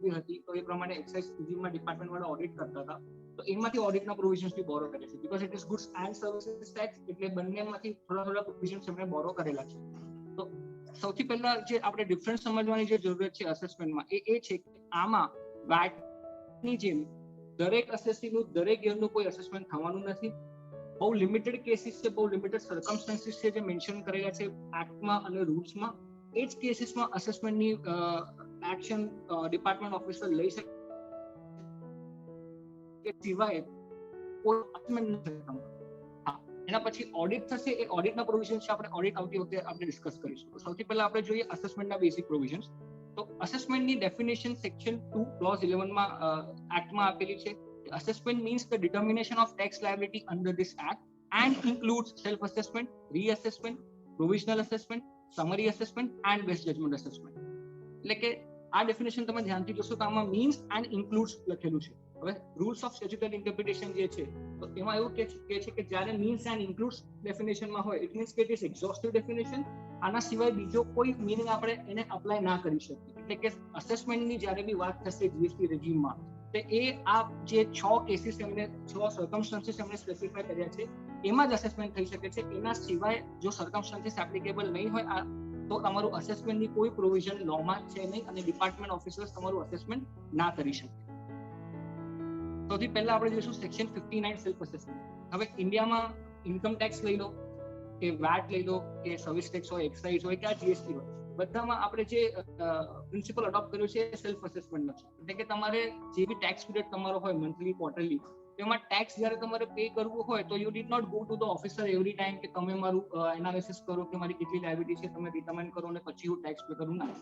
બી હતી તો એ પ્રમાણે એક્સાઇઝ રિજીમમાં ડિપાર્ટમેન્ટ વાળા ઓડિટ કરતા હતા, તો એમાંથી ઓડિટના પ્રોવિઝન્સ બી બોરો કરે છે, because it is goods and services tax, એટલે બંનેમાંથી થોડા પ્રોવિઝન્સ એમણે બોરો કરેલા છે. તો સૌથી પહેલા જે આપણે ડિફરન્સ સમજવાની જે જરૂરત છે અસેસમેન્ટમાં એ છે કે આમાં વેટની જેમ દરેક અસેસીનું દરેક યરનું કોઈ અસેસમેન્ટ થવાનું નથી. બહુ લિમિટેડ કેસીસ છે, બહુ લિમિટેડ સર્કમસ્ટાન્સીસ છે જે મેન્શન કરેલા છે એક્ટમાં અને રૂલ્સમાં. એ જ કેસીસમાં અસેસમેન્ટની એક્શન ડિપાર્ટમેન્ટ ઓફિસર લઈ શકે સિવાય કોઈ અસેસમેન્ટ નથી થતું. એના પછી ઓડિટ થશે, એ ઓડિટના પ્રોવિઝન્સ આપણે ઓડિટ આવતી વખતે આપણે ડિસ્કસ કરીશું. સૌથી પહેલા આપણે જોઈએ અસેસમેન્ટના બેસિક પ્રોવિઝન્સ. તો અસેસમેન્ટની ડેફિનેશન સેક્શન 2 ક્લોઝ 11 માં એક્ટમાં આપેલી છે. Assessment means the determination of tax liability under this act and includes self-assessment, reassessment, provisional assessment, summary assessment and best judgment assessment. એટલે કે આ ડેફિનેશન તમે ધ્યાનથી જોશો તો આમાં મીન્સ એન્ડ ઇન્ક્લુડ્સ લખેલું છે. હવે રૂલ્સ ઓફ સ્ટેચ્યુટરી ઇન્ટરપ્રિટેશન જે છે તો એમાં એવું કહે છે કે જ્યારે મીન્સ એન્ડ ઇન્ક્લુડ્સ ડેફિનેશનમાં હોય ઇટ મીન્સ કે ઇટ ઇઝ એક્ઝોસ્ટિવ ડેફિનેશન. આના સિવાય બીજો કોઈ મીનિંગ આપણે એને અપ્લાય ના કરી શકીએ. એટલે કે અસેસમેન્ટની જ્યારે બી વાત થશે જીએસટી રેજીમમાં તો એ આ જે 6 કેસીસ એમને 6 સર્કમસ્ટન્સીસ એમને સ્પેસિફાય કર્યા છે એમાં જ અસેસમેન્ટ થઈ શકે છે. એના સિવાય જો સર્કમસ્ટન્સીસ એપ્લિકેબલ નહીં હોય તો તમારું અસેસમેન્ટની કોઈ પ્રોવિઝન લોમાં છે નહીં અને ડિપાર્ટમેન્ટ ઓફિસર્સ તમારું અસેસમેન્ટ ના કરી શકે. સૌથી પહેલા આપણે જોઈશું સેક્શન 59 સેલ્ફ અસેસમેન્ટ. હવે ઇન્ડિયામાં ઇન્કમ ટેક્સ લઈ લો કે વેટ લઈ લો કે સર્વિસ ટેક્સ હોય, એક્સાઇઝ હોય કે આ જીએસટી હોય, બધામાં આપણે જે પ્રિન્સિપલ અડોપ્ટ કર્યો છે એ સેલ્ફ અસેસમેન્ટનો છે. એટલે કે તમારે જે બી ટેક્સ પીરિયડ તમારો હોય મંથલી, ક્વાર્ટરલી, તેમાં ટેક્સ જ્યારે તમારે પે કરવું હોય તો you did not go to the officer every time કે તમે મારું એનાલિસિસ કરો કે મારી કેટલી લાયબિલિટી છે, તમે ડિટરમાઇન કરો અને પછી હું ટેક્સ પે કરું ના.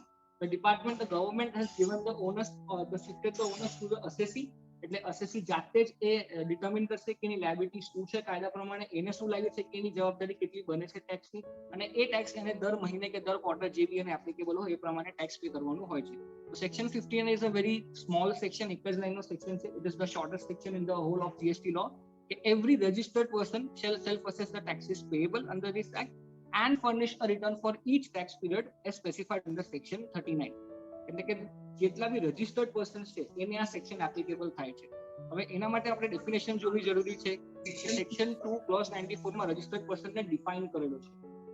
The department, the government has given the onus, shifted the onus to the assessee. એટલે અસેસી જાતે જ એ ડિટરમિન કરશે કે એની લાયબિલિટી શું છે, કાયદા પ્રમાણે એને શું લાગે છે કે એની જવાબદારી કેટલી બને છે ટેક્સની, અને એ ટેક્સ એને દર મહિને કે દર ક્વાર્ટર જે બી એને એપ્લિકેબલ હોય એ પ્રમાણે ટેક્સ પે કરવાનું હોય છે. તો section 59 is a very small section, એક જ લાઇનનો સેક્શન છે. It is the shortest section in the whole of GST law. કે every registered person shall self-assess the taxes payable under this act and furnish a return for each tax period as specified under section 39. એટલે કે જેટલા બી registered persons છે એને આ section applicable થાય છે. હવે એના માટે આપણે ડેફિનેશન જોવી જરૂરી છે. સેક્શન 2 ક્લોઝ 94 માં રજિસ્ટર્ડ પર્સનને ડિફાઇન કરેલો છે.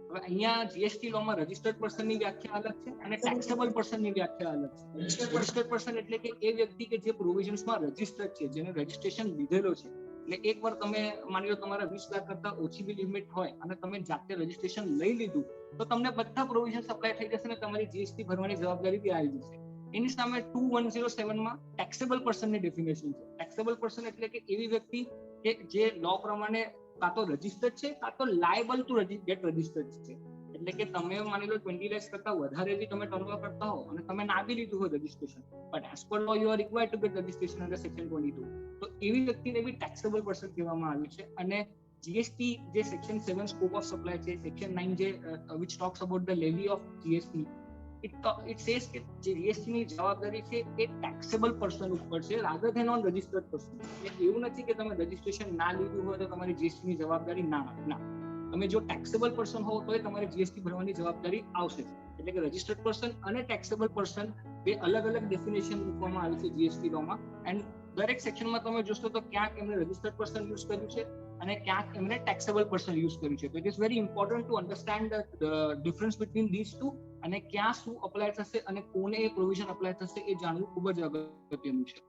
હવે અહીંયા જીએસટી લોમાં રજિસ્ટર્ડ પર્સનની વ્યાખ્યા અલગ છે અને ટેક્સેબલ પર્સનની વ્યાખ્યા અલગ છે. રજિસ્ટર્ડ પર્સન એટલે કે એ વ્યક્તિ કે જે પ્રોવિઝન્સમાં રજિસ્ટર્ડ છે, જેને રજિસ્ટ્રેશન લીધેલો છે. એટલે એકવાર તમે માની લો તમારા 20 લાખ કરતા ઓછી બી લિમિટ હોય અને તમે જાતે રજિસ્ટ્રેશન લઈ લીધું તો તમને બધા પ્રોવિઝન્સ અપ્લાય થઈ જશે અને તમારી જીએસટી ભરવાની જવાબદારી બી આવી જશે. એની સામે 2107 માં ટેક્સેબલ પર્સનની ડેફિનેશન છે. ટેક્સેબલ પર્સન એટલે કે એવી વ્યક્તિ કે જે લો પ્રમાણે કાં તો રજિસ્ટર્ડ છે કાં તો લાયબલ ટુ ગેટ રજિસ્ટર્ડ છે. એટલે કે તમે માની લો 20 લાખ કરતા વધારે બી તમે ટર્નઓવર કરતા હો અને તમે ના બી લીધું હોય registration, but as per law you are required to get registration under section 22. તો એવી વ્યક્તિને બી ટેક્સેબલ પર્સન કહેવામાં આવ્યું છે. અને જીએસટી જે સેક્શન 7 સ્કોપ ઓફ સપ્લાય છે, સેક્શન 9 જે વિચ ટોક્સ અબાઉટ ધ લેવી ઓફ જીએસટી, it says કે જે જીએસટી ની જવાબદારી છે એ ટેક્સેબલ પર્સન ઉપર છે rather than on registered person. એવું નથી કે તમે રજિસ્ટ્રેશન ના લીધું હોય તો તમારી જીએસટી ની જવાબદારી ના. તમે જો ટેક્સેબલ પર્સન હો તો તમારે જીએસટી ભરવાની જવાબદારી આવશે. એટલે કે રજિસ્ટર્ડ પર્સન અને ટેક્સેબલ પર્સન બે અલગ અલગ ડેફિનેશન મૂકવામાં આવી છે જીએસટી લોમાં. એન્ડ દરેક સેક્શનમાં તમે જોશો તો ક્યાંક એમણે રજિસ્ટર્ડ પર્સન યુઝ કર્યું છે અને ક્યાંક એમણે ટેક્સેબલ પર્સન યુઝ કર્યું છે. તો it is very important to understand the difference between this two અને ક્યાં શું અપ્લાય થશે અને કોને એ પ્રોવિઝન અપ્લાય થશે એ જાણવું ખૂબ જ અગત્યનું છે.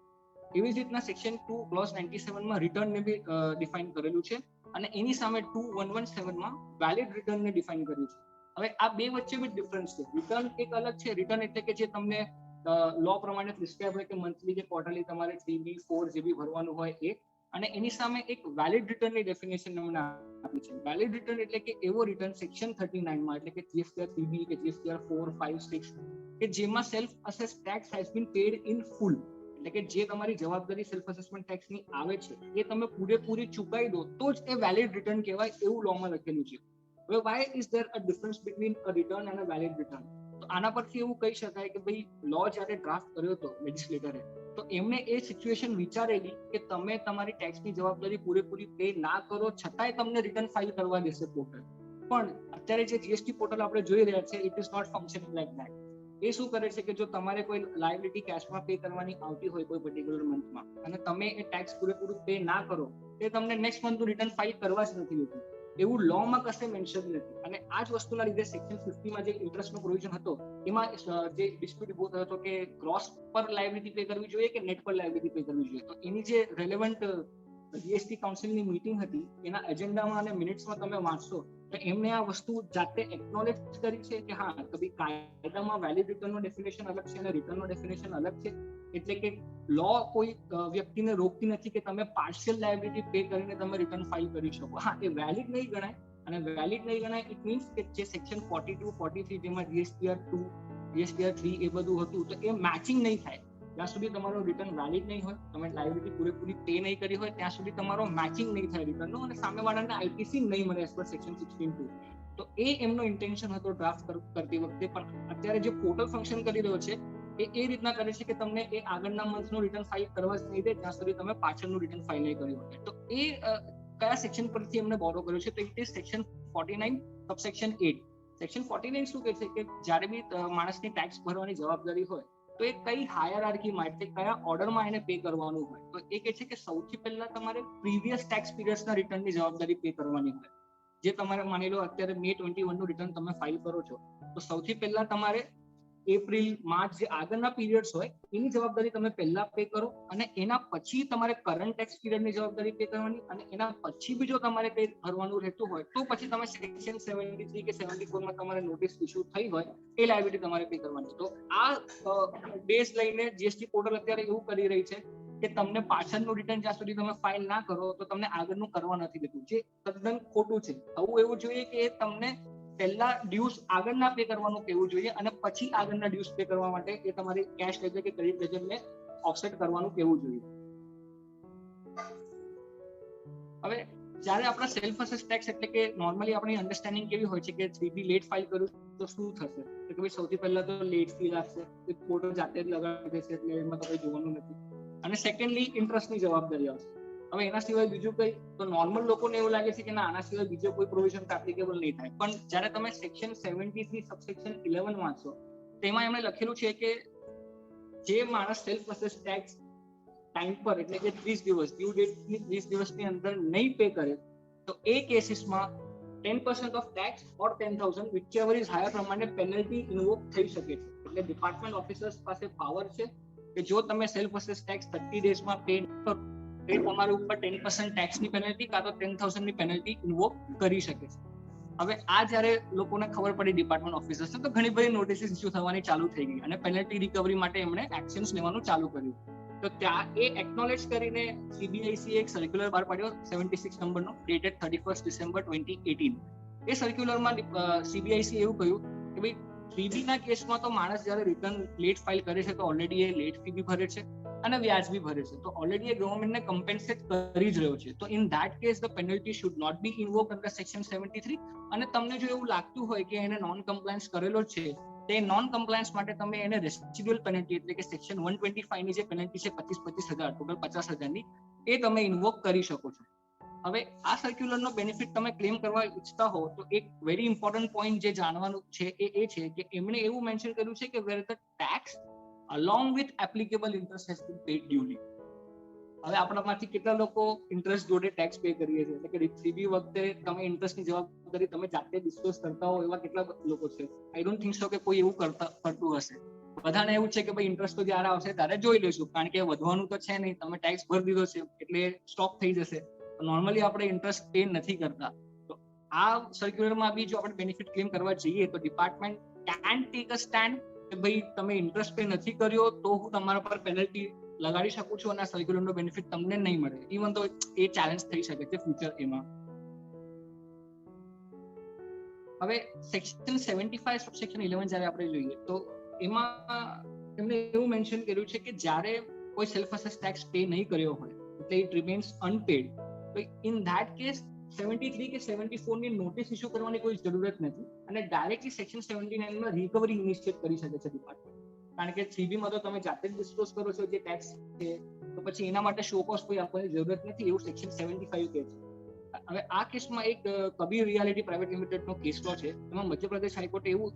એવી જ રીતના સેક્શન 2 ક્લોઝ 97 માં રિટર્નને બી ડિફાઇન કરેલું છે અને એની સામે 2117 માં વેલિડ રિટર્નને ડિફાઇન કર્યું છે. હવે આ બે વચ્ચે બી ડિફરન્સ છે. રિટર્ન એક અલગ છે. રિટર્ન એટલે કે જે તમને લો પ્રમાણે પ્રિસ્ક્રાઇબ હોય કે મંથલી કે ક્વાર્ટરલી તમારે 3B 4 જે બી ભરવાનું હોય એ, અને એની સામે એક વેલિડ રિટર્નની ડેફિનેશન અમને આપી છે. વેલિડ રિટર્ન એટલે કે એવો રિટર્ન સેક્શન 39 માં એટલે કે જીએસટીઆર 3B કે જીએસટીઆર 4, 5, 6 કે જેમાં self assess tax has been paid in full. એટલે કે જે તમારી જવાબદારી સેલ્ફ અસેસમેન્ટ ટેક્સની આવે છે એ તમે પૂરેપૂરી ચૂકવી દો તો જ એ વેલિડ રિટર્ન કહેવાય એવું લોમાં લખેલું છે. હવે why is there a difference between a return and a valid return? તો આના પરથી એવું કહી શકાય કે ભાઈ લો જ્યારે ડ્રાફ્ટ કર્યો હતો લેજિસ્લેટરે તો એમણે એ સિચ્યુએશન વિચારેલી કે તમે તમારી ટેક્સની જવાબદારી પૂરેપૂરી પે ના કરો છતાંય તમને રિટર્ન ફાઇલ કરવા દેશે પોર્ટલ. પણ અત્યારે જે જીએસટી પોર્ટલ આપણે જોઈ રહ્યા છે it is not functioning like that. એ શું કરે છે કે જો તમારે કોઈ લાયબિલિટી કેશમાં પે કરવાની આવતી હોય કોઈ પર્ટિક્યુલર મંથમાં અને તમે એ ટેક્સ પૂરેપૂરું પે ના કરો, તે તમને નેક્સ્ટ મંથનું રિટર્ન ફાઇલ કરવા જ નથી દેતું. એવું લોમાં કશે મેન્શન નથી. અને આ જ વસ્તુના લીધે સેક્શન 50 જે ઇન્ટરેસ્ટનો પ્રોવિઝન હતો એમાં જે ડિસ્પ્યુટ ઉભો થયો હતો કે ગ્રોસ પર લાયબિલિટી પે કરવી જોઈએ કે નેટ પર લાયબિલિટી પે કરવી જોઈએ. તો એની જે રેલેવન્ટ જીએસટી કાઉન્સિલની મીટિંગ હતી એના એજન્ડામાં અને મિનિટ્સમાં તમે વાંચશો તો એમને આ વસ્તુ જાતે એક્નોલેજ કરી છે કે હા કભી કાયદામાં વેલિડ રિટર્નનો ડેફિનેશન અલગ છે અને રિટર્નનો ડેફિનેશન અલગ છે. એટલે કે લો કોઈ વ્યક્તિને રોકતી નથી કે તમે પાર્શિયલ લાયબિલિટી પે કરીને તમે રિટર્ન ફાઇલ કરી શકો. હા, એ વેલિડ નહીં ગણાય. અને વેલિડ નહીં ગણાય ઇટ મીન્સ કે જે સેક્શન 42, 43 જેમાં જીએસટીઆર 2, જીએસટીઆર 3 એ બધું હતું તો એ મેચિંગ નહીં થાય. જ્યાં સુધી તમારો રિટર્ન વેલિડ નહીં હોય, તમે લાયબિલિટી પૂરેપૂરી પે નહીં કરી હોય, ત્યાં સુધી તમારો મેચિંગ નહીં થાય રિટર્નનો અને સામેવાળાને આઈટીસી નહીં મળે એઝ પર સેક્શન 16(2). તો એ એમનો ઇન્ટેન્શન હતો ડ્રાફ્ટ કરતી વખતે. પણ અત્યારે જે પોર્ટલ ફંક્શન કરી રહ્યો છે એ રીતના કરે છે કે તમને એ આગળના મંથનું રિટર્ન ફાઇલ કરવા જ નહીં દે જ્યાં સુધી તમે પાછળનું રિટર્ન ફાઇલ નહીં કર્યું હોય. તો એ કયા સેક્શન પરથી એમને બોરો કર્યો છે? તો it is section 49 subsection 8. Section 49 શું કહે છે કે જ્યારે બી માણસની ટેક્સ ભરવાની જવાબદારી હોય તો એ કઈ હાયરાર્કીમાં એટલે કયા ઓર્ડરમાં એને પે કરવાનું હોય. તો એ કહે છે કે સૌથી પહેલા તમારે પ્રીવિયસ ટેક્સ પીરિયડ્સના રિટર્નની જવાબદારી પે કરવાની હોય. જે તમારે માની લો અત્યારે મે 21 નું રિટર્ન તમે ફાઇલ કરો છો તો સૌથી પહેલા તમારે એપ્રિલ, માર્ચ જે આગળના પીરિયડ્સ હોય એની જવાબદારી તમે પહેલા પે કરો અને એના પછી તમારે કરંટ ટેક્સ પીરિયડની જવાબદારી પે કરવાની અને એના પછી બી જો તમારે કંઈ ભરવાનું રહેતું હોય તો પછી તમે સેક્શન 73 કે 74 તમારે નોટિસ ઇસ્યુ થઈ હોય એ લાયબિલિટી તમારે પે કરવાની. તો આ બેઝ લઈને જીએસટી પોર્ટલ અત્યારે એવું કરી રહી છે કે તમને પાછળનું રિટર્ન જ્યાં સુધી તમે ફાઇલ ના કરો તો તમને આગળનું કરવા નથી દેતું, જે તદ્દન ખોટું છે. આવું એવું જોઈએ કે તમને પહેલા ડ્યુઝ આગળના પે કરવાનું કહેવું જોઈએ અને પછી આગળના ડ્યુઝ પે કરવા માટે એ તમારી કેશ લેજર કે ક્રેડિટ લેજરને ઓફસેટ કરવાનું કહેવું જોઈએ. હવે જ્યારે આપણા સેલ્ફ અસેસ ટેક્સ એટલે કે નોર્મલી આપણી અન્ડરસ્ટેન્ડિંગ કેવી હોય છે કે 3B લેટ ફાઇલ કરું તો શું થશે? તો કે ભાઈ સૌથી પહેલા તો લેટ ફી લાગશે, એ પોર્ટલ જાતે જ લગાડી દેશે એટલે એમાં તો કંઈ જોવાનું નથી. અને સેકન્ડલી ઇન્ટરેસ્ટની જવાબદારી આવશે. હવે એના સિવાય બીજું કંઈ તો નોર્મલ લોકોને એવું લાગે છે કે ના આના સિવાય બીજો કોઈ પ્રોવિઝન એપ્લિકેબલ નહીં થાય. પણ જ્યારે તમે સેક્શન 73 સબસેક્શન 11 વાંચો તેમાં એમણે લખેલું છે કે જે માણસ સેલ્ફ અસેસ ટેક્સ ટાઈમ પર એટલે કે 30 દિવસ ડ્યુ ડેટની 30 દિવસની અંદર નહીં પે કરે તો એ કેસીસમાં 10% of tax or 10,000 whichever is higher પ્રમાણે પેનલ્ટી ઇન્વોક થઈ શકે છે. એટલે ડિપાર્ટમેન્ટ ઓફિસર્સ પાસે પાવર છે કે જો તમે સેલ્ફ અસેસ ટેક્સ 30 ડેઝમાં પે કરો એ તમારી ઉપર 10% ટેક્સની પેનલ્ટી કાં તો 10,000 ની પેનલ્ટી ઇન્વોક કરી શકે છે. હવે આ જ્યારે લોકોને ખબર પડી ડિપાર્ટમેન્ટ ઓફિસર્સને તો ઘણી બધી નોટિસીસ ઇસ્યુ થવાની ચાલુ થઈ ગઈ અને પેનલ્ટી રિકવરી માટે એમણે એક્શન્સ લેવાનું ચાલુ કર્યું. તો ત્યાં એ એકનોલેજ કરીને સીબીઆઈસીએ એક સર્ક્યુલર બહાર પાડ્યો 76 નંબરનો ડેટેડ 31 ડિસેમ્બર 2018. એ સર્ક્યુલરમાં સીબીઆઈસીએ એવું કહ્યું કે ભાઈ 3B ના કેસમાં તો માણસ જ્યારે રિટર્ન લેટ ફાઇલ કરે છે તો ઓલરેડી એ લેટ ફી બી ભરે છે અને વ્યાજ બી ભરે છે, તો ઓલરેડી એ ગવર્મેન્ટને કમ્પેન્સેટ કરી જ રહ્યો છે. તો in that case the penalty should not be invoke under section 73. અને તમને જો એવું લાગતું હોય કે એને નોન કમ્પ્લાયન્સ કરેલો છે તે નોન કમ્પ્લાયન્સ માટે તમે એને રેસિડ્યુઅલ પેનલ્ટી એટલે કે સેક્શન 125 ની જે પેનલ્ટી છે 25,000 ટોટલ 50,000 ની એ તમે ઇન્વોક કરી શકો છો. હવે આ સર્ક્યુલરનો બેનિફિટ તમે ક્લેમ કરવા ઈચ્છતા હો તો એક વેરી ઇમ્પોર્ટન્ટ પોઈન્ટ જે જાણવાનું છે એ છે કે એમણે એવું મેન્શન કર્યું છે કે where the tax along with applicable interest has been paid duly. હવે આપણામાંથી કેટલા લોકો ઇન્ટરેસ્ટ જોડે ટેક્સ પે કરીએ છીએ એટલે કે 3B વખતે તમે ઇન્ટરેસ્ટની જવાબદારી તમે જાતે ડિસ્ક્લોઝ કરતા હો એવા કેટલા લોકો છે? આઈ ડોન્ટ થિંક સો કે કોઈ એવું કરતું હશે. બધાને એવું છે કે ભાઈ ઇન્ટરેસ્ટ તો જ્યારે આવશે ત્યારે જોઈ લઈશું કારણ કે વધવાનું તો છે નહીં, તમે ટેક્સ ભરી દીધો છે એટલે સ્ટોપ થઈ જશે. નોર્મલી આપણે ઇન્ટરેસ્ટ પે નથી કરતા. તો આ સર્ક્યુલરમાં બી જો આપણે બેનિફિટ ક્લેમ કરવા જઈએ તો department can take a stand કે ભાઈ તમે ઇન્ટરેસ્ટ પે નથી કર્યો તો હું તમારા પર પેનલ્ટી લગાડી શકું છું અને આ સર્ક્યુલરનો બેનિફિટ તમને નહીં મળે. ઇવન તો એ ચેલેન્જ થઈ શકે છે ફ્યુચર એમાં. હવે સેક્શન 75 સબસેક્શન 11 જ્યારે આપણે જોઈએ તો એમાં એમને એવું મેન્શન કર્યું છે કે જ્યારે કોઈ સેલ્ફ અસેસ ટેક્સ પે નહીં કર્યો હોય એટલે ઇટ રિમેન્સ અનપેડ, તો ઇન ધેટ કેસ 73 કે 74 ની નોટિસ ઇસ્યુ કરવાની કોઈ જરૂરત નથી અને ડાયરેક્ટલી સેક્શન 79 માં રિકવરી ઇનિશિયેટ કરી શકે છે ડિપાર્ટમેન્ટ. કારણ કે 3B માં તો તમે જાતે જ ડિસ્ક્લોઝ કરો છો જે ટેક્સ છે તો પછી એના માટે શો કોઝ કોઈ આપવાની જરૂરત નથી એવું સેક્શન 75 કહે છે. હવે આ કેસમાં એક કબીર રિયાલિટી પ્રાઇવેટ લિમિટેડનો કેસ લો છે. એમાં મધ્યપ્રદેશ હાઈકોર્ટે એવું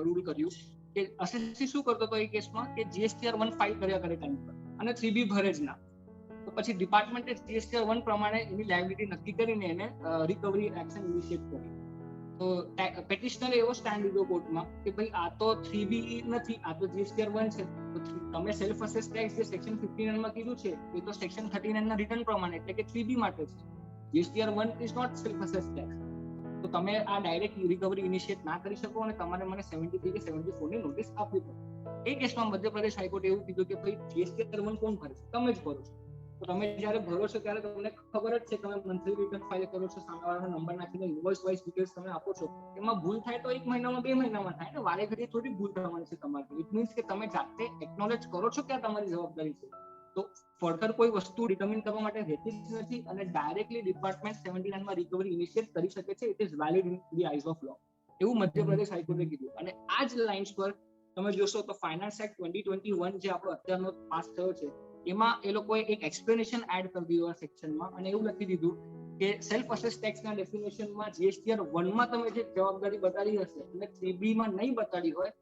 રૂલ કર્યું કે અસેસી શું કરતો હતો એ કેસમાં કે GSTR 1 ફાઇલ કર્યા કરે ટાઈમ પર અને 3B ભરે જ ના, તો પછી ડિપાર્ટમેન્ટે GSTR 1 પ્રમાણે એની લાયબિલિટી નક્કી કરીને એને રિકવરી એક્શન ઇનિશિયેટ કરી. તો પેટિશનરે એવો સ્ટેન્ડ લીધો કોર્ટમાં કે ભાઈ આ તો 3B નથી, આ તો GSTR 1 છે, તો તમે સેલ્ફ અસેસ ટેક્સ જે સેક્શન 59 માં કીધું છે એ તો સેક્શન 39 ના રિટર્ન પ્રમાણે એટલે કે 3B માટે છે. GSTR 1 is not self assess tax. તો તમે આ ડાયરેક્ટ રિકવરી ઇનિશિયેટ ના કરી શકો અને તમારે મને 73 કે 74 ની નોટિસ આપવી પડે. એ કેસમાં મધ્યપ્રદેશ હાઈકોર્ટે એવું કીધું કે ભાઈ GSTR 1 કોણ ભરે છે? તમે જ ભરો છો. તો તમે જ્યારે ભરો છો ત્યારે તમને ખબર જ છે, તમે મંથલી રિટર્ન ફાઇલ કરો છો, સામેવાળાનો નંબર નાખીને ઇન્વોઇસ વાઇઝ ડિટેલ્સ તમે આપો છો, એમાં ભૂલ થાય તો 1 મહિનામાં 2 મહિનામાં થાય ને, વારે ઘડી થોડી ભૂલ થવાની છે તમારી. ઇટ મીન્સ કે તમે જાતે એક્નોલેજ કરો છો કે આ તમારી જવાબદારી છે. તો ફર્ધર કોઈ વસ્તુ ડિટર્મિન કરવા માટે રહેતી જ નથી અને ડાયરેક્ટલી ડિપાર્ટમેન્ટ 79 માં રિકવરી ઇનિશિયેટ કરી શકે છે. It is valid in the eyes of law. એવું મધ્યપ્રદેશ હાઈકોર્ટે કીધું. અને આ જ લાઇન્સ પર તમે જોશો તો ફાઇનાન્સ એક્ટ 2021 જે આપણો અત્યારનો પાસ થયો છે, એમાં એ લોકોએ એક એક્સપ્લેનેશન એડ કરી દીધું આ સેક્શનમાં અને એવું લખી દીધું કે સેલ્ફ અસેસ ટેક્સના ડેફિનેશનમાં GSTR 1 માં તમે જે જવાબદારી બતાડી હશે અને 3B માં નહીં બતાડી હોય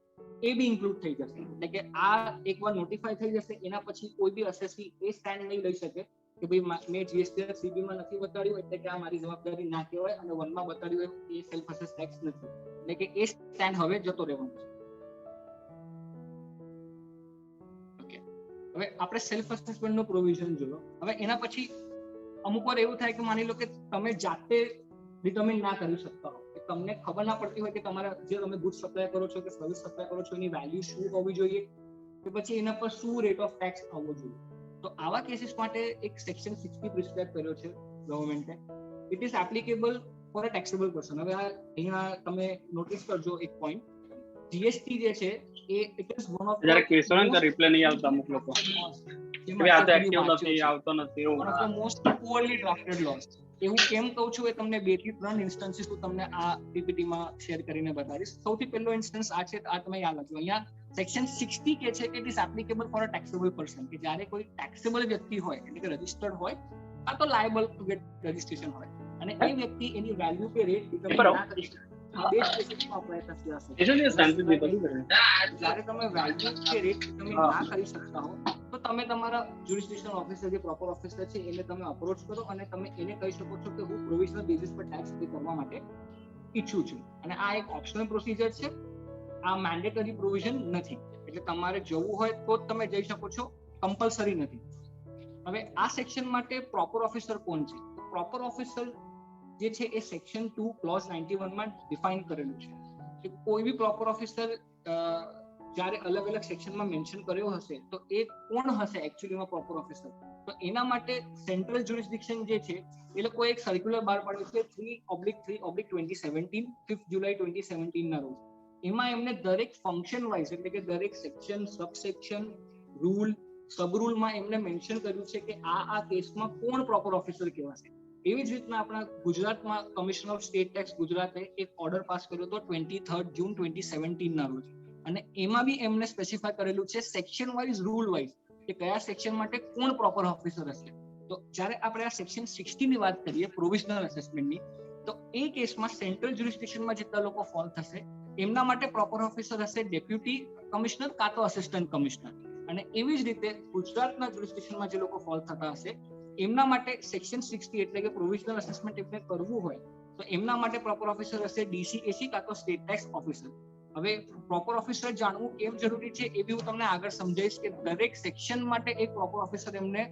એ બી ઇન્ક્લુડ થઈ જશે. એટલે કે આ એકવાર નોટિફાઈ થઈ જશે એના પછી કોઈ બી અસેસી એ સ્ટેન્ડ નહીં લઈ શકે કે ભાઈ મેં GSTR 3B માં નથી બતાડ્યું એટલે કે આ મારી જવાબદારી ના કહેવાય અને 1 માં બતાડ્યું હોય એ સેલ્ફ અસેસ ટેક્સ નથી. એટલે કે એ સ્ટેન્ડ હવે જતો રહેવાનો છે. હવે આપણે સેલ્ફ અસેસમેન્ટ નો પ્રોવિઝન જોયો. હવે એના પછી અમુક વાર એવું થાય કે માની લો કે તમે જાતે ડિટર્મિન ના કરી શકતા હો, કે તમને ખબર ના પડતી હોય કે તમારા જે તમે ગુડ સપ્લાય કરો છો કે સર્વિસ સપ્લાય કરો છો એની વેલ્યુ શું હોવી જોઈએ કે પછી એના પર શું રેટ ઓફ ટેક્સ આવવો જોઈએ. તો આવા કેસીસ માટે એક સેક્શન 60 પ્રિસ્ક્રાઇબ કર્યો છે ગવર્મેન્ટે. It is applicable for a taxable person. હવે અહીંયા તમે નોટિસ કરજો એક પોઈન્ટ, જીએસટી જે છે એ ઇટ ઇઝ વન ઓફ જરા કેશોન તો રિપ્લે નહીં આવતા અમુક લોકો કે આ તો એક્ટિવ નથી આવતો નથી એવું. One of the most poorly drafted laws. એવું કેમ કહું છું એ તમને 2 થી 3 ઇન્સ્ટન્સીસ હું તમને આ પીપીટી માં શેર કરીને બતાવીશ. સૌથી પહેલો ઇન્સ્ટન્સ આ છે, આ તમે યાદ રાખજો. અહીંયા સેક્શન 60 કે છે કે it is applicable for a taxable person, કે જ્યારે કોઈ ટેક્સેબલ વ્યક્તિ હોય એટલે કે રજિસ્ટર્ડ હોય આ તો લાયબલ ટુ ગેટ રજિસ્ટ્રેશન હોય અને એ વ્યક્તિ એની વેલ્યુ કે રેટ ડિટર્મિન ના કરી શકે. આ બે કેસીસમાં અપ્લાય થશે. જ્યારે તમે વેલ્યુ કે રેટ ડિટર્મિન ના કરી શકતા હો તો તમે તમારા જ્યુરિસ્ડિક્શન ઓફિસર જે પ્રોપર ઓફિસર છે એને તમે અપ્રોચ કરો અને તમે એને કહી શકો છો કે હું પ્રોવિઝનલ બેસિસ પર ટેક્સ પે કરવા માટે ઈચ્છું છું. અને આ એક ઓપ્શનલ પ્રોસિજર છે, આ મેન્ડેટરી પ્રોવિઝન નથી. એટલે તમારે જવું હોય તો જ તમે જઈ શકો છો, કમ્પલસરી નથી. હવે આ સેક્શન માટે પ્રોપર ઓફિસર કોણ છે? પ્રોપર ઓફિસર જે છે એ સેક્શન 2 ક્લોઝ 91 માં ડિફાઇન કરેલું છે કે કોઈ બી પ્રોપર ઓફિસર જ્યારે અલગ અલગ સેક્શનમાં મેન્શન કર્યો હશે તો એ કોણ હશે એકચ્યુઅલીમાં પ્રોપર ઓફિસર. તો એના માટે સેન્ટ્રલ જ્યુરિસ્ડિક્શન જે છે એ લોકો એક સર્ક્યુલર બહાર પાડ્યું છે 3/3/2017 5 જુલાઈ 2017 ના રોજ. એમાં એમને દરેક ફંક્શન વાઇઝ એટલે કે દરેક સેક્શન, સબસેક્શન, રૂલ, સબ રૂલમાં એમને મેન્શન કર્યું છે કે આ કેસમાં કોણ પ્રોપર ઓફિસર કહેવાશે. એવી જ રીતના આપણા ગુજરાતમાં કમિશન ઓફ સ્ટેટ ટેક્સ ગુજરાતે એક ઓર્ડર પાસ કર્યો હતો 23 જૂન 2017 ના રોજ અને એમાં બી એમને સ્પેસિફાય કરેલું છે સેક્શન વાઇઝ, રૂલ વાઇઝ કે કયા સેક્શન માટે કોણ પ્રોપર ઓફિસર હશે. તો જ્યારે આપણે આ સેક્શન 60 ની વાત કરીએ પ્રોવિઝનલ અસેસમેન્ટની, તો એ કેસમાં સેન્ટ્રલ જ્યુરિસ્ડિક્શનમાં જેટલા લોકો ફોલ થશે એમના માટે પ્રોપર ઓફિસર હશે ડેપ્યુટી કમિશનર કાં તો અસિસ્ટન્ટ કમિશનર. અને એવી જ રીતે ગુજરાતના જ્યુરિસ્ડિક્શનમાં જે લોકો ફોલ થતા હશે એમના માટે સેક્શન 60 એટલે કે પ્રોવિઝનલ અસેસમેન્ટ એમને કરવું હોય તો એમના માટે પ્રોપર ઓફિસર હશે ડીસીએસી કાં તો સ્ટેટ ટેક્સ ઓફિસર. હવે પ્રોપર ઓફિસર જાણવું કેમ જરૂરી છે એ બી હું તમને આગળ સમજાવીશ કે દરેક સેક્શન માટે એક પ્રોપર ઓફિસર એમને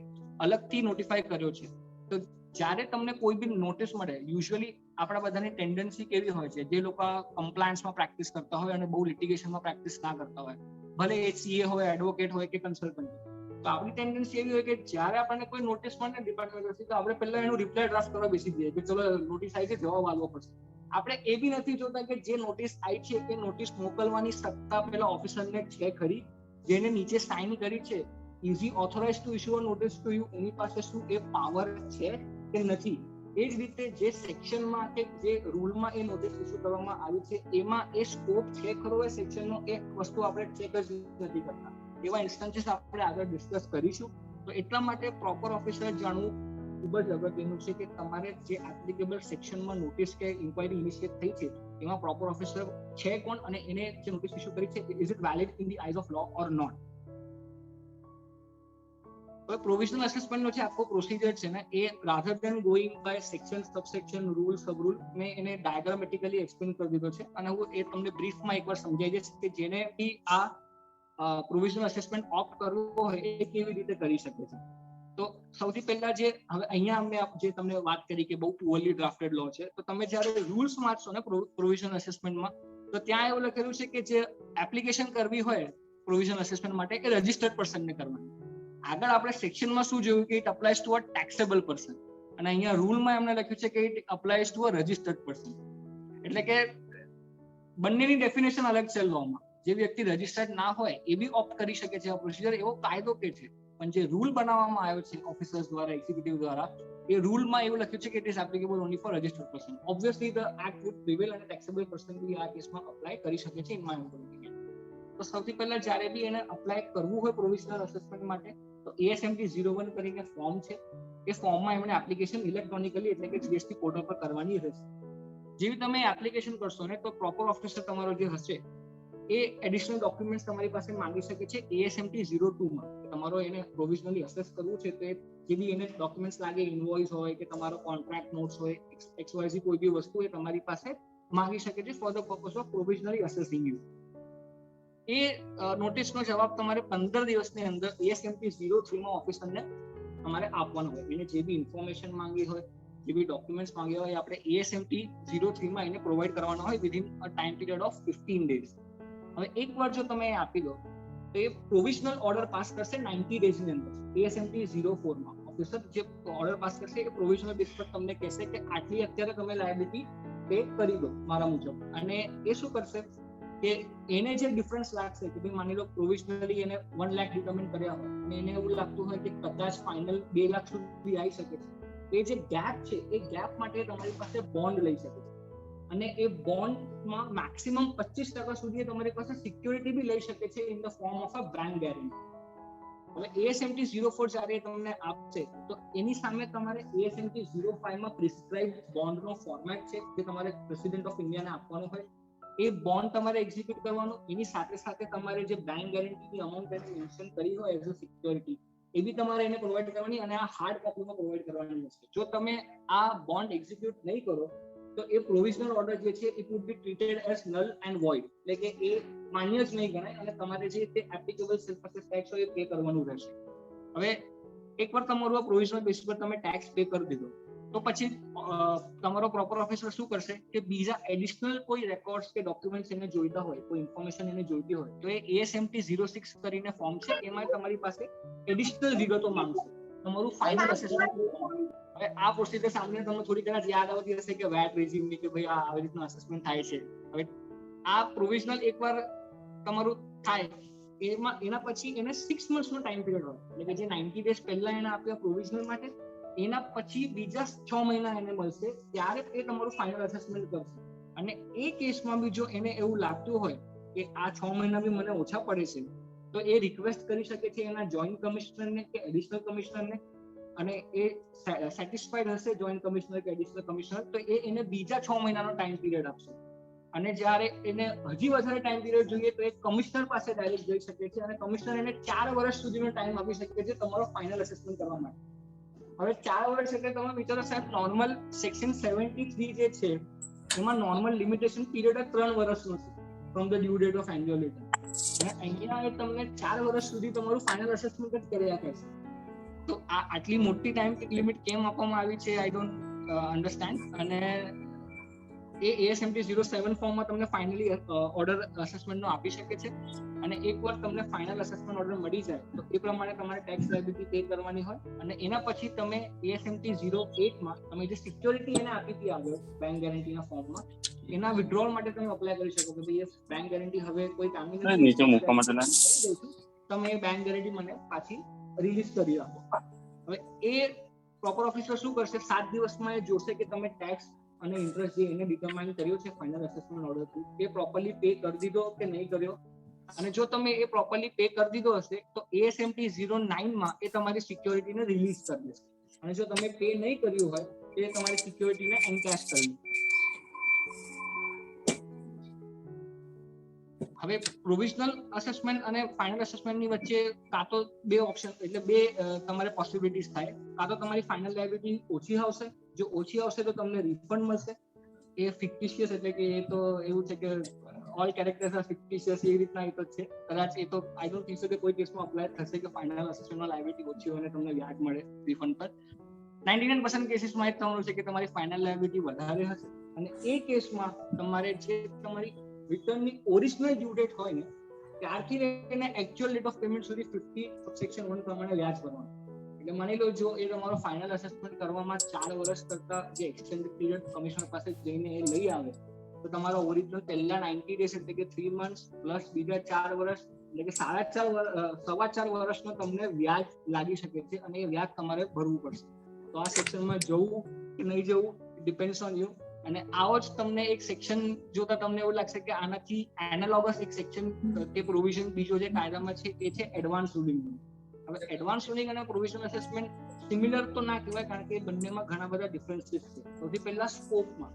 અલગથી નોટિફાઈ કર્યો છે. તો જ્યારે તમને કોઈ બી નોટિસ મળે, યુઝ્યુઅલી આપણા બધાની ટેન્ડન્સી કેવી હોય છે, જે લોકો કમ્પ્લાયન્સમાં પ્રેક્ટિસ કરતા હોય અને બહુ લિટિગેશનમાં પ્રેક્ટિસ ના કરતા હોય, ભલે એ સીએ હોય, એડવોકેટ હોય કે કન્સલ્ટન્ટ, તો આપણી ટેન્ડન્સી એવી હોય કે જ્યારે આપણને કોઈ નોટિસ મળે ડિપાર્ટમેન્ટ તો આપણે પહેલા એનું રિપ્લાય ડ્રાફ્ટ કરવા બેસી જઈએ કે ચલો નોટિસ આવી છે, જવાબ આપવો પડશે. આપણે એ બી નથી જોતા કે જે નોટિસ આવી છે એ નોટિસ મોકલવાની સત્તા પેલા ઓફિસરને છે ખરી, જેને નીચે સાઇન કરી છે, is he authorised to issue a notice to you, એની પાસે શું એ પાવર છે કે નથી. એ જ રીતે જે સેક્શનમાં કે જે રૂલમાં એ નોટિસ ઇશ્યુ કરવામાં આવી છે એમાં એ સ્કોપ છે ખરો એ સેક્શનનો, એ વસ્તુ આપણે ચેક જ નથી કરતા. એવા ઇન્સ્ટન્સીસ આપણે આગળ ડિસ્કસ કરીશું. તો એટલા માટે પ્રોપર ઓફિસર જાણવું ખૂબ જ અગત્યનું છે કે તમારે જે એપ્લિકેબલ સેક્શનમાં નોટિસ કે ઇન્ક્વાયરી ઇનિશિયેટ થઈ છે એમાં પ્રોપર ઓફિસર છે કોણ અને એને જે નોટિસ ઇસ્યુ કરી છે is it valid in the eyes of law or not. હવે પ્રોવિઝનલ અસેસમેન્ટ નો જે આખો પ્રોસિજર છે ને એ rather than going by section subsection rule subrule મેં એને ડાયાગ્રામેટિકલી એક્સપ્લેન કરી દીધો છે અને હું એ તમને બ્રીફમાં એકવાર સમજાવી દઈશ કે જેને બી આ પ્રોવિઝનલ અસેસમેન્ટ ઓપ્ટ કરવો હોય એ કેવી રીતે કરી શકે છે. તો સૌથી પહેલા જે હવે અહીંયા અમે જે તમને વાત કરી કે બહુ પુઅરલી ડ્રાફ્ટેડ લો છે, તો તમે જ્યારે રૂલ્સ વાંચશો ને પ્રોવિઝનલ અસેસમેન્ટમાં તો ત્યાં એવું લખેલું છે કે જે એપ્લિકેશન કરવી હોય પ્રોવિઝનલ અસેસમેન્ટ માટે એ રજિસ્ટર્ડ પર્સનને કરવાની. આગળ આપણે સેક્શનમાં શું જોયું કે it applies to a taxable person અને અહીંયા રૂલમાં એમને લખ્યું છે કે it applies to a registered person. એટલે કે બંનેની ડેફિનેશન અલગ છે લોમાં. જે વ્યક્તિ રજિસ્ટર્ડ ના હોય એ બી ઓપ્ટ કરી શકે છે આ પ્રોસિજર, એવો કાયદો કે છે. પણ જે રૂલ બનાવવામાં આવ્યો છે ઓફિસર્સ દ્વારા એક્ઝિક્યુટિવ દ્વારા એ રૂલમાં એવું લખ્યું છે કે it is applicable only for registered person. Obviously the act would prevail અને ટેક્સેબલ પર્સન બી આ કેસમાં અપ્લાય કરી શકે છે ઇન માય ઓપિનિયન. તો સૌથી પહેલા જ્યારે બી એને અપ્લાય કરવું હોય પ્રોવિઝનલ અસેસમેન્ટ માટે તો ASMT 01 કરીને ફોર્મ છે, એ ફોર્મમાં એમણે એપ્લિકેશન ઇલેક્ટ્રોનિકલી એટલે કે GST પોર્ટલ પર કરવાની રહેશે. જેવી તમે એપ્લિકેશન કરશો ને તો પ્રોપર ઓફિસર તમારો જે હશે એ એડિશનલ ડોક્યુમેન્ટ્સ તમારી પાસે માંગી શકે છે ASMT 02 માં. તમારો એને પ્રોવિઝનલી અસેસ કરવું છે તો જે બી એને ડોક્યુમેન્ટ્સ લાગે, ઇનવોઇસ હોય કે તમારો કોન્ટ્રાક્ટ નોટ્સ હોય, XYZ કોઈ બી વસ્તુ એ તમારી પાસે માંગી શકે છે for the purpose of provisionally assessing you. એ નોટિસનો જવાબ તમારે 15 દિવસની અંદર ASMT 03 માં ઓફિસરને તમારે આપવાનો હોય. એને જે બી ઇન્ફોર્મેશન માંગી હોય, જે બી ડોક્યુમેન્ટ્સ માંગ્યા હોય આપણે ASMT 03 માં એને પ્રોવાઈડ કરવાનો હોય within a time period of 15 days. હવે એકવાર જો તમે આપી દો તો એ પ્રોવિઝનલ ઓર્ડર પાસ કરશે 90 ડેઝની અંદર. ASMT 04 માં ઓફિસર જે ઓર્ડર પાસ કરશે એ પ્રોવિઝનલ બેઝ પર તમને કહેશે કે આટલી અત્યારે તમે લાયબિલિટી પે કરી દો મારા મુજબ. અને એ શું કરશે કે એને જે ડિફરન્સ લાગશે કે ભાઈ માની લો પ્રોવિઝનલી એને 1 લાખ ડિટરમાઇન કર્યા હોય અને એને એવું લાગતું હોય કે કદાચ ફાઇનલ 2 લાખ સુધી આવી શકે છે, એ જે ગેપ છે એ ગેપ માટે તમારી પાસે બોન્ડ લઈ શકે છે અને એ બોન્ડમાં મેક્સિમમ 25% સુધી તમારી પાસે સિક્યોરિટી બી લઈ શકે છે in the form of a bank guarantee. હવે ASMT 04 જ્યારે તમને આપશે તો એની સામે તમારે ASMT 05 માં પ્રિસ્ક્રાઇબ બોન્ડનો ફોર્મેટ છે જે તમારે પ્રેસિડેન્ટ ઓફ ઇન્ડિયાને આપવાનો હોય. એ બોન્ડ તમારે એક્ઝિક્યુટ કરવાનો, એની સાથે સાથે તમારે જે બેંક ગેરંટીની અમાઉન્ટ એને મેન્શન કરી હોય એઝ અ સિક્યોરિટી એ બી તમારે એને પ્રોવાઈડ કરવાની અને આ હાર્ડ કોપીમાં પ્રોવાઈડ કરવાની હશે. જો તમે આ બોન્ડ એક્ઝિક્યુટ નહીં કરો તો એ પ્રોવિઝનલ ઓર્ડર જે છે it would be treated as null and void, એટલે કે એ માન્ય જ નહીં ગણાય અને તમારે જે તે એપ્લિકેબલ સેલ્ફ અસેસ ટેક્સ હોય એ પે કરવાનું રહેશે. હવે એકવાર તમારું આ પ્રોવિઝનલ બેસિસ પર તમે ટેક્સ પે કરી દીધો તો પછી તમારો પ્રોપર ઓફિસર શું કરશે કે બીજા એડિશનલ કોઈ રેકોર્ડ્સ કે ડોક્યુમેન્ટ્સ એને જોઈતા હોય, કોઈ ઇન્ફોર્મેશન એને જોઈતી હોય તો એ ASMT 06 કરીને ફોર્મ છે એમાં તમારી પાસે એડિશનલ વિગતો માંગશે તમારું ફાઇનલ અસેસમેન્ટ. હવે આ પ્રોસિજર સામે તમને થોડી કદાચ યાદ આવતી હશે કે વેટ રેઝિમની કે ભાઈ આ આવી રીતનું અસેસમેન્ટ થાય છે. હવે આ પ્રોવિઝનલ એકવાર તમારું થાય એના પછી એને 6 મંથ્સનો ટાઈમ પીરિયડ હોય, એટલે કે જે 90 ડેઝ પહેલા એને આપ્યા પ્રોવિઝનલ માટે એના પછી બીજા 6 મહિના એને મળશે ત્યારે એ તમારું ફાઇનલ અસેસમેન્ટ કરશે. અને એ કેસમાં બી જો એને એવું લાગતું હોય કે આ 6 મહિના બી મને ઓછા પડે છે તો એ રિક્વેસ્ટ કરી શકે છે એના જોઈન્ટ કમિશનરને કે એડિશનલ કમિશનરને અને એ સેટિસ્ફાઈડ હશે જોઈન્ટ કમિશનર કે એડિશનલ કમિશનર તો એ એને બીજા 6 મહિનાનો ટાઈમ પીરિયડ આપશે. અને જ્યારે એને હજી વધારે ટાઈમ પીરિયડ જોઈએ તો એ કમિશનર પાસે ડાયરેક્ટ જઈ શકે છે અને કમિશનર એને 4 વર્ષ સુધીનો ટાઈમ આપી શકે છે તમારો ફાઇનલ અસેસમેન્ટ કરવા માટે. હવે 4 વર્ષ એટલે તમે વિચારો સાહેબ નોર્મલ સેક્શન 73 જે છે એમાં નોર્મલ લિમિટેશન પીરિયડ 3 વર્ષનો છે from the due date of annual return અને અહીંયા એ તમને 4 વર્ષ સુધી તમારું ફાઇનલ અસેસમેન્ટ જ કરી આપે છે. તો આ આટલી મોટી ટાઈમ લિમિટ કેમ આપવામાં આવી છે આઈ ડોન્ટ અન્ડરસ્ટેન્ડ. અને એ ASMT 07 ફોર્મમાં તમને ફાઇનલી ઓર્ડર અસેસમેન્ટનો આપી શકે છે અને એકવાર તમને ફાઇનલ અસેસમેન્ટ ઓર્ડર મળી જાય તો એ પ્રમાણે તમારે ટેક્સ લાયબિલિટી પે કરવાની હોય અને એના પછી તમે ASMT 08 માં તમે જે સિક્યોરિટી એને આપી હતી આગળ બેંક ગેરંટીના ફોર્મમાં એના વિથડ્રોલ માટે તમે અપ્લાય કરી શકો કે ભાઈ બેંક ગેરંટી હવે કોઈ કામની નથી, નીચે મૂકવા માટે તમે એ બેંક ગેરંટી મને પાછી રિલીઝ કરી આપો. હવે એ પ્રોપર ઓફિસર શું કરશે 7 દિવસમાં એ જોશે કે તમે ટેક્સ અને ઇન્ટરેસ્ટ જે એને ડિટરમાઇન કર્યો છે ફાઇનલ અસેસમેન્ટ ઓર્ડરથી એ પ્રોપરલી પે કરી દીધો કે નહીં કર્યો. અને જો તમે એ પ્રોપરલી પે કરી દીધો હશે તો ASMT 09 માં એ તમારી સિક્યોરિટીને રિલીઝ કરી દેશે અને જો તમે પે નહીં કર્યું હોય તો એ તમારી સિક્યોરિટીને એન્કેશ કરી દેશે. હવે પ્રોવિઝનલ અસેસમેન્ટ અને ફાઇનલ અસેસમેન્ટની વચ્ચે કાં તો બે ઓપ્શન એટલે બે તમારે પોસિબિલિટીઝ થાય. કાં તો તમારી ફાઇનલ લાયબિલિટી ઓછી આવશે, જો ઓછી આવશે તો તમને રિફંડ મળશે. એ ફિક્ટિશિયસ એટલે કે એ તો એવું છે કે ઓલ કેરેક્ટર્સ આર ફિક્ટિશિયસ એ રીતના એ તો છે. કદાચ એ તો આઈ ડોન્ટ થિંક સો કે કોઈ કેસમાં અપ્લાય થશે કે ફાઇનલ અસેસમેન્ટમાં લાયબિલિટી ઓછી હોય અને તમને વ્યાજ મળે રિફંડ પર. 99% કેસીસમાં એ થવાનું છે કે તમારી ફાઇનલ લાયબિલિટી વધારે હશે અને એ કેસમાં તમારે જે તમારી રિટર્નની ઓરિજિનલ ડ્યુ ડેટ હોય ને ત્યારથી લઈને એક્ચ્યુઅલ ડેટ ઓફ પેમેન્ટ સુધી 50 સબસેક્શન 1 પ્રમાણે વ્યાજ ભરવાનું. એટલે માની લો જો એ તમારો ફાઇનલ અસેસમેન્ટ કરવામાં 4 વર્ષ કરતા જે એક્સટેન્ડેડ પીરિયડ કમિશનર પાસે જઈને એ લઈ આવે તો તમારો ઓરિજિનલ પહેલા 90 ડેઝ એટલે કે 3 મંથ્સ પ્લસ બીજા 4 વર્ષ એટલે કે 4.5 વર્ષનો તમને વ્યાજ લાગી શકે છે અને એ વ્યાજ તમારે ભરવું પડશે. તો આ સેક્શનમાં જવું કે નહીં જવું ડિપેન્ડ્સ ઓન યુ. અને આવો જ તમને એક સેક્શન જોતા તમને એવું લાગશે કે આનાથી એનાલોગસ એક સેક્શન કે પ્રોવિઝન બીજો જે કાયદામાં છે એ છે એડવાન્સ રૂલિંગ. હવે એડવાન્સ રૂલિંગ અને પ્રોવિઝનલ અસેસમેન્ટ સિમિલર તો ના કહેવાય કારણ કે બંનેમાં ઘણા બધા ડિફરન્સીસ છે. સૌથી પહેલા સ્કોપમાં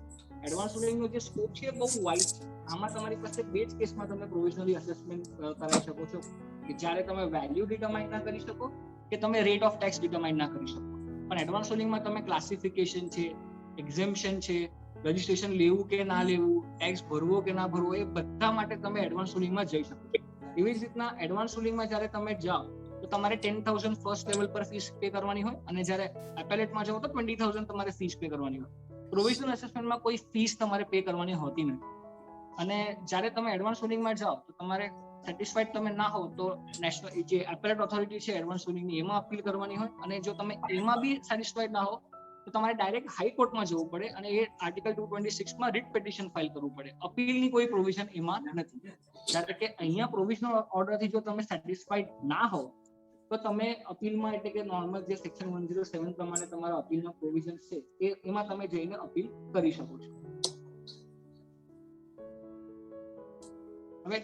એડવાન્સ રૂલિંગનો જે સ્કોપ છે એ બહુ વાઇડ છે. આમાં તમારી પાસે બે જ કેસમાં તમે પ્રોવિઝનલી અસેસમેન્ટ કરાવી શકો છો કે જ્યારે તમે વેલ્યુ ડિટરમાઇન ના કરી શકો કે તમે રેટ ઓફ ટેક્સ ડિટરમાઇન ના કરી શકો. પણ એડવાન્સ રૂલિંગમાં તમે ક્લાસિફિકેશન છે, એક્ઝેમ્પશન છે, રજીસ્ટ્રેશન લેવું કે ના લેવું, ટેક્સ ભરવો કે ના ભરવો, એ બધા માટે તમે એડવાન્સ રૂલિંગમાં જઈ શકો છો. એવી જ રીતના એડવાન્સ રૂલિંગમાં જ્યારે તમે જાઓ તો તમારે 10,000 ફર્સ્ટ લેવલ પર ફીસ પે કરવાની હોય અને જ્યારે એપેલેટમાં જાઓ તો 20,000 તમારે ફીસ પે કરવાની હોય. પ્રોવિઝનલ અસેસમેન્ટમાં કોઈ ફીસ તમારે પે કરવાની હોતી નથી. અને જ્યારે તમે એડવાન્સ રૂલિંગમાં જાઓ તો તમારે સેટિસ્ફાઈડ તમે ના હો તો નેશનલ જે એપેલેટ ઓથોરિટી છે એડવાન્સ રૂલિંગની એમાં અપીલ કરવાની હોય અને જો તમે એમાં બી સેટિસ્ફાઈડ ના હો તો તમારે ડાયરેક્ટ હાઈકોર્ટમાં જવું પડે અને એ આર્ટિકલ 226 માં રીટ પિટિશન ફાઇલ કરવું પડે. અપીલની કોઈ પ્રોવિઝન એમાં નથી. જ્યારે કે અહીંયા પ્રોવિઝનલ ઓર્ડરથી જો તમે સેટિસ્ફાઈડ ના હો તો તમે અપીલમાં એટલે કે નોર્મલ જે સેક્શન 107 પ્રમાણે તમારા અપીલના પ્રોવિઝન છે એમાં તમે જઈને અપીલ કરી શકો છો. હવે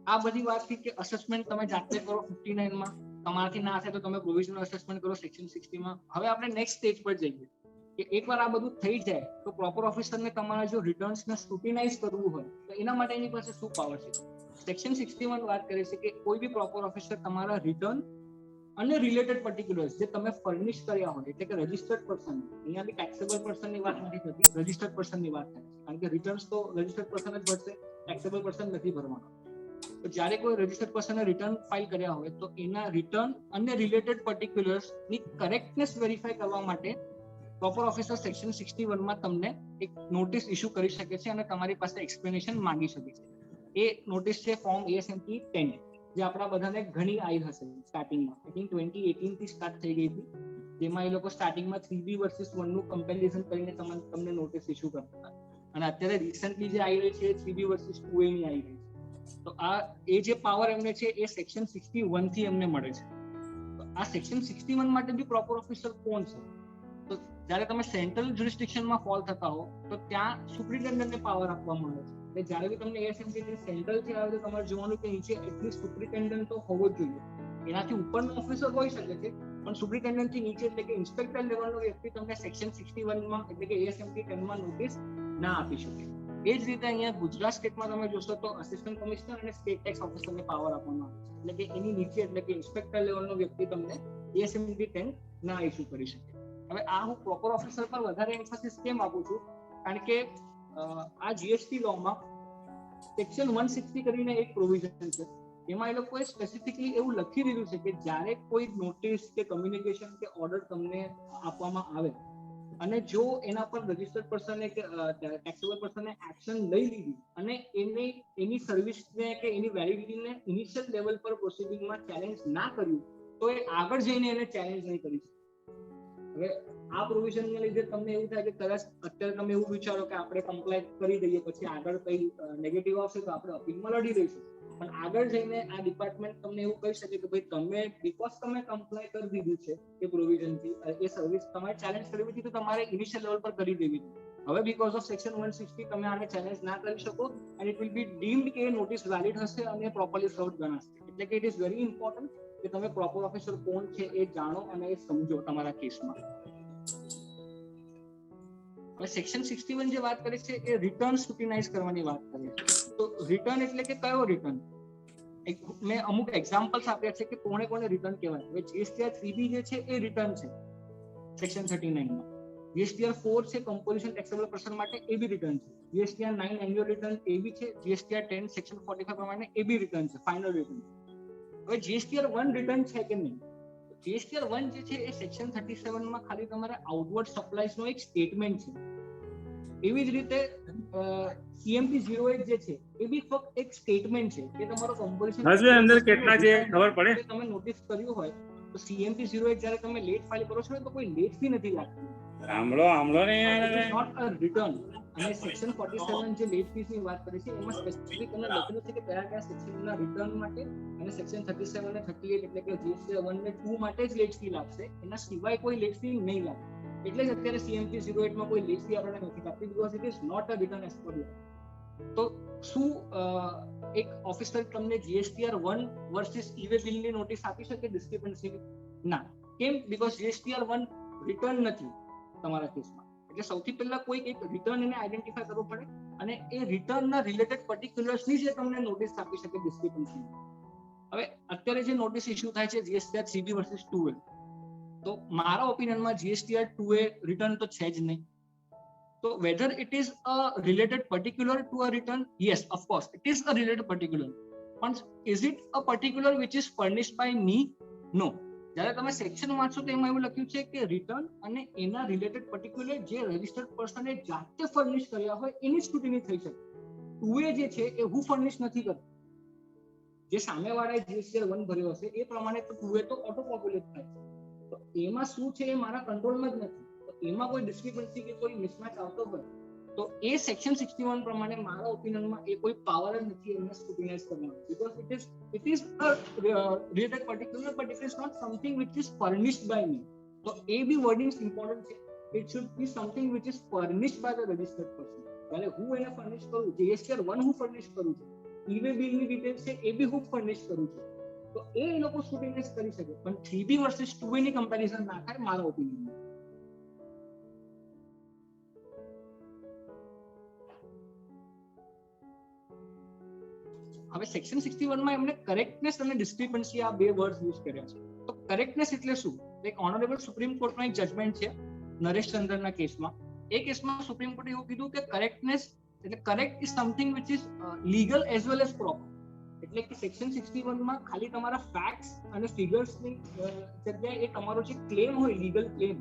આ બધી વાત થી કે અસેસમેન્ટ તમે જાતે કરો 59 માં, તમારાથી ના થાય તો તમે પ્રોવિઝનલ અસેસમેન્ટ કરો સેક્શન 60 માં. હવે આપણે નેક્સ્ટ સ્ટેજ પર જઈએ કે એકવાર આ બધું થઈ જાય તો પ્રોપર ઓફિસરને તમારા જો રિટર્ન્સને સ્ક્રુટિનાઇઝ કરવું હોય તો એના માટે એની પાસે શું પાવર છે. સેક્શન 61 વાત કરે છે કે કોઈ બી પ્રોપર ઓફિસર તમારા રિટર્ન અને રિલેટેડ પર્ટિક્યુલર્સ જે તમે ફર્નિશ કર્યા હોય એટલે કે રજિસ્ટર્ડ પર્સન, અહીંયા બી ટેક્સેબલ પર્સનની વાત નથી થતી, રજિસ્ટર્ડ પર્સનની વાત થાય છે કારણ કે રિટર્ન્સ તો રજિસ્ટર્ડ પર્સન જ ભરશે, ટેક્સેબલ પર્સન નથી ભરવાનો. તો જ્યારે કોઈ રજિસ્ટર્ડ પર્સને રિટર્ન ફાઇલ કર્યા હોય તો એના રિટર્ન અને રિલેટેડ પર્ટિક્યુલર્સની કરેક્ટનેસ વેરીફાઈ કરવા માટે પ્રોપર ઓફિસર સેક્શન 61 માં તમને એક નોટિસ ઇસ્યુ કરી શકે છે અને તમારી પાસે એક્સપ્લેનેશન માંગી શકે છે. એ નોટિસ છે ફોર્મ ASMP 10 જે આપણા બધાને ઘણી આવી હશે સ્ટાર્ટિંગમાં. આઈ થિંક 2018 થી સ્ટાર્ટ થઈ ગઈ હતી જેમાં એ લોકો સ્ટાર્ટિંગમાં 3B વર્સિસ 1 નું કમ્પેરિઝન કરીને તમને નોટિસ ઇસ્યુ કરતા હતા અને અત્યારે રિસેન્ટલી જે આવી રહી છે 3B વર્સિસ 2A ની આવી રહી છે. તો આ એ જે પાવર એમને છે એ સેક્શન 61 થી એમને મળે છે. તો આ સેક્શન 61 માટે બી પ્રોપર ઓફિસર કોણ છે? તો જ્યારે તમે સેન્ટ્રલ જ્યુરિસ્ડિક્શનમાં ફોલ થતા હો તો ત્યાં સુપ્રિન્ટેન્ડન્ટને પાવર આપવામાં આવે છે. જ્યારે બી તમને ASMP સેન્ટ્રલ થી આવે તો તમારે જોવાનું કે નીચે એટલીસ્ટ સુપ્રિન્ટેન્ડન્ટ તો હોવો જ જોઈએ. એનાથી ઉપરનો ઓફિસર હોઈ શકે છે પણ સુપ્રિન્ટેન્ડન્ટ થી નીચે એટલે કે ઇન્સ્પેક્ટર લેવલનો વ્યક્તિ તમને સેક્શન 61 માં એટલે કે ASMP 10 માં નોટિસ ના આપી શકે. એ જ રીતે અહીંયા ગુજરાત સ્ટેટમાં તમે જોશો તો અસિસ્ટન્ટ કમિશનર અને સ્ટેટ ટેક્સ ઓફિસરને પાવર આપવામાં આવે છે એટલે કે એની નીચે એટલે કે ઇન્સ્પેક્ટર લેવલનો વ્યક્તિ તમને ASMP 10 ના ઇસ્યુ કરી શકે. હવે આ હું પ્રોપર ઓફિસર પર વધારે એમ્ફાસિસ કેમ આપું છું કારણ કે આ GST લોમાં સેક્શન 160 કરીને એક પ્રોવિઝન છે એમાં એ લોકોએ સ્પેસિફિકલી એવું લખી દીધું છે કે જ્યારે કોઈ નોટિસ કે કમ્યુનિકેશન કે ઓર્ડર તમને આપવામાં આવે અને જો એના પર રજિસ્ટર્ડ પર્સને કે ટેક્સેબલ પર્સને એક્શન લઈ લીધી અને એની સર્વિસને કે એની વેલિડિટીને ઇનિશિયલ લેવલ પર પ્રોસિડિંગમાં ચેલેન્જ ના કર્યું તો એ આગળ જઈને એને ચેલેન્જ નહીં કરી શકે. હવે આ પ્રોવિઝનને લીધે તમને એવું થાય કે કદાચ અત્યારે તમે એવું વિચારો કે આપણે કમ્પ્લાય કરી દઈએ પછી આગળ કઈ નેગેટિવ આવશે તો આપણે અપીલમાં લડી દઈશું પણ આગળ જઈને આ ડિપાર્ટમેન્ટ તમને એવું કહી શકે કે ભાઈ તમે બીકોઝ તમે કમ્પ્લાય કરી દીધું છે એ પ્રોવિઝનથી એ સર્વિસ તમારે ચેલેન્જ કરવી હતી તો તમારે ઇનિશિયલ લેવલ પર કરી દેવી હતી. હવે બીકોઝ ઓફ સેક્શન 160 તમે આને ચેલેન્જ ના કરી શકો and it will B deemed કે નોટિસ વેલિડ હશે અને પ્રોપરલી સર્વ ગણાશે. એટલે કે ઇટ ઇઝ વેરી ઇમ્પોર્ટન્ટ કે તમે પ્રોપર ઓફિસર કોણ છે એ જાણો અને એ સમજો તમારા કેસમાં. હવે સેક્શન 61 જે વાત કરે છે એ રિટર્ન સ્ક્રુટિનાઇઝ કરવાની વાત કરે છે. તો રિટર્ન એટલે કે કયો રિટર્ન? મેં અમુક એક્ઝામ્પલ્સ આપ્યા છે કે કોને રિટર્ન કહેવાય. હવે જીએસટીઆર 3B જે છે એ રિટર્ન છે સેક્શન 39 માં. જીએસટીઆર 4 છે કમ્પોઝિશન ટેક્સેબલ પર્સન માટે, એ બી રિટર્ન છે. જીએસટીઆર 9 એન્યુઅલ રિટર્ન એ બી છે. જીએસટીઆર 10 સેક્શન 45 પ્રમાણે એ બી રિટર્ન છે, ફાઇનલ રિટર્ન. હવે જીએસટીઆર 1 રિટર્ન છે કે નહીં? જીએસટીઆર 1 જે છે એ સેક્શન 37 માં ખાલી તમારા આઉટવર્ડ સપ્લાયસ નો એક સ્ટેટમેન્ટ છે. એવી જ રીતે સીએમપી 08 જે છે એ બી ફક્ત એક સ્ટેટમેન્ટ છે કે તમારો કમ્પોઝિશન અંદર કેટલા છે ખબર પડે. તમે નોટિસ કર્યું હોય તો સીએમપી 08 જ્યારે તમે લેટ ફાઇલ કરો છો તો કોઈ લેટ ફી નથી લાગતી. આમળો ને નોટ અ રિટર્ન. અને સેક્શન 47 જે લેટ ફીસ ની વાત કરે છે એમાં સ્પેસિફિક તમને લખેલું છે કે કયા સેક્શનના રિટર્ન માટે અને સેક્શન 37 અને 38 એટલે કે જીએસટી 1 ને 2 માટે જ લેટ ફી લાગશે, એના સિવાય કોઈ લેટ ફી નહીં લાગે. એટલે જ અત્યારે સીએમપી 08 માં કોઈ લેટ ફી આપણે નથી લાગતી, because it is not a return as per law. તો શું એક ઓફિસર તમને જીએસટીઆર 1 વર્સિસ ઈ-વે બિલની નોટિસ આપી શકે ડિસ્ક્રિપન્સી? ના. કેમ? બીકોઝ જીએસટીઆર 1 રિટર્ન નથી તમારા કેસમાં. એટલે સૌથી પહેલા કોઈ એક રિટર્ન એને આઈડેન્ટિફાય કરવો પડે અને એ રિટર્નના રિલેટેડ પર્ટિક્યુલર્સની જે તમને નોટિસ આપી શકે ડિસ્ક્રિપન્સી. હવે અત્યારે જે નોટિસ ઇશ્યુ થાય છે જીએસટીઆર 3B વર્સિસ 2A, તો મારા ઓપિનિયનમાં જીએસટીઆર 2A રિટર્ન તો છે જ નહીં. તો whether it is a related particular to a return, yes, of course it is a related particular, but is it a particular which is furnished by me? No. જ્યારે તમે section વાંચો તો એમાં એવું લખ્યું છે કે રિટર્ન અને એના રિલેટેડ પર્ટિક્યુલર જે રજિસ્ટર્ડ પર્સને જાતે ફર્નિશ કર્યા હોય એની સ્ક્રુટિની થઈ શકે. 2A જે છે એ હું ફર્નિશ નથી કરતો. જે સામેવાળાએ જીએસટીઆર 1 ભર્યો હશે એ પ્રમાણે તો 2A તો ઓટો પોપ્યુલેટ થાય છે. તો એમાં શું છે એ મારા કંટ્રોલમાં જ નથી. એમાં કોઈ ડિસ્ક્રિપન્સી કે કોઈ મિસમેચ આવતો હોય તો એ સેક્શન 61 પ્રમાણે મારા ઓપિનિયનમાં એ કોઈ પાવર જ નથી એમને સ્ક્રુટિનાઇઝ કરવાનો, because it is a related particular but it is not something which is furnished by me. તો એ બી વર્ડિંગ્સ ઇમ્પોર્ટન્ટ છે. it should be something which is furnished by the registered person. એટલે હું એને ફર્નિશ કરું, જીએસટીઆર 1 હું furnish કરું છું, ઈ-વે બિલની ડિટેલ્સ છે એ બી હું ફર્નિશ કરું છું, તો એ લોકો સ્ક્રુટિનાઇઝ કરી શકે. પણ 3B વર્સિસ 2A ની કમ્પેરિઝન ના થાય મારા ઓપિનિયનમાં. હવે સેક્શન 61 માં એમને કરેક્ટનેસ અને ડિસ્ક્રિપન્સી આ બે વર્ડ્સ યુઝ કર્યા છે. તો કરેક્ટનેસ એટલે શું? એક ઓનરેબલ સુપ્રીમ કોર્ટનો એક જજમેન્ટ છે નરેશ ચંદ્રના કેસમાં. એ કેસમાં સુપ્રીમ કોર્ટે એવું કીધું કે કરેક્ટનેસ એટલે correct is something which is legal as well as proper. એટલે કે સેક્શન 61 માં ખાલી તમારા ફેક્ટ્સ અને ફિગર્સની જગ્યાએ એ તમારો જે ક્લેમ હોય લીગલ ક્લેમ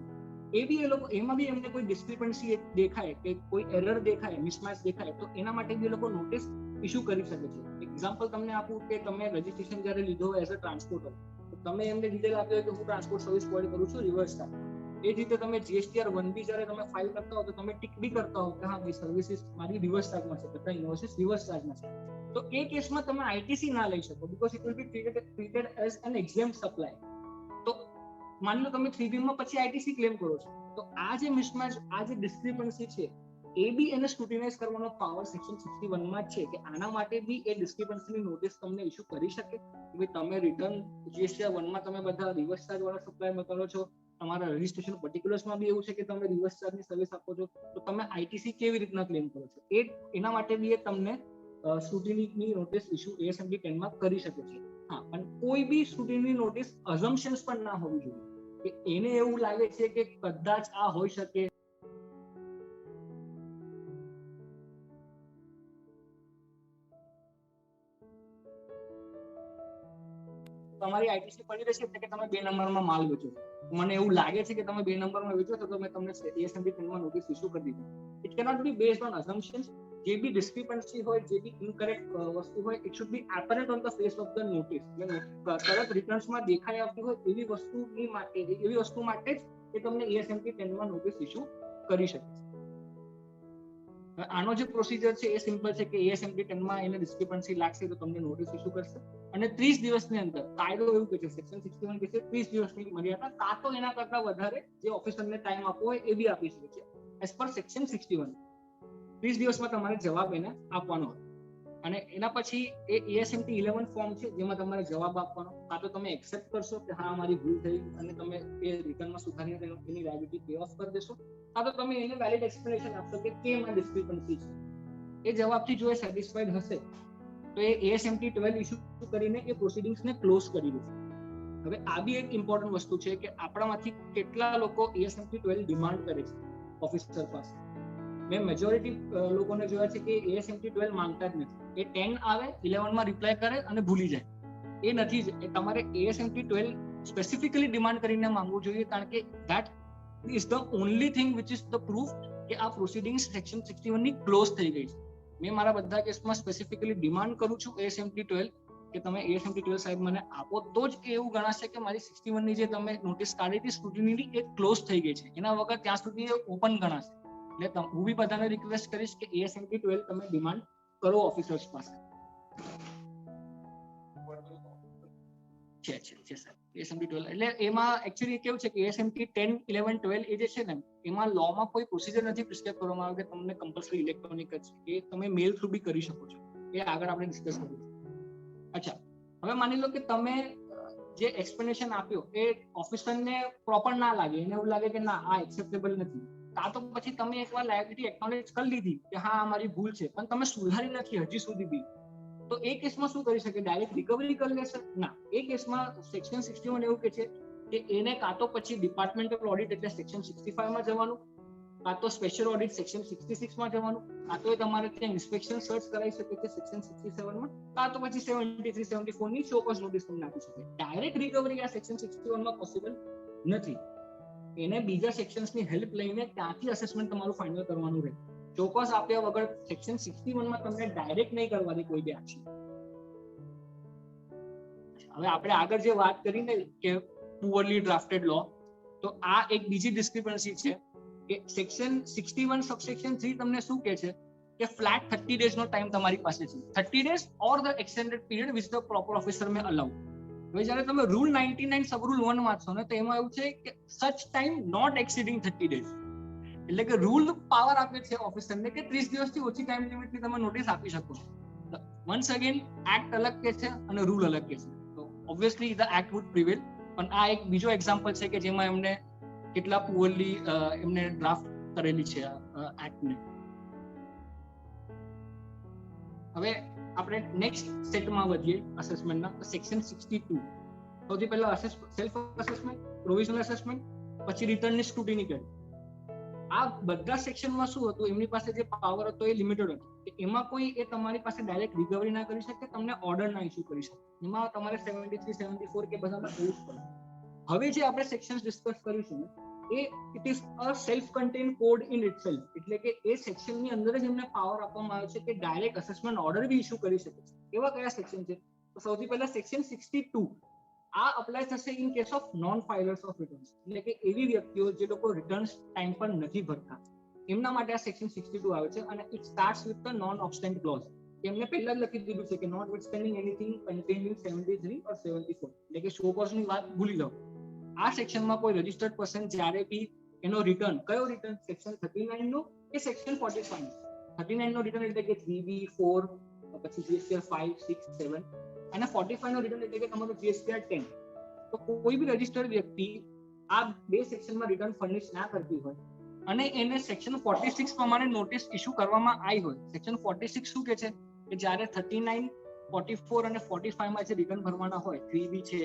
એ બી એ લોકો એમાં બી એમને કોઈ ડિસ્ક્રિપન્સી દેખાય કે કોઈ એરર દેખાય, મિસમેચ દેખાય તો એના માટે બી એ લોકો નોટિસ ઇશ્યુ કરી શકે છે. એક્ઝામ્પલ તમને આપું કે તમે રજીસ્ટ્રેશન જ્યારે લીધો હોય એઝ અ ટ્રાન્સપોર્ટર, તો તમે એમને ડિટેલ આપ્યો કે હું ટ્રાન્સપોર્ટ સર્વિસ પ્રોવાઈડ કરું છું રિવર્સ ચાર્જ. એ જ રીતે તમે જીએસટીઆર 1B જ્યારે તમે ફાઇલ કરતા હો તો તમે ટિક બી કરતા હો કે હા ભાઈ સર્વિસીસ મારી રિવર્સ ચાર્જમાં છે, બધા ઇન્વોઇસીસ રિવર્સ ચાર્જમાં છે. તો એ કેસમાં તમે આઈટીસી ના લઈ શકો because it will be treated as an exempt supply. તો માની લો તમે 3B માં પછી આઈટીસી ક્લેમ કરો છો, તો આ જે મિસમેચ, આ જે ડિસ્ક્રિપન્સી છે એ બી એને સ્ક્રુટિનાઇઝ કરવાનો પાવર સેક્શન 61 માં છે કે આના માટે બી એ ડિસ્ક્રિપન્સીની નોટિસ તમને ઇશ્યુ કરી શકે કે તમે રિટર્ન જીએસટીઆર 1 માં તમે બધા રિવર્સ ચાર્જ વાળા સપ્લાય કરો છો, તમારા રજિસ્ટ્રેશન પર્ટિક્યુલર્સમાં બી એવું છે કે તમે રિવર્સ ચાર્જની સર્વિસ આપો છો, તો તમે આઈટીસી કેવી રીતના ક્લેમ કરો છો એના માટે બી એ તમને સ્ક્રુટિનીની નોટિસ ઇશ્યુ એએસએમપી 10 માં કરી શકે છે. હા, પણ કોઈ બી સ્ક્રુટિની નોટિસ અઝમ્પશન્સ પણ ના હોવી જોઈએ કે એને એવું લાગે છે કે કદાચ આ હોઈ શકે. તમારી આઈટીસી પડી રહેશે એટલે કે તમે 2 નંબરમાં માલ વેચો. મને એવું લાગે છે કે તમે 2 નંબરમાં વેચો તો મેં તમને એએસએમપી 10 માં નોટિસ ઇશ્યુ કરી દીધી. It cannot B based on અઝમ્પશન્સ. જે બી ડિસ્ક્રિપન્સી હોય, જે બી ઇનકરેક્ટ વસ્તુ હોય, it should be apparent on the face of the notice. તરત રિટર્ન્સમાં દેખાઈ આવતી હોય એવી વસ્તુ માટે જ એ તમને એએસએમપી 10 માં નોટિસ ઇશ્યુ કરી શકે છે. આનો જે પ્રોસિજર છે એ સિમ્પલ છે કે એએસએમપી 10 માં એને ડિસ્ક્રિપન્સી લાગશે તો તમને નોટિસ ઇશ્યુ કરશે અને 30 દિવસની અંદર કાયદો એવું કહે છે સેક્શન 61 કે 30 દિવસની મર્યાદા કાં તો એના કરતા વધારે જે ઓફિસરને ટાઈમ આપવો હોય એ બી આપી શકે છે એઝ પર સેક્શન 61. 30 દિવસમાં તમારે જવાબ એને આપવાનો હોય અને એના પછી એ એએસએમપી 11 ફોર્મ છે જેમાં તમારે જવાબ આપવાનો. કાં તો તમે એક્સેપ્ટ કરશો કે હા મારી ભૂલ થઈ અને તમે એ રિટર્નમાં સુધારીને એની લાયબિલિટી પે ઓફ કરી દેશો, કાં તો તમે એને વેલિડ એક્સપ્લેનેશન આપશો કે કેમ આ ડિસ્ક્રિપન્સી છે. એ જવાબથી જો એ સેટિસ્ફાઈડ હશે તો એ ASMT 12 ઇસ્યુ કરીને એ પ્રોસિડિંગ્સને ક્લોઝ કરી દેશે. હવે આ બી એક ઇમ્પોર્ટન્ટ વસ્તુ છે કે આપણામાંથી કેટલા લોકો ASMT 12 ડિમાન્ડ કરે છે ઓફિસર પાસે. મેં મેજોરિટી લોકોને જોયા છે કે ASMT 12 માંગતા જ નથી. એ 10 આવે 11 માં રિપ્લાય કરે અને ભૂલી જાય. એ નથી જ. તમારે ASMT 12 સ્પેસિફિકલી ડિમાન્ડ કરીને માંગવું જોઈએ, કારણ કે that is the only thing which is the proof કે આ પ્રોસિડિંગ સેક્શન 61 ની ક્લોઝ થઈ ગઈ છે. મેં મારા બધા કેસમાં સ્પેસિફિકલી ડિમાન્ડ કરું છું ASMT 12 કે તમે ASMT 12 સાહેબ મને આપો, તો જ એવું ગણાશે કે મારી 61 ની જે તમે નોટિસ કાઢી હતી સ્ક્રુટિની એ ક્લોઝ થઈ ગઈ છે. એના વગર ત્યાં સુધી એ ઓપન ગણાશે. એટલે હું બી બધાને રિક્વેસ્ટ કરીશ કે ASMT 12 તમે ડિમાન્ડ કરો ઓફિસર્સ પાસે. છે સર ASMT 12 એટલે એમાં એકચ્યુઅલી કેવું છે કે ASMT 10, 11, 12 એ જે છે ને એમાં લોમાં કોઈ પ્રોસિજર નથી પ્રિસ્ક્રાઇબ કરવામાં આવે કે તમને કમ્પલસરી ઇલેક્ટ્રોનિક જ છે. એ તમે મેલ થ્રુ બી કરી શકો છો. એ આગળ આપણે ડિસ્કસ કરીશું. અચ્છા, હવે માની લો કે તમે જે એક્સપ્લેનેશન આપ્યો એ ઓફિસરને પ્રોપર ના લાગે, એને એવું લાગે કે ના આ એક્સેપ્ટેબલ નથી, કાં તો પછી તમે એકવાર લાયબિલિટી એક્નોલેજ કરી લીધી કે હા આ મારી ભૂલ છે, પણ તમે સુધારી નથી હજી સુધી બી, તો એ કેસમાં શું કરી શકે? ડાયરેક્ટ રિકવરી કરી લેશે? ના. એ કેસમાં સેક્શન 61 એવું કે છે કે એને કાં તો પછી ડિપાર્ટમેન્ટલ ઓડિટ એટલે સેક્શન 65 માં જવાનું, કાં તો સ્પેશિયલ ઓડિટ સેક્શન 66 માં જવાનું, કાં તો તમારે ત્યાં ઇન્સ્પેક્શન સર્ચ કરાવી શકે છે સેક્શન 67 માં, કાં તો પછી 73, 74 ની ચોક્કસ નોટિસ તમને આપી શકે. ડાયરેક્ટ રિકવરી આ સેક્શન 61 માં પોસિબલ નથી. એને બીજા સેક્શન્સની હેલ્પ લઈને ત્યાંથી અસેસમેન્ટ તમારું ફાઇનલ કરવાનું રહે. ચોક્કસ આપ્યા વગર સેક્શન 61 માં તમને ડાયરેક્ટ નહીં કરવા દે કોઈ બી એક્શન. હવે આપણે આગળ જે વાત કરીને કે પુઅરલી ડ્રાફ્ટેડ લો, તો આ એક બીજી ડિસ્ક્રિપન્સી છે કે સેક્શન 61 સબસેક્શન 3 તમને શું કહે છે કે ફ્લેટ 30 ડેઝ નો ટાઈમ તમારી પાસે છે. 30 days or the extended period which the proper officer may allow. હવે જ્યારે તમે રૂલ 99 સબ રૂલ 1 વાંચશો ને તો એમાં એવું છે કે સચ ટાઈમ નોટ એક્સીડિંગ 30 ડેઝ. એટલે કે રૂલ પાવર આપે છે ઓફિસરને કે 30 દિવસથી ઓછી ટાઈમ લિમિટની તમે નોટિસ આપી શકો છો. વન્સ અગેન એક્ટ અલગ કે છે અને રૂલ અલગ કે છે. તો obviously the act would prevail. પણ આ એક બીજો એક્ઝામ્પલ છે કે જેમાં એમને કેટલા પુઅરલી એમને ડ્રાફ્ટ કરેલી છે એક્ટને. હવે આપણે નેક્સ્ટ સેટમાં વધીએ અસેસમેન્ટના. સેક્શન 62. સૌથી પહેલા સેલ્ફ અસેસમેન્ટ, પ્રોવિઝનલ અસેસમેન્ટ, પછી રિટર્નની સ્ક્રુટિની કરી. આ બધા સેક્શનમાં શું હતું, એમની પાસે જે પાવર હતો એ લિમિટેડ હતો. એમાં કોઈ એ તમારી પાસે ડાયરેક્ટ રિકવરી ના કરી શકે, તમને ઓર્ડર ના ઇસ્યુ કરી શકે. એમાં તમારે 73, 74 કે બધામાં જવું જ પડે. હવે જે આપણે સેક્શન્સ ડિસ્કસ કરીશું એ it is a self contain code in itself. એટલે કે એ સેક્શનની અંદર જ એમને પાવર આપવામાં આવ્યો છે કે ડાયરેક્ટ અસેસમેન્ટ ઓર્ડર બી ઇસ્યુ કરી શકે છે. એવા કયા સેક્શન છે? તો સૌથી પહેલા સેક્શન 62. આ અપ્લાય થશે in case of non filers of returns. એટલે કે એવી વ્યક્તિઓ જે લોકો રિટર્ન્સ ટાઈમ પર નથી ભરતા, એમના માટે આ સેક્શન 62 આવે છે. અને it starts with the non obstante clause. એમને પહેલા જ લખી દીધું છે કે notwithstanding anything contained in 73 or 74. એટલે કે શો કોઝની વાત ભૂલી જાઓ. આ સેક્શનમાં કોઈ રજિસ્ટર્ડ પર્સન જ્યારે બી એનો રિટર્ન, કયો રિટર્ન, સેક્શન 39 નો કે સેક્શન 45 નો. 39 નો રિટર્ન એટલે કે 3B, 4, પછી GSTR 5, 6, 7 અને 45 નો રિટર્ન એટલે કે તમારું GSTR 10. તો કોઈ બી રજિસ્ટર્ડ વ્યક્તિ આ બે સેક્શનમાં રિટર્ન ફર્નિશ ના કરતી હોય અને એને સેક્શન 46 પ્રમાણે નોટિસ ઇસ્યુ કરવામાં આવી હોય. સેક્શન 46 શું કે છે કે જ્યારે 39, 44 અને 45 માં જે રિટર્ન ભરવાના હોય, 3B છે,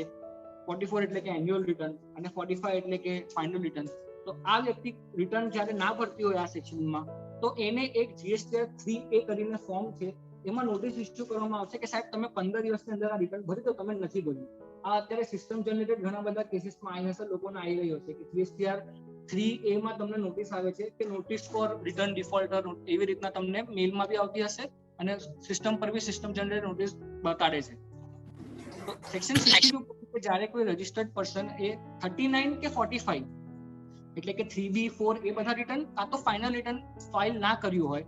44 એટલે કે એન્યુઅલ રિટર્ન અને 45 એટલે કે ફાઇનલ રિટર્ન. તો આ વ્યક્તિ રિટર્ન જ્યારે ના ભરતી હોય આ સેક્શનમાં, તો એને એક GSTR 3A કરીને ફોર્મ છે, એમાં નોટિસ ઇસ્યુ કરવામાં આવશે કે સાહેબ તમે 15 દિવસની અંદર આ રિટર્ન ભરી તો તમે નથી ભર્યું. આ અત્યારે સિસ્ટમ જનરેટેડ ઘણા બધા કેસીસમાં આવી હશે, લોકોને આવી રહ્યો છે કે GSTR 3A માં તમને નોટિસ આવે છે કે નોટિસ ફોર રિટર્ન ડિફોલ્ટર, એવી રીતના તમને મેલમાં બી આવતી હશે અને સિસ્ટમ પર બી સિસ્ટમ જનરેટેડ નોટિસ બતાડે છે. તો સેક્શન 62 જ્યારે કોઈ રજિસ્ટર્ડ પર્સન એ 39 કે 45 એટલે કે 3B, 4 એ બધા રિટર્ન કાં તો ફાઇનલ રિટર્ન ફાઇલ ના કર્યું હોય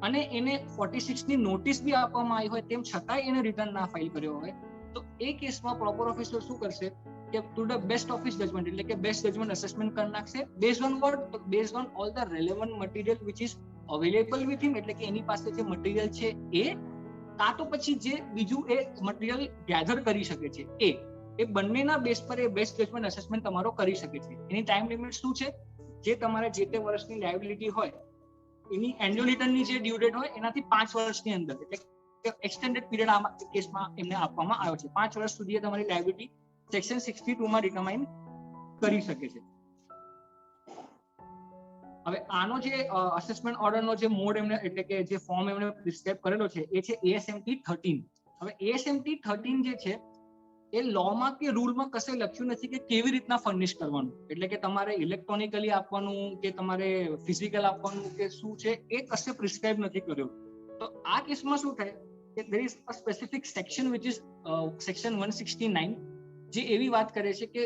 અને એને 46 ની નોટિસ બી આપવામાં આવી હોય તેમ છતાંય એને રિટર્ન ના ફાઇલ કર્યો હોય, તો એ કેસમાં પ્રોપર ઓફિસર શું કરશે કે to the best office judgement એટલે કે બેસ્ટ જજમેન્ટ અસેસમેન્ટ કરી નાખશે. Based on what? Based on all the relevant material which is available with him. એટલે કે એની પાસે જે મટીરિયલ છે એ, કાં તો પછી જે બીજું એ મટીરિયલ ગેધર કરી શકે છે એ બંનેના બેઝ પર એ બેસ્ટ જજમેન્ટ અસેસમેન્ટ તમારો કરી શકે છે. એની ટાઈમ લિમિટ શું છે? જે તમારે જે તે વર્ષની લાયબિલિટી હોય એની એન્યુઅલ રિટર્નની જે ડ્યુ ડેટ હોય એનાથી 5 વર્ષની અંદર, એટલે એક્સટેન્ડેડ પીરિયડ આ કેસમાં એમને આપવામાં આવ્યો છે. 5 વર્ષ સુધી તમારી લાયબિલિટી સેક્શન 62 માં ડિટરમાઇન કરી શકે છે. હવે આનો જે અસેસમેન્ટ ઓર્ડરનો જે મોડ એમને એટલે કે જે ફોર્મ એમને પ્રિસ્ક્રાઇબ કરેલો છે એ છે ASMT 13. હવે ASMT 13 જે છે એ લોમાં કે રૂલમાં કશે લખ્યું નથી કે કેવી રીતના ફર્નિશ કરવાનું, એટલે કે તમારે ઇલેક્ટ્રોનિકલી આપવાનું કે તમારે ફિઝિકલ આપવાનું કે શું છે એ કશે પ્રિસ્ક્રાઇબ નથી કર્યું. તો આ કેસમાં શું થાય કે there is a specific section which is section 169 જે એવી વાત કરે છે કે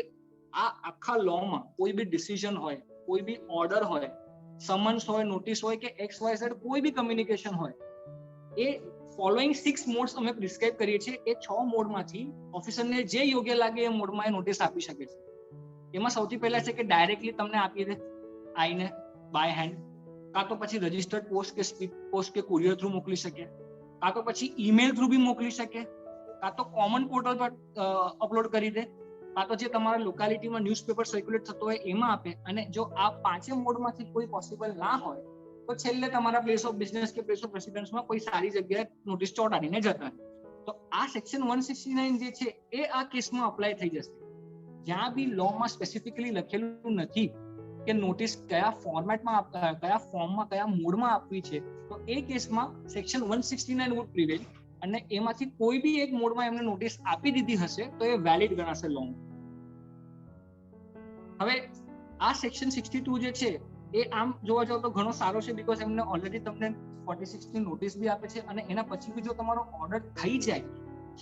આ આખા લોમાં કોઈ બી ડિસિઝન હોય, કોઈ બી ઓર્ડર હોય, સમન્સ હોય, નોટિસ હોય કે XYZ કોઈ બી કમ્યુનિકેશન હોય, એ ફોલોઈંગ 6 મોડ્સ અમે પ્રિસ્ક્રાઇબ કરીએ છીએ. એ 6 મોડમાંથી ઓફિસરને જે યોગ્ય લાગે એ મોડમાં એ નોટિસ આપી શકે છે. એમાં સૌથી પહેલા છે કે ડાયરેક્ટલી તમને આપી દે આઈને બાય હેન્ડ, કાં તો પછી રજિસ્ટર્ડ પોસ્ટ કે સ્પીડ પોસ્ટ કે કુરિયર થ્રુ મોકલી શકે, કાં તો પછી ઈમેલ થ્રુ બી મોકલી શકે, કાં તો કોમન પોર્ટલ પર અપલોડ કરી દે, કાં તો જે તમારા લોકાલિટીમાં ન્યૂઝપેપર સર્ક્યુલેટ થતો હોય એમાં આપે. અને જો આ 5 મોડમાંથી કોઈ પોસિબલ ના હોય તો છેલ્લે તમારા પ્લેસ ઓફ બિઝનેસ કે પ્લેસ ઓફ રેસિડન્સમાં કોઈ સારી જગ્યાએ નોટિસ ચોંટાડીને જતા. તો આ સેક્શન 169 જે છે એ આ કેસમાં અપ્લાય થઈ જશે. જ્યાં બી લોમાં સ્પેસિફિકલી લખેલું નથી કે નોટિસ કયા ફોર્મેટમાં, કયા ફોર્મમાં, કયા મોડમાં આપવી છે, તો એ કેસમાં સેક્શન 169 વુડ પ્રિવેલ. અને એમાંથી કોઈ બી એક મોડમાં એમને નોટિસ આપી દીધી હશે તો એ વેલિડ ગણાશે લો. હવે આ સેક્શન 62 જે છે એ આમ જોવા જાવ તો ઘણો સારો છે, બીકોઝ એમને ઓલરેડી તમને 46 ની નોટિસ બી આપે છે. અને એના પછી બી જો તમારો ઓર્ડર થઈ જાય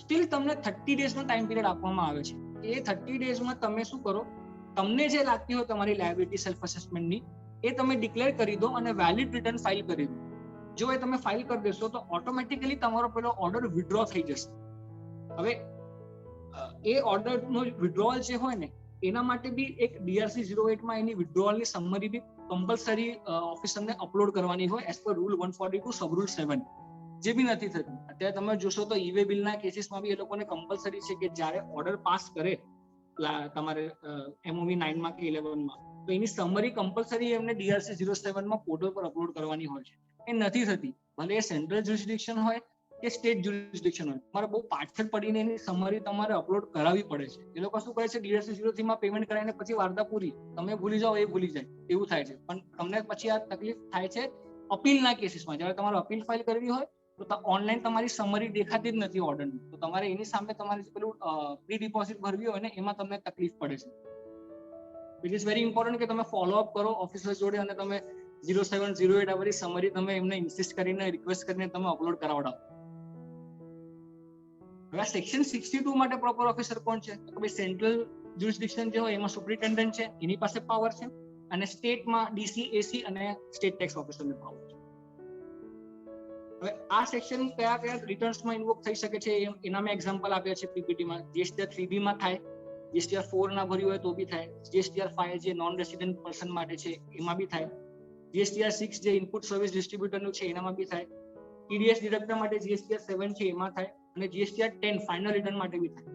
સ્ટીલ તમને 30 ડેઝનો ટાઈમ પીરિયડ આપવામાં આવે છે. એ 30 ડેઝમાં તમે શું કરો, તમને જે લાગતી હોય તમારી લાયબિલિટી સેલ્ફ અસેસમેન્ટની એ તમે ડિક્લેર કરી દો અને વેલિડ રિટર્ન ફાઇલ કરી દો. જો એ તમે ફાઇલ કરી દેશો તો ઓટોમેટિકલી તમારો પેલો ઓર્ડર વિથડ્રો થઈ જશે. હવે એ ઓર્ડરનો વિથડ્રોવલ જે હોય ને એના માટે બી એક DRC 08 માં એની વિથડ્રોવલની સમરી બી કમ્પલસરી ઓફિસરને અપલોડ કરવાની હોય એઝ પર રૂલ 142 સબ રૂલ 7, જે બી નથી થતું. અત્યારે તમે જોશો તો ઈ-વે બિલના કેસીસમાં બી એ લોકોને કમ્પલસરી છે કે જ્યારે ઓર્ડર પાસ કરે તમારે MOV 9 માં કે 11 માં તો એની સમરી કમ્પલસરી એમને DRC 07 માં પોર્ટલ પર અપલોડ કરવાની હોય છે. એ નથી થતી, ભલે એ સેન્ટ્રલ જ્યુરિસડિક્શન હોય કે સ્ટેટ જ્યુરિસડિક્શન હોય. તમારે બહુ પાછળ પડીને એની સમરી તમારે અપલોડ કરાવવી પડે છે. એ લોકો શું કરે છે, DRC 03 માં પેમેન્ટ કરાવીને પછી વાર્તા પૂરી, તમે ભૂલી જાઓ એ ભૂલી જાય એવું થાય છે. પણ તમને પછી આ તકલીફ થાય છે અપીલના કેસીસમાં. જ્યારે તમારે અપીલ ફાઇલ કરવી હોય તો ઓનલાઈન તમારી સમરી દેખાતી જ નથી ઓર્ડરની, તો તમારે એની સામે તમારે પેલું પ્રી ડિપોઝિટ ભરવી હોય ને એમાં તમને તકલીફ પડે છે. ઇટ ઇઝ વેરી ઇમ્પોર્ટન્ટ કે તમે ફોલો અપ કરો ઓફિસર જોડે અને તમે 0708 આવરી સમરી તમે એમને ઇન્સિસ્ટ કરીને રિક્વેસ્ટ કરીને તમે અપલોડ કરાવડાવો. હવે સેક્શન 62 માટે પ્રોપર ઓફિસર કોણ છે? તો ભાઈ સેન્ટ્રલ જ્યુરિસડિક્શન જે હોય એમાં સુપ્રિન્ટેન્ડન્ટ છે, એની પાસે પાવર છે. અને સ્ટેટમાં DC, AC અને સ્ટેટ ટેક્સ ઓફિસરને પાવર છે. હવે આ સેક્શન કયા કયા રિટર્ન્સમાં ઇન્વોક થઈ શકે છે એના મેં એક્ઝામ્પલ આપ્યા છે PPT-માં. GSTR 3B માં થાય, GSTR 4 ના ભર્યું હોય તો બી થાય, GSTR 5 જે નોન રેસિડેન્ટ પર્સન માટે છે એમાં બી થાય, GSTR 6 જે ઇનપુટ સર્વિસ ડિસ્ટ્રીબ્યુટરનું છે એનામાં બી થાય, TDS ડિડક્ટર માટે GSTR 7 છે એમાં થાય, અને GSTR 10 ફાઇનલ રિટર્ન માટે બી થાય.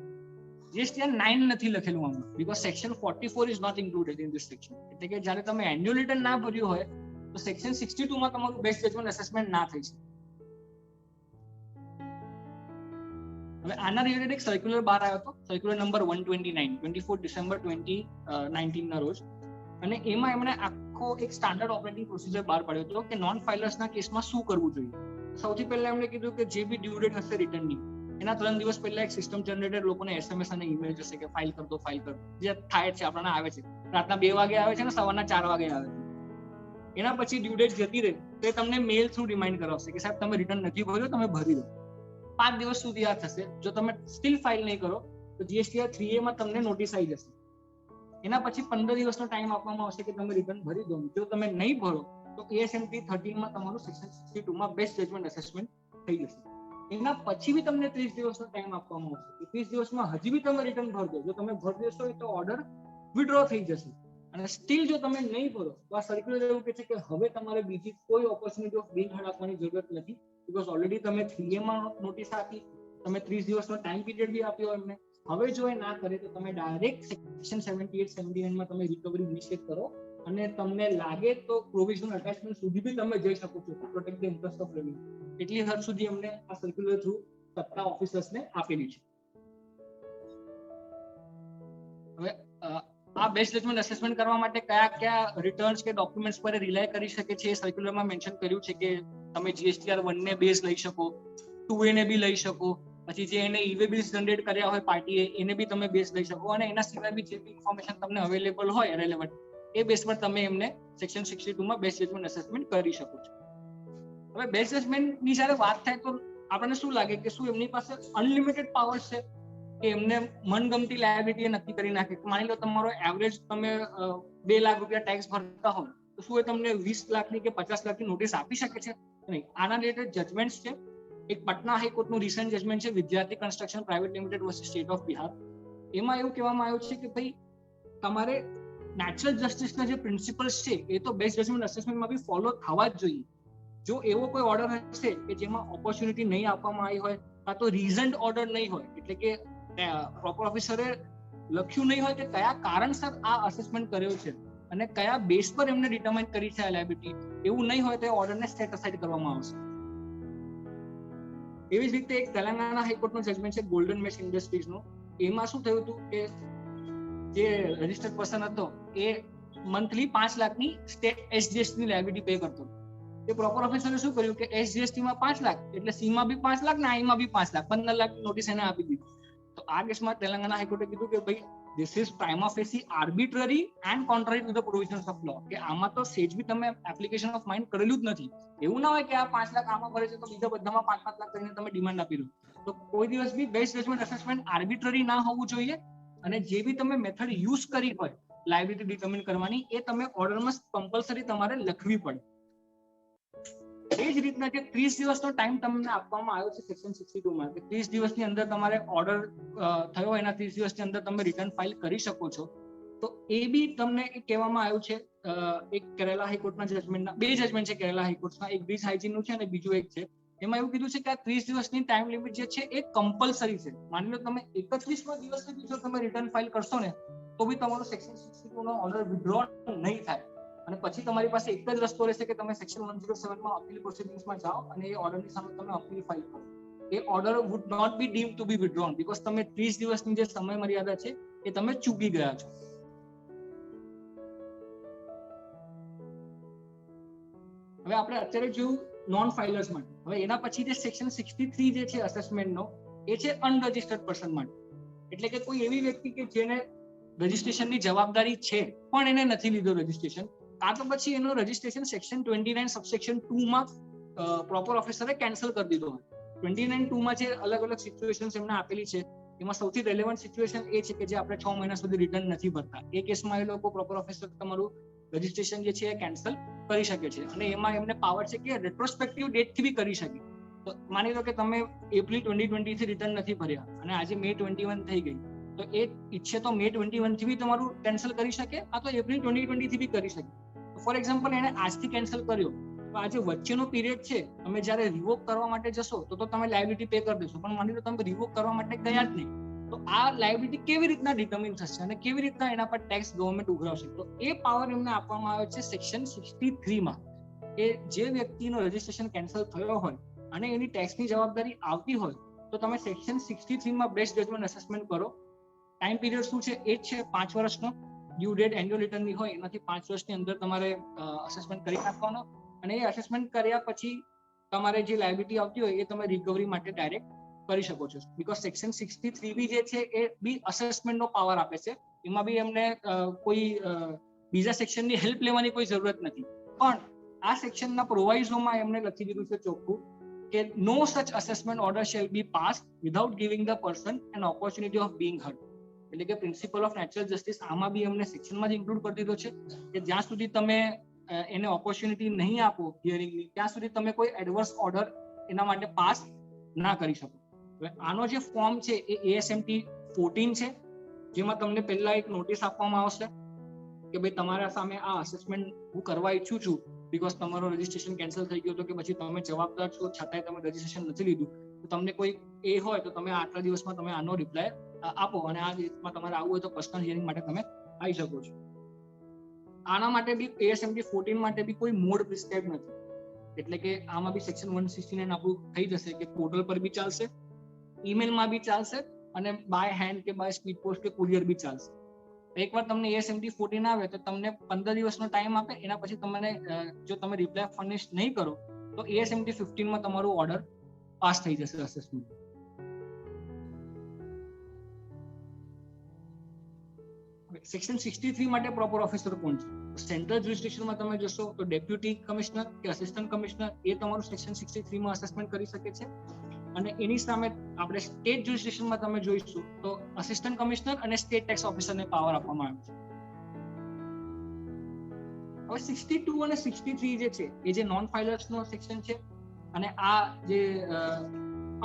GSTR 9 નથી લખેલું આમાં because section 44 is not included in this section. એટલે કે જ્યારે તમે એન્યુઅલ રિટર્ન ના ભર્યું હોય તો સેક્શન 62 માં તમારું બેસ્ટ જજમેન્ટ અસેસમેન્ટ ના થઈ શકે. હવે આના રિલેટેડ એક સર્ક્યુલર બહાર આવ્યો હતો, સર્ક્યુલર નંબર 129, 24 ડિસેમ્બર 2019 ના રોજ. અને એમાં એમણે આખો એક સ્ટાન્ડર્ડ ઓપરેટિંગ પ્રોસિજર બહાર પાડ્યો હતો કે નોન ફાઇલર્સના કેસમાં શું કરવું જોઈએ. સૌથી પહેલા એમણે કીધું કે જે બી ડ્યુ ડેટ હશે રિટર્નની એના 3 દિવસ પહેલા એક સિસ્ટમ જનરેટર લોકોને SMS અને ઈમેલ જશે કે ફાઇલ કર દો, જે થાય છે આપણને આવે છે. રાતના 2 વાગે આવે છે ને સવારના 4 વાગે આવે છે. એના પછી ડ્યુ ડેટ જતી રહે તો તમને મેલ થ્રુ રિમાઇન્ડ કરાવશે કે સાહેબ તમે રિટર્ન નથી ભર્યો, તમે ભરી દો. 5 દિવસ સુધી આ થશે. જો તમે સ્ટીલ ફાઇલ નહીં કરો તો GSTR 3A માં તમને નોટિસ આવી જશે. એના પછી 15 દિવસનો ટાઈમ આપવામાં આવશે કે તમે રિટર્ન ભરી દો. જો તમે નહીં ભરો તો ASMT 13 માં તમારું સેક્શન 62 માં બેસ્ટ જજમેન્ટ અસેસમેન્ટ થઈ જશે. એના પછી બી તમને 30 દિવસનો ટાઈમ આપવામાં આવશે. 30 દિવસમાં હજી બી તમે રિટર્ન ભરજો. જો તમે ભરી દેશો તો ઓર્ડર વિથડ્રો થઈ જશે. અને સ્ટીલ જો તમે નહીં ભરો તો આ સર્ક્યુલર એવું કહે છે કે હવે તમારે બીજી કોઈ ઓપોર્ચ્યુનિટી ઓફ બિલ હાર્ડ આપવાની જરૂરત નથી, બીકોઝ ઓલરેડી તમે 3A માં નોટિસ આપી, તમે 30 દિવસનો ટાઈમ પીરિયડ બી આપ્યો એમને. હવે જો એ ના કરે તો તમે ડાયરેક્ટ સેક્શન 78-79 માં તમે રિકવરી ઇનિશિએટ કરો અને તમને લાગે તો પ્રોવિઝનલ અટેચમેન્ટ સુધી બી તમે જઈ શકો છો to protect the interest of revenue. એટલી હદ સુધી અમને આ સર્ક્યુલર થ્રુ સત્તા ઓફિસર્સને આપેલી છે. હવે આ બેસ્ટ જજમેન્ટ અસેસમેન્ટ કરવા માટે કયા કયા રિટર્ન્સ કે ડોક્યુમેન્ટ્સ પર રિલાય કરી શકે છે એ સર્ક્યુલરમાં મેન્શન કર્યું છે કે તમે GSTR 1 ને બેઝ લઈ શકો, 2A ને બી લઈ શકો, પછી જે એને ઈ-વે બિલ્સ જનરેટ કર્યા હોય પાર્ટીએ એને બી તમે બેઝ લઈ શકો, અને એના સિવાય બી જે બી ઇન્ફોર્મેશન તમને અવેલેબલ હોય રેલેવન્ટ એ બેઝ પર તમે એમને સેક્શન 62 માં બેસ્ટ જજમેન્ટ અસેસમેન્ટ કરી શકો છો. હવે બેસ્ટ જજમેન્ટની જ્યારે વાત થાય તો આપણને શું લાગે કે શું એમની પાસે અનલિમિટેડ પાવર્સ છે કે એમને મનગમતી લાયબિલિટી નક્કી કરી નાખે? માની લો તમારો એવરેજ તમે 2 લાખ રૂપિયા ટેક્સ ભરતા હો તો શું એ તમને 20 લાખની કે 50 લાખની નોટિસ આપી શકે છે? નહીં. આના રિલેટેડ જજમેન્ટ્સ છે. એક પટના હાઈકોર્ટનું રિસન્ટ જજમેન્ટ છે વિદ્યાર્થી construction private limited versus state of Bihar. એમાં એવું કહેવામાં આવ્યું છે કે ભાઈ તમારે નેચરલ જસ્ટિસના જે પ્રિન્સિપલ્સ છે એ તો બેસ્ટ જજમેન્ટ અસેસમેન્ટમાં બી ફોલો થવા જ જોઈએ. જો એવો કોઈ ઓર્ડર હશે કે જેમાં ઓપોર્ચ્યુનિટી નહીં આપવામાં આવી હોય કાં તો રીઝન્ડ ઓર્ડર નહીં હોય, એટલે કે પ્રોપર ઓફિસરે લખ્યું નહીં હોય કે કયા કારણસર આ અસેસમેન્ટ કર્યો છે અને કયા બેઝ પર એમને ડિટરમાઇન કરી છે આ લાયબિલિટી, એવું નહીં હોય તો એ ઓર્ડરને સેટ અસાઇડ કરવામાં આવશે. એવી જ રીતે એક તેલંગાણા હાઈકોર્ટનું જજમેન્ટ છે ગોલ્ડન મેશ ઇન્ડસ્ટ્રીઝનું. એમાં શું થયું હતું કે જે રજિસ્ટર્ડ પર્સન હતો એ મંથલી 5 લાખની સ્ટેટ SGST ની લાયબિલિટી પે કરતો. એ પ્રોપર ઓફિસરે શું કર્યું કે SGST માં 5 લાખ એટલે સી માં બી 5 લાખ ને આઈ માં બી 5 લાખ 15 લાખ નોટિસ એને આપી દીધી. તો આ કેસમાં તેલંગાણા હાઈકોર્ટે કીધું કે ભાઈ this is prima facie arbitrary and contrary to the provisions of law, કે આમાં તો સેજ બી તમે એપ્લિકેશન ઓફ માઇન્ડ કરેલું જ નથી. એવું ના હોય કે આ 5 લાખ આમાં ભરે છે તો બીજા બધામાં 5-5 લાખ કરીને તમે ડિમાન્ડ આપી દો. તો કોઈ દિવસ બી બેસ્ટ જજમેન્ટ અસેસમેન્ટ આર્બિટ્રરી ના હોવું જોઈએ, અને જે બી તમે મેથડ યુઝ કરી હોય લાયબિલિટી ડિટરમિન કરવાની એ તમે ઓર્ડરમાં કમ્પલસરી તમારે લખવી પડે. એ જ રીતના જે 30 દિવસનો ટાઈમ તમને આપવામાં આવ્યો છે સેક્શન 62 માં, કે 30 દિવસની અંદર તમારે ઓર્ડર થયો એના 30 દિવસની અંદર તમે રિટર્ન ફાઇલ કરી શકો છો. તો એ બી તમને કહેવામાં આવ્યું છે એક કેરલા હાઈકોર્ટના જજમેન્ટના, 2 જજમેન્ટ છે કેરલા હાઈકોર્ટના, એક બ્રીજ હાઇજીનનું છે અને બીજું એક છે. એમાં એવું કીધું છે કે આ 30 દિવસની ટાઈમ લિમિટ જે છે એ કમ્પલસરી છે. માની લો તમે 31મા દિવસે જો તમે રિટર્ન ફાઇલ કરશો ને તો બી તમારો સેક્શન 62 નો ઓર્ડર વિથડ્રો નહીં થાય, અને પછી તમારી પાસે એક જ રસ્તો રહેશે કે તમે સેક્શન 107 માં અપીલ પ્રોસિડિંગ્સમાં જાઓ અને એ ઓર્ડરની સામે તમે અપીલ ફાઇલ કરો. એ order would not be deemed to be withdrawn because તમે 30 દિવસની જે સમય મર્યાદા છે એ તમે ચૂકી ગયા છો. હવે આપણે અત્યારે જોયું નોન ફાઇલર્સ માટે. હવે એના પછી જે સેક્શન 63 જે છે અસેસમેન્ટનો એ છે અનરજિસ્ટર્ડ પર્સન માટે. એટલે કે કોઈ એવી વ્યક્તિ કે જેને રજિસ્ટ્રેશનની જવાબદારી છે પણ એને નથી લીધો રજિસ્ટ્રેશન, કાં તો પછી એનો રજિસ્ટ્રેશન સેક્શન 29 સબસેક્શન 2 માં પ્રોપર ઓફિસરે કેન્સલ કરી દીધો હોય. 29(2) માં જે અલગ અલગ સિચ્યુએશન્સ એમને આપેલી છે એમાં સૌથી રેલેવન્ટ સિચ્યુએશન એ છે કે જે આપણે 6 મહિના સુધી રિટર્ન નથી ભરતા. એ કેસમાં એ લોકો પ્રોપર ઓફિસર તમારું રજિસ્ટ્રેશન જે છે એ કેન્સલ કરી શકે છે, અને એમાં એમને પાવર છે કે રેટ્રોસ્પેક્ટિવ ડેટ થી બી કરી શકે. તો માની લો કે તમે એપ્રિલ 2020 થી રિટર્ન નથી ભર્યા અને આજે મે 21 થઈ ગઈ, તો એ ઈચ્છે તો મે 21 થી બી તમારું કેન્સલ કરી શકે, આ તો એપ્રિલ 2020 થી બી કરી શકે. ફોર એક્ઝામ્પલ એને આજથી કેન્સલ કર્યો તો આ જે વચ્ચેનો પીરિયડ છે તમે જ્યારે રિવોક કરવા માટે જશો તો તમે લાયબિલિટી પે કરી દેશો, પણ માની લો તમે રિવોક કરવા માટે ગયા જ નહીં, તો આ લાયબિલિટી કેવી રીતના ડિટરમિન થશે અને કેવી રીતના એના પર ટેક્સ ગવર્મેન્ટ ઉઘરાવશે? તો એ પાવર એમને આપવામાં આવે છે સેક્શન 63 માં, કે જે વ્યક્તિનો રજિસ્ટ્રેશન કેન્સલ થયો હોય અને એની ટેક્સની જવાબદારી આવતી હોય તો તમે સેક્શન 63 માં બેસ્ટ જજમેન્ટ અસેસમેન્ટ કરો. ટાઈમ પીરિયડ શું છે? એ જ છે 5 વર્ષનો. ડ્યુ ડેટ એન્યુઅલ રિટર્નની હોય એનાથી 5 વર્ષની અંદર તમારે અસેસમેન્ટ કરી નાખવાનો, અને એ અસેસમેન્ટ કર્યા પછી તમારે જે લાયબિલિટી આવતી હોય એ તમે રિકવરી માટે ડાયરેક્ટ કરી શકો છો. બીકોઝ સેક્શન 63 બી જે છે એ બી અસેસમેન્ટનો પાવર આપે છે. એમાં બી એમને કોઈ બીજા સેક્શનની હેલ્પ લેવાની કોઈ જરૂરત નથી, પણ આ સેક્શનના પ્રોવાઇઝોમાં એમને લખી દીધું છે ચોખ્ખું કે no such assessment order shall be passed without giving the person an opportunity of being heard. એટલે કે પ્રિન્સિપલ ઓફ નેચરલ જસ્ટિસ આમાં બી એમને સેક્શનમાં જ ઇન્ક્લુડ કરી દીધો છે કે જ્યાં સુધી તમે એને ઓપોર્ચ્યુનિટી નહીં આપો હિયરિંગની ત્યાં સુધી તમે કોઈ એડવર્સ ઓર્ડર એના માટે પાસ ના કરી શકો. હવે આનો જે ફોર્મ છે એ ASMT 14 છે, જેમાં તમને પહેલા એક નોટિસ આપવામાં આવશે કે ભાઈ તમારા સામે આ અસેસમેન્ટ હું કરવા ઈચ્છું છું બીકોઝ તમારો રજિસ્ટ્રેશન કેન્સલ થઈ ગયો તો કે પછી તમે જવાબદાર છો છતાંય તમે રજિસ્ટ્રેશન નથી લીધું, તો તમને કોઈ એ હોય તો તમે આટલા દિવસમાં તમે આનો રિપ્લાય આપો, અને આ દિવસમાં તમારે આવવું હોય તો પર્સનલ હિયરિંગ માટે તમે આવી શકો છો. આના માટે બી ASMT 14 માટે બી કોઈ મોડ પ્રિસ્ક્રાઇબ નથી. એટલે કે આમાં બી સેક્શન 169 આપણું થઈ જશે કે પોર્ટલ પર બી ચાલશે, ઈમેલમાં બી ચાલશે અને બાય હેન્ડ કે બાય સ્પીડ પોસ્ટ કે કુરિયર બી ચાલશે. એકવાર તમને AS-MT 14 આવે તો તમને 15 દિવસનો ટાઈમ આપે. એના પછી તમને જો તમે રિપ્લાય ફર્નિશ નહીં કરો તો AS-MT 15 માં તમારું ઓર્ડર પાસ થઈ જશે અસેસમેન્ટ. સેક્શન 63 માટે પ્રોપર ઓફિસર કોણ છે? સેન્ટ્રલ જ્યુરિસ્ડિક્શનમાં તમે જોશો તો ડેપ્યુટી કમિશનર કે અસિસ્ટન્ટ કમિશનર એ તમારું સેક્શન 63 માં અસેસમેન્ટ કરી શકે છે. અને એની સામે આપણે સ્ટેટ જ્યુરિસ્ડિક્શનમાં તમે જોઈશું તો અસિસ્ટન્ટ કમિશનર અને સ્ટેટ ટેક્સ ઓફિસરને પાવર આપવામાં આવે છે. હવે 62 અને 63 જે છે એ જે નોન ફાઇલર્સનો સેક્શન છે અને આ જે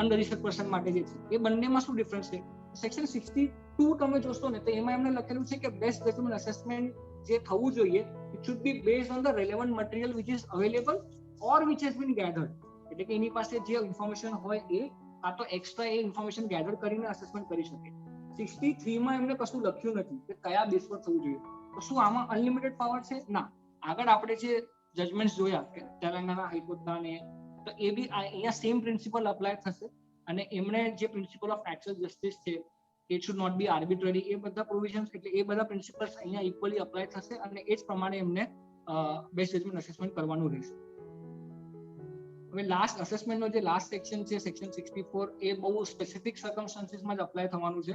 અનરજિસ્ટર્ડ પર્સન માટે જે છે એ બંનેમાં શું ડિફરન્સ છે? સેક્શન 62 તમે જોશો ને તો એમાં એમને લખેલું છે કે બેસ્ટ જજમેન્ટ અસેસમેન્ટ જે થવું જોઈએ it should be based on the relevant material which is available or which has been gathered. એટલે કે એની પાસે જે ઇન્ફોર્મેશન હોય એ આ તો એક્સ્ટ્રા એ ઇન્ફોર્મેશન ગેધર કરીને અસેસમેન્ટ કરી શકે. 63 માં એમને કશું લખ્યું નથી કે કયા બેઝ પર થવું જોઈએ. તો શું આમાં અનલિમિટેડ પાવર છે? ના. આગળ આપણે જે જજમેન્ટ જોયા કે તેલંગાણા હાઈકોર્ટના ને તો એ બી અહીંયા સેમ પ્રિન્સિપલ અપ્લાય થશે અને એમણે જે પ્રિન્સિપલ ઓફ એક્ચ્યુઅલ જસ્ટિસ છે it should not be arbitrary એ બધા પ્રોવિઝન્સ એટલે એ બધા પ્રિન્સિપલ્સ અહીંયા ઇક્વલી અપ્લાય થશે અને એ જ પ્રમાણે એમને બેસ્ટ જજમેન્ટ અસેસમેન્ટ કરવાનું રહેશે. હવે લાસ્ટ અસેસમેન્ટનો જે લાસ્ટ સેક્શન છે સેક્શન 64 એ બહુ સ્પેસિફિક સર્કમસ્ટન્સીસમાં જ અપ્લાય થવાનું છે.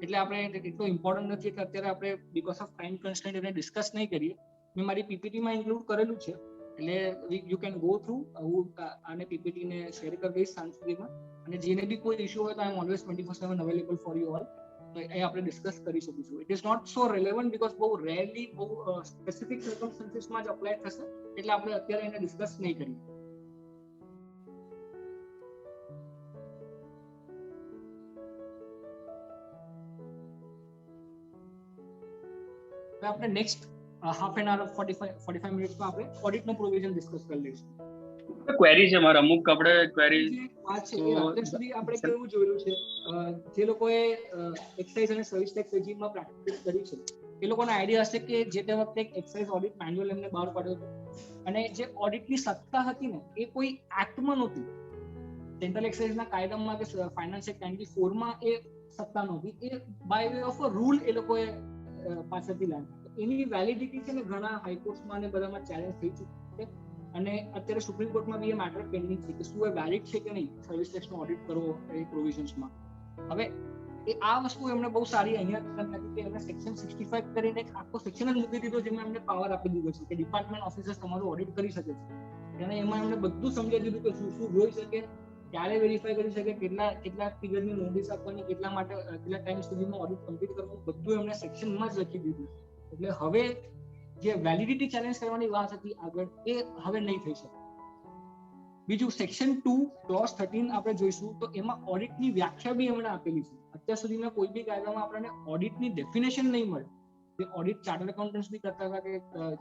એટલે આપણે એટલો ઇમ્પોર્ટન્ટ નથી કે અત્યારે આપણે બીકોઝ ઓફ ટાઈમ કન્સ્ટ્રેન્ટ એને ડિસ્કસ નહીં કરીએ. મેં મારી પીપીટીમાં ઇન્ક્લુડ કરેલું છે એટલે યુ કેન ગો થ્રુ. હું આને પીપીટીને શેર કરી દઈશ સાંજ સુધીમાં અને જેને બી કોઈ ઇશ્યુ હોય તો I am always 24/7 available for you all. તો એ આપણે ડિસ્કસ કરી શકીશું. It is not so relevant because બહુ રેરલી બહુ સ્પેસિફિક સર્કમસ્ટન્સીસમાં જ અપ્લાય થશે એટલે આપણે અત્યારે એને ડિસ્કસ નહીં કરીએ. આપણે નેક્સ્ટ હાફ એન આવર 45 મિનિટ્સમાં આપણે ઓડિટનો પ્રોવિઝન ડિસ્કસ કરી લઈશું. ક્વેરી છે મારા અમુક આપણે ક્વેરી વાત છે એ અત્યાર સુધી આપણે કેવું જોયેલું છે જે લોકોએ એક્સાઇઝ અને સર્વિસ ટેક્સ રેજીમમાં પ્રેક્ટિસ કરી છે એ લોકોને આઈડિયા હશે કે જે તે વખતે એક એક્સાઇઝ ઓડિટ મેન્યુઅલ એમને બહાર પાડ્યો હતો અને જે ઓડિટની સત્તા હતી ને એ કોઈ એક્ટમાં નહોતી. સેન્ટ્રલ એક્સાઇઝના કાયદામાં કે ફાઇનાન્સ એક્ટ 94 માં એ સત્તા નહોતી. એ by way of a rule એ લોકોએ પાછળથી લાવ્યા. એની વેલિડિટી છે ને ઘણા હાઈકોર્ટમાં અને બધામાં ચેલેન્જ થઈ ચૂકી છે અને અત્યારે સુપ્રીમ કોર્ટમાં બી એ મેટર પેન્ડિંગ છે કે શું એ વેલિડ છે કે નહીં સર્વિસ ટેક્સનો ઓડિટ કરવો એ પ્રોવિઝન્સમાં. હવે એ આ વસ્તુ એમને બહુ સારી અહીંયા નથી કે એમને સેક્શન 65 કરીને એક આખો સેક્શન જ મૂકી દીધો જેમાં એમને પાવર આપી દીધો છે કે ડિપાર્ટમેન્ટ ઓફિસર્સ તમારું ઓડિટ કરી શકે છે. અને એમાં એમને બધું સમજાવી દીધું કે શું શું જોઈ શકે, ક્યારે વેરીફાઈ કરી શકે, કેટલા પીરિયડની નોટિસ આપવાની, કેટલા ટાઈમ સુધીમાં ઓડિટ કમ્પ્લીટ કરવું, બધું એમને સેક્શનમાં જ લખી દીધું. એટલે હવે જે વેલિડિટી ચેલેન્જ કરવાની વાત હતી આગળ એ હવે નહીં થઈ શકે. બીજું સેક્શન 2 ક્લોઝ 13 આપણે જોઈશું તો એમાં ઓડિટની વ્યાખ્યા બી એમણે આપેલી છે. અત્યાર સુધીમાં કોઈ બી કાયદામાં આપણને ઓડિટની ડેફિનેશન નહીં મળે. જે ઓડિટ ચાર્ટર્ડ એકાઉન્ટન્ટ્સ બી કરતા હતા કે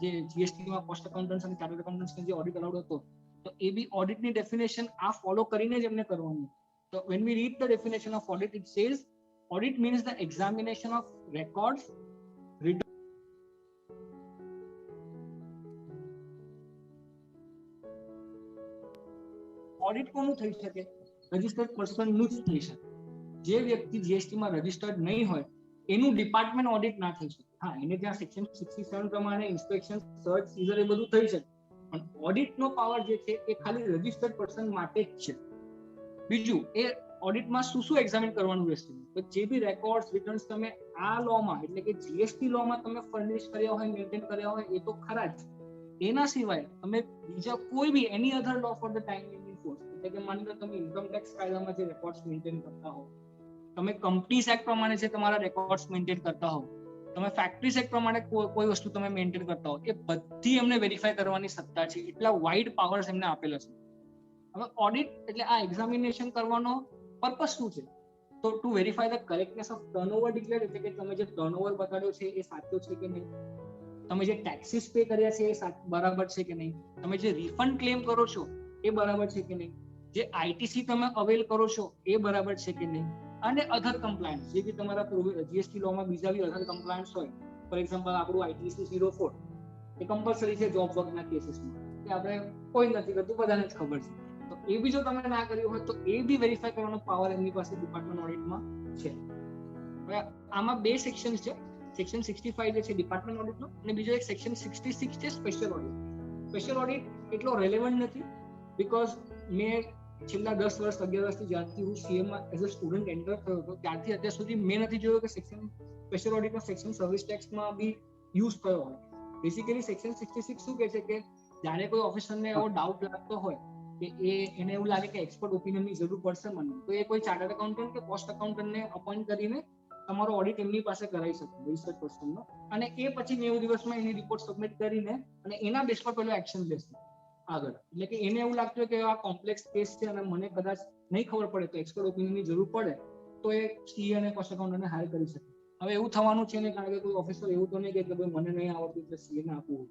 જે જીએસટીમાં કોસ્ટ એકાઉન્ટન્ટ્સ અને ચાર્ટર્ડ એકાઉન્ટન્ટ્સને જે ઓડિટ અલાઉડ હતો તો એ બી ઓડિટની ડેફિનેશન આ ફોલો કરીને જ એમને કરવાનું. તો when we read the definition of audit it says audit means the examination of records audit કોનું થઈ શકે? રજિસ્ટર્ડ પર્સન નું જ થઈ શકે. જે વ્યક્તિ જીએસટીમાં રજિસ્ટર્ડ નહીં હોય એનું ડિપાર્ટમેન્ટ ઓડિટ ના થઈ શકે. હા, એને ત્યાં સેક્શન 67 પ્રમાણે ઇન્સ્પેક્શન, સર્ચ, સીઝર એ બધું થઈ શકે પણ ઓડિટનો પાવર જે છે એ ખાલી રજિસ્ટર્ડ પર્સન માટે જ છે. બીજું એ ઓડિટમાં શું એક્ઝામિન કરવાનું રહેશે તો જે બી રેકોર્ડ્સ રિટર્ન્સ તમે આ લોમાં એટલે કે જીએસટી લોમાં તમે ફર્નિશ કર્યા હોય, મેન્ટેન કર્યા હોય એ તો ખરા જ. એના સિવાય તમે બીજા કોઈ બી એની અધર લો ફોર ધ ટાઈમ એટલે કે માની લો તમે ઇન્કમ ટેક્સ કાયદામાં જે રેકોર્ડ્સ મેન્ટેન કરતા હો, તમે કંપનીઝ એક્ટ પ્રમાણે જે તમારા રેકોર્ડ્સ મેન્ટેન કરતા હો, તમે ફેક્ટરીઝ એક્ટ પ્રમાણે કોઈ વસ્તુ તમે મેન્ટેન કરતા હો, એ બધી એમને વેરીફાઈ કરવાની સત્તા છે. એટલા વાઇડ પાવર્સ એમને આપેલા છે. હવે ઓડિટ એટલે આ એક્ઝામિનેશન કરવાનો પર્પસ શું છે? તો to verify the correctness of turnover declare એટલે કે તમે જે ટર્નઓવર બતાડ્યો છે એ સાચો છે કે નહીં, તમે જે ટેક્સીસ પે કર્યા છે એ બરાબર છે કે નહીં, તમે જે રિફંડ ક્લેમ કરો છો એ બરાબર છે કે નહીં, જે આઈટીસી તમે અવેલ કરો છો એ બરાબર છે કે નહીં, અને અધર કમ્પ્લાયન્સ જે બી તમારા જીએસટી લોમાં બીજા બી અધર કમ્પ્લાયન્સ હોય. ફોર એક્ઝામ્પલ આપણું આઈટીસી 04 એ કમ્પલસરી છે જોબ વર્કના કેસીસમાં કે આપણે કોઈ નથી કરતું, બધાને જ ખબર છે. તો એ બી જો તમે ના કર્યું હોય તો એ બી વેરીફાઈ કરવાનો પાવર એમની પાસે ડિપાર્ટમેન્ટ ઓડિટમાં છે. હવે આમાં બે સેક્શન છે. સેક્શન 65 જે છે ડિપાર્ટમેન્ટ ઓડિટનો, અને બીજો એક સેક્શન 66 છે સ્પેશિયલ ઓડિટ. સ્પેશિયલ ઓડિટ એટલો રેલેવન્ટ નથી, બીકોઝ મેં છેલ્લા 10 વર્ષ 11 વર્ષથી જ્યારથી હું સીએમાં એઝ અ સ્ટુડન્ટ એન્ટર થયો હતો ત્યારથી અત્યાર સુધી મેં નથી જોયું કે સેક્શન સ્પેશિયલ ઓડિટનો સેક્શન સર્વિસ ટેક્સમાં બી યુઝ થયો હોય. બેસિકલી સેક્શન 66 શું કહે છે કે જ્યારે કોઈ ઓફિસરને એવો ડાઉટ લાગતો હોય કે એને એવું લાગે કે એક્સપર્ટ ઓપિનિયનની જરૂર પડશે મને, તો એ કોઈ ચાર્ટર્ડ એકાઉન્ટન્ટ કે કોસ્ટ એકાઉન્ટન્ટને અપોઇન્ટ કરીને તમારો ઓડિટ એમની પાસે કરાવી શકે રિસર્ચ પર્સનનો, અને એ પછી 90 દિવસમાં એની રિપોર્ટ સબમિટ કરીને અને એના બેસ પર પેલો એક્શન લેશે આગળ. એટલે કે એને એવું લાગતું હોય કે આ કોમ્પ્લેક્સ કેસ છે અને મને કદાચ નહીં ખબર પડે તો એક્સપર્ટ ઓપિનિયનની જરૂર પડે તો એ સીએ અને કોસ્ટ એકાઉન્ટન્ટને હાયર કરી શકે. હવે એવું થવાનું છે ને, કારણ કે કોઈ ઓફિસર એવું તો નહીં કે ભાઈ મને નહીં આવડતું એટલે સીએને આપવું,